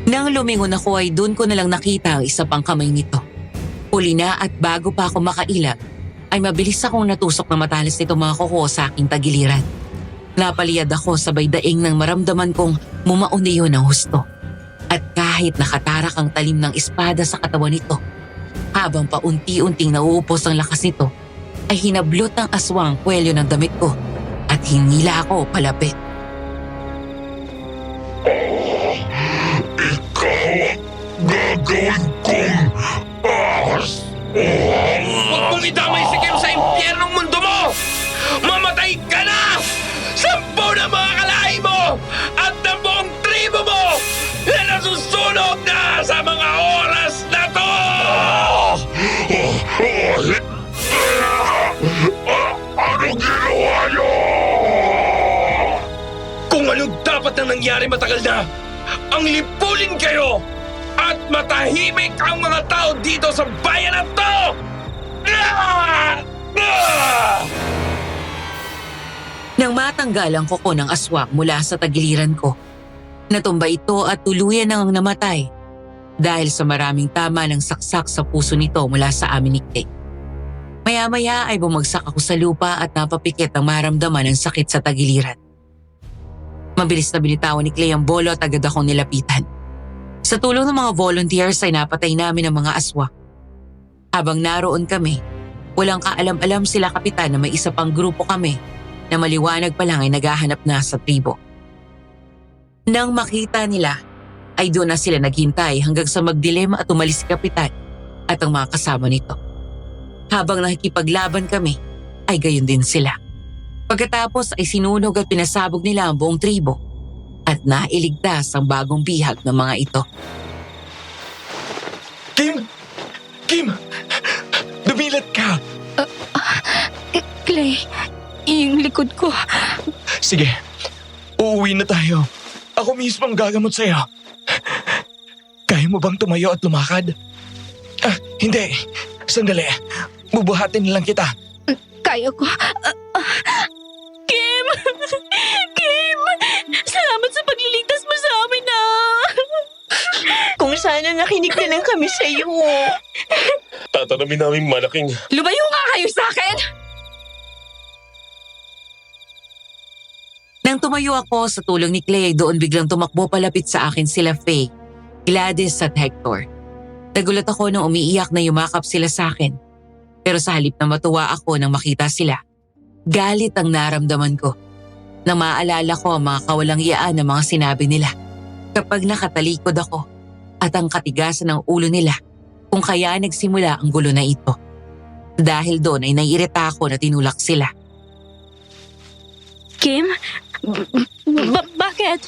Nang lumingon ako ay doon ko nalang nakita ang isa pang kamay nito. Huli na at bago pa ako makailag, ay mabilis akong natusok na matalas nito mga kuko sa aking tagiliran. Napaliyad ako sabay daing nang maramdaman kong mumaon na yun ang husto. At kahit nakatarak ang talim ng espada sa katawan nito, habang paunti-unting nauupos ang lakas nito, ay hinablot ng aswang kwelyo ng damit ko at hinila ako palapit. Ikaw ang gagawin kong ahas! Huwag mong idamay si Kim sa impyernong mundo mo! Mamatay ka na! 10 na mga kalahi mo! At ng buong tribo mo! Na nasusunog na sa mga oras na to! Anong ginawa niyo? Kung anong dapat na nangyari matagal na, ang lipulin kayo! At matahimik ang mga tao dito sa bayan na to! Nang matanggal ang kuko ng aswang mula sa tagiliran ko, natumba ito at tuluyan nang namatay dahil sa maraming tama ng saksak sa puso nito mula sa amin ni Clay. Maya-maya ay bumagsak ako sa lupa at napapikit ang maramdaman ng sakit sa tagiliran. Mabilis na binitawan ni Clay ang bolo at agad akong nilapitan. Sa tulong ng mga volunteers ay napatay namin ang mga aswang. Habang naroon kami, walang kaalam-alam sila Kapitan na may isa pang grupo kami na maliwanag pa lang ay naghahanap na sa tribo. Nang makita nila, ay doon na sila naghintay hanggang sa magdilim at umalis si Kapitan at ang mga kasama nito. Habang nakikipaglaban kami, ay gayon din sila. Pagkatapos ay sinunog at pinasabog nila ang buong tribo at nailigtas ang bagong bihag ng mga ito. Kim! Kim! Dumilat ka! Clay, yung likod ko. Sige, uuwi na tayo. Ako mismo ang gagamot sa'yo. Kaya mo bang tumayo at lumakad? Hindi. Sandali. Bubuhatin lang kita. Kaya ko. Kim! Kim! Salamat sa pagliligtas mo sa amin, Kung sana nakinig na lang kami sa'yo. Tatanamin namin malaking... Lumayo nga kayo sa akin! Nang tumayo ako sa tulong ni Clay, doon biglang tumakbo palapit sa akin sila Faye, Gladys at Hector. Nagulat ako nang umiiyak na yumakap sila sa akin. Pero sa halip na matuwa ako nang makita sila, galit ang naramdaman ko. Nang maaalala ko ang mga kawalang iyaan ng mga sinabi nila. Kapag nakatalikod ako at ang katigasan ng ulo nila kung kaya nagsimula ang gulo na ito. Dahil doon ay naiirita ako na tinulak sila. Kim? Bakit?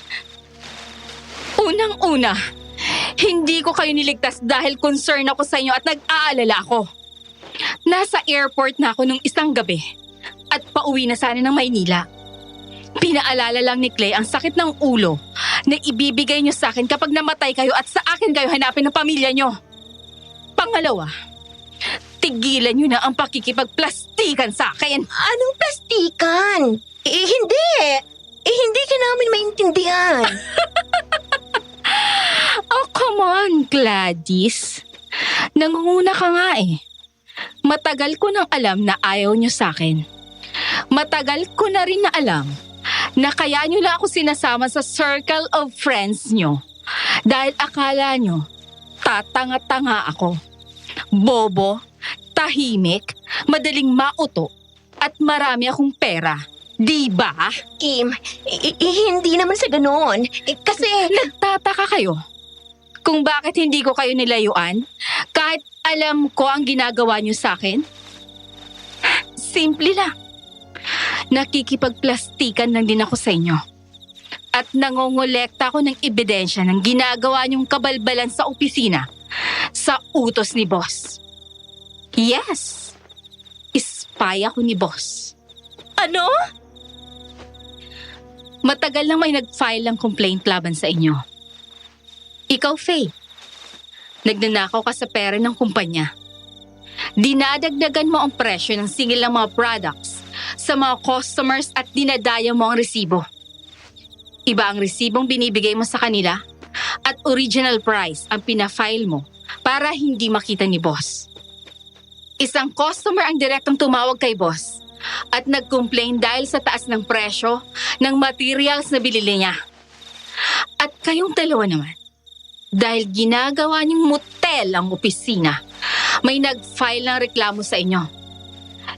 Unang-una, hindi ko kayo niligtas dahil concern ako sa inyo at nag-aalala ako. Nasa airport na ako nung isang gabi at pauwi na sana ng Maynila. Pinaalala lang ni Clay ang sakit ng ulo na ibibigay niyo sa akin kapag namatay kayo at sa akin kayo hanapin ng pamilya niyo. Pangalawa, tigilan niyo na ang pakikipagplastikan sa akin. Anong plastikan? Hindi. Hindi ka namin maintindihan. Oh, come on, Gladys. Nangunguna ka nga eh. Matagal ko nang alam na ayaw niyo sa akin. Matagal ko na rin na alam na kaya niyo lang ako sinasama sa circle of friends niyo dahil akala niyo tatanga-tanga ako. Bobo, tahimik, madaling mauto at marami akong pera. Di ba? Kim, hindi naman sa ganon. Kasi... Nagtataka kayo kung bakit hindi ko kayo nilayuan kahit alam ko ang ginagawa niyo sa akin? Simple lang. Nakikipagplastikan lang din ako sa inyo. At nangongolekta ako ng ebidensya ng ginagawa niyong kabalbalan sa opisina sa utos ni boss. Yes, spy ako ni boss. Ano? Matagal nang may nag-file ng complaint laban sa inyo. Ikaw, Faye, nagnanakaw ka sa pera ng kumpanya. Dinadagdagan mo ang presyo ng singil ng mga products sa mga customers at dinadaya mo ang resibo. Iba ang resibong binibigay mo sa kanila at original price ang pina-file mo para hindi makita ni boss. Isang customer ang direktang tumawag kay boss at nag-complain dahil sa taas ng presyo ng materials na binili niya. At kayong dalawa naman, dahil ginagawa niyong motel ang opisina, may nag-file ng reklamo sa inyo.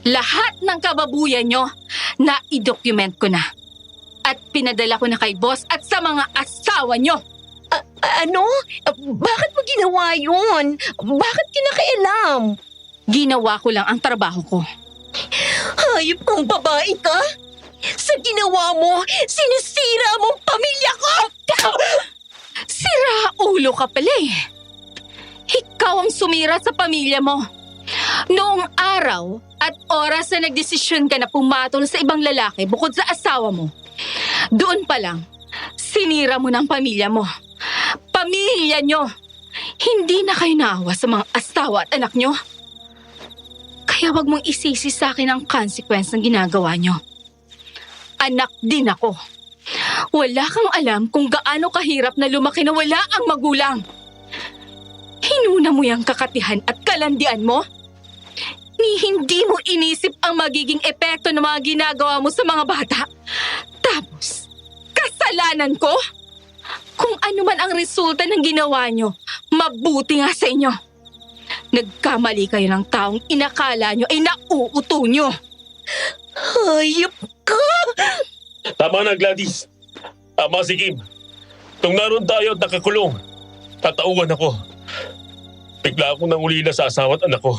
Lahat ng kababuyan niyo na i-document ko na. At pinadala ko na kay boss at sa mga asawa niyo. Ano? Bakit mo ginawa yun? Bakit kinakailam? Ginawa ko lang ang trabaho ko. Hayop kang babae ka? Sa ginawa mo, sinisira mong pamilya ko! Sira ulo ka pala eh. Ikaw ang sumira sa pamilya mo. Noong araw at oras na nagdesisyon ka na pumatol sa ibang lalaki bukod sa asawa mo, doon pa lang, sinira mo ng pamilya mo. Pamilya nyo. Hindi na kayo naawa sa mga asawa at anak nyo. Kaya wag mong isisi sa akin ang consequence ng ginagawa nyo. Anak din ako. Wala kang alam kung gaano kahirap na lumaki na wala ang magulang. Hinuna mo yung kakatihan at kalandian mo? Ni hindi mo inisip ang magiging epekto ng mga ginagawa mo sa mga bata. Tapos, kasalanan ko? Kung ano man ang resulta ng ginawa nyo, mabuti nga sa inyo. Nagkamali kayo ng taong inakala nyo ay nauuto nyo. Hayop ka! Tama na, Gladys. Tama si Kim. Nung naroon tayo at nakakulong, tatauhan ako. Bigla akong nangulila sa asawa at anak ko.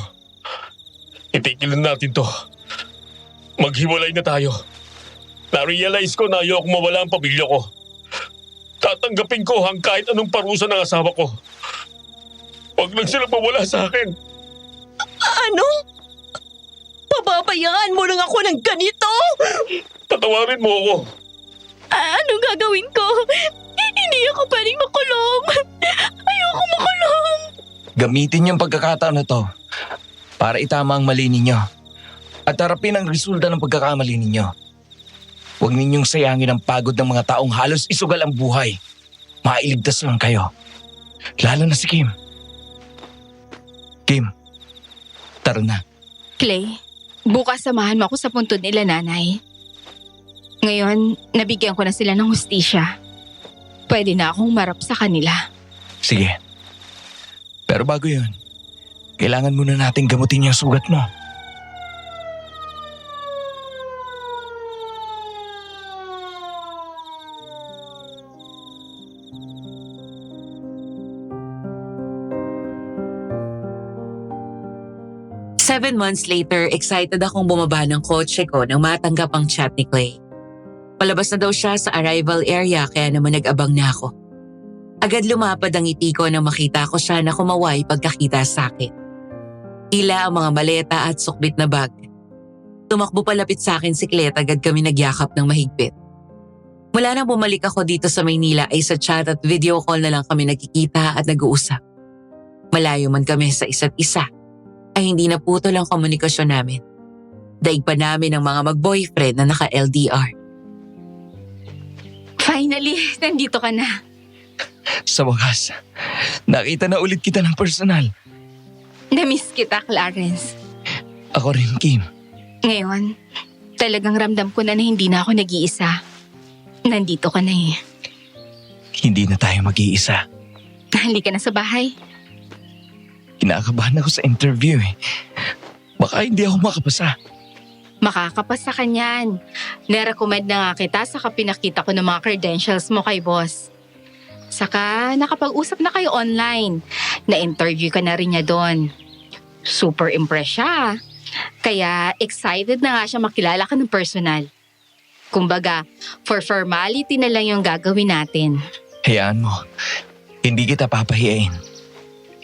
Itigil na natin to. Maghiwalay na tayo. Na-realize ko na ayoko mawala ang pamilya ko. Tatanggapin ko ang kahit anong parusa ng asawa ko. Huwag lang sila mawala sa akin. Ano? Pababayaan mo lang ako ng ganito? Patawarin mo ako. Anong gagawin ko? Hindi ako pwedeng makulong. Ayoko makulong. Gamitin yung pagkakataon na to para itama ang mali ninyo at harapin ang resulta ng pagkakamali ninyo. Huwag ninyong sayangin ang pagod ng mga taong halos isugal ang buhay. Mailigtas lang kayo. Lalo na si Kim. Kim, tara na. Clay, bukas samahan mo ako sa puntod nila nanay. Ngayon, nabigyan ko na sila ng hustisya. Pwede na akong marap sa kanila. Sige. Pero bago yun, kailangan muna nating gamutin yung sugat mo. Seven months later, excited akong bumaba ng kotse ko nang matanggap ang chat ni Clay. Palabas na daw siya sa arrival area kaya naman nag-abang na ako. Agad lumapad ang ngiti ko nang makita ko siya na kumaway pagkakita sa akin. Tila ang mga maleta at sukbit na bag. Tumakbo palapit sa akin si Clay at agad kami nagyakap ng mahigpit. Mula nang bumalik ako dito sa Maynila ay sa chat at video call na lang kami nagkikita at nag-uusap. Malayo man kami sa isa't isa, ay hindi na putol ang komunikasyon namin. Daig pa namin ang mga mag-boyfriend na naka-LDR. Finally, nandito ka na. Sa wakas, nakita na ulit kita ng personal. Na-miss kita, Clarence. Ako rin, Kim. Ngayon, talagang ramdam ko na hindi na ako nag-iisa. Nandito ka na eh. Hindi na tayo mag-iisa. Halika na sa bahay. Kinakabahan ako sa interview eh. Baka hindi ako makapasa. Makakapasa ka niyan. Narecommend na nga kita saka pinakita ko ng mga credentials mo kay boss. Saka nakapag-usap na kayo online. Na-interview ka na rin niya doon. Super impressed siya. Kaya excited na nga siya makilala ka ng personal. Kumbaga, for formality na lang yung gagawin natin. Hayaan mo. Hindi kita papahiyain.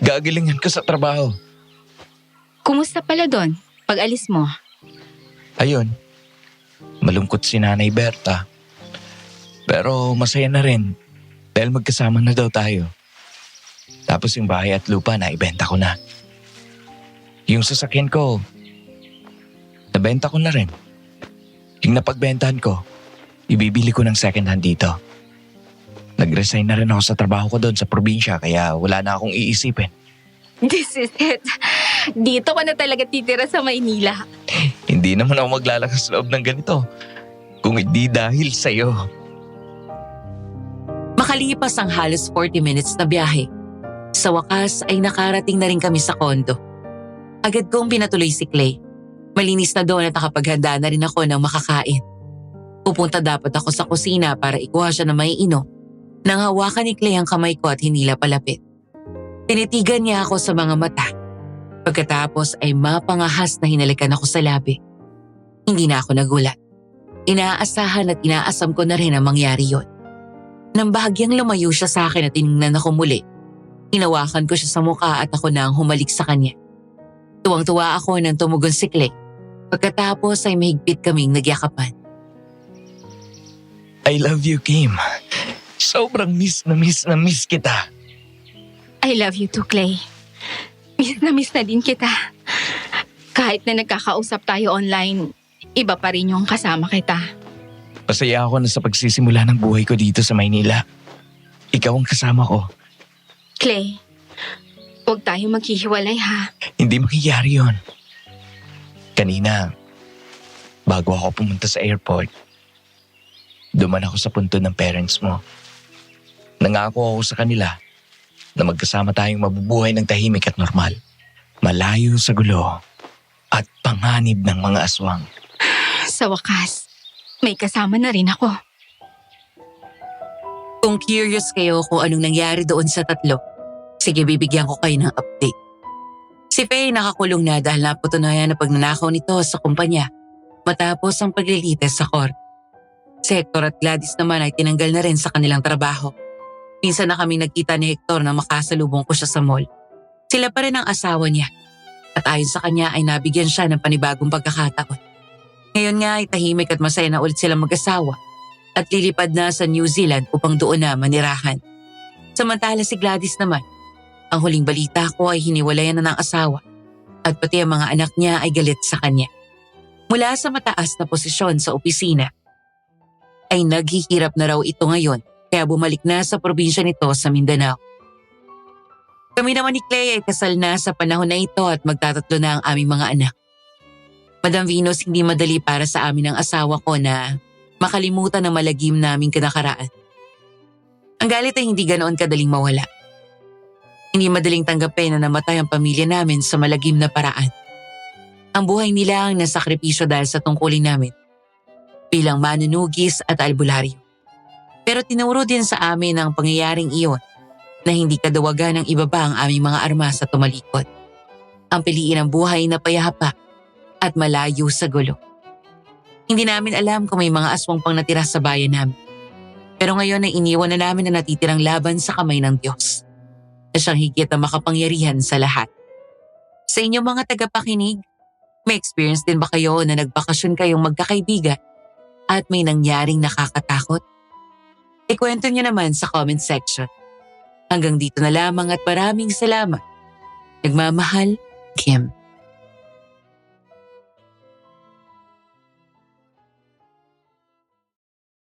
Gagalingan ko sa trabaho. Kumusta pala doon pag alis mo? Ayun. Malungkot si Nanay Berta. Pero masaya na rin dahil magkasama na daw tayo. Tapos yung bahay at lupa na ibenta ko na. Yung sasakyan ko, nabenta ko na rin. Yung napagbentahan ko, ibibili ko ng second hand dito. Nag-resign na rin ako sa trabaho ko doon sa probinsya kaya wala na akong iisipin. This is it. Dito ka na talaga titira sa Maynila. Hindi naman ako maglalakas loob ng ganito kung hindi dahil sa'yo. Makalipas ang halos 40 minutes na biyahe, sa wakas ay nakarating na rin kami sa kondo. Agad kong pinatuloy si Clay. Malinis na doon at nakapaghanda na rin ako ng makakain. Pupunta dapat ako sa kusina para ikuha siya ng maiinom. Nang hawakan ni Clay ang kamay ko at hinila palapit. Tinitigan niya ako sa mga mata. Pagkatapos ay mapangahas na hinalikan ako sa labi. Hindi na ako nagulat. Inaasahan at inaasam ko na rin ang mangyari yon. Nang bahagyang lumayo siya sa akin at tiningnan ako muli, hinawakan ko siya sa mukha at ako na ang humalik sa kanya. Tuwang-tuwa ako nang tumugon si Clay. Pagkatapos ay mahigpit kaming nagyakapan. I love you, Kim. Sobrang miss kita. I love you too, Clay. Miss na din kita. Kahit na nagkakausap tayo online, iba pa rin yung kasama kita. Masaya ako na sa pagsisimula ng buhay ko dito sa Maynila. Ikaw ang kasama ko. Clay, huwag tayo maghihiwalay ha. Hindi mangyayari yun. Kanina, bago ako pumunta sa airport, duman ako sa punto ng parents mo. Nangako ako sa kanila na magkasama tayong mabubuhay ng tahimik at normal. Malayo sa gulo at panganib ng mga aswang. Sa wakas, may kasama na rin ako. Kung curious kayo kung anong nangyari doon sa tatlo, sige bibigyan ko kayo ng update. Si Faye nakakulong na dahil napatunayan na pagnanakaw nito sa kumpanya matapos ang paglilitis sa court. Si Hector at Gladys naman ay tinanggal na rin sa kanilang trabaho. Minsan na kami nagkita ni Hector na makasalubong ko siya sa mall. Sila pa rin ang asawa niya. At ayon sa kanya ay nabigyan siya ng panibagong pagkakataon. Ngayon nga ay tahimik at masaya na ulit silang mag-asawa at lilipad na sa New Zealand upang doon na manirahan. Samantala si Gladys naman, ang huling balita ko ay hiniwalayan na ng asawa at pati ang mga anak niya ay galit sa kanya. Mula sa mataas na posisyon sa opisina, ay naghihirap na raw ito ngayon kaya bumalik na sa probinsya nito sa Mindanao. Kami naman ni Clay ay kasal na sa panahon na ito at magtatatlo na ang aming mga anak. Madam Venus, hindi madali para sa amin ang asawa ko na makalimutan ang malagim naming kinakaraan. Ang galit ay hindi ganoon kadaling mawala. Hindi madaling tanggapin na namatay ang pamilya namin sa malagim na paraan. Ang buhay nila ang nasakripisyo dahil sa tungkulin namin bilang manunugis at albularyo. Pero tinuro din sa amin ang pangyayaring iyon na hindi kadawagan ng ibaba ang aming mga armas at tumalikod. Ang piliin ang buhay na payapa at malayo sa gulo. Hindi namin alam kung may mga aswang pang natira sa bayan namin. Pero ngayon ay iniwan na namin ang natitirang laban sa kamay ng Diyos na siyang higit na makapangyarihan sa lahat. Sa inyong mga tagapakinig, may experience din ba kayo na nagbakasyon kayong magkakaibigan at may nangyaring nakakatakot? Ikwento niyo naman sa comment section. Hanggang dito na lamang at maraming salamat. Nagmamahal, Kim.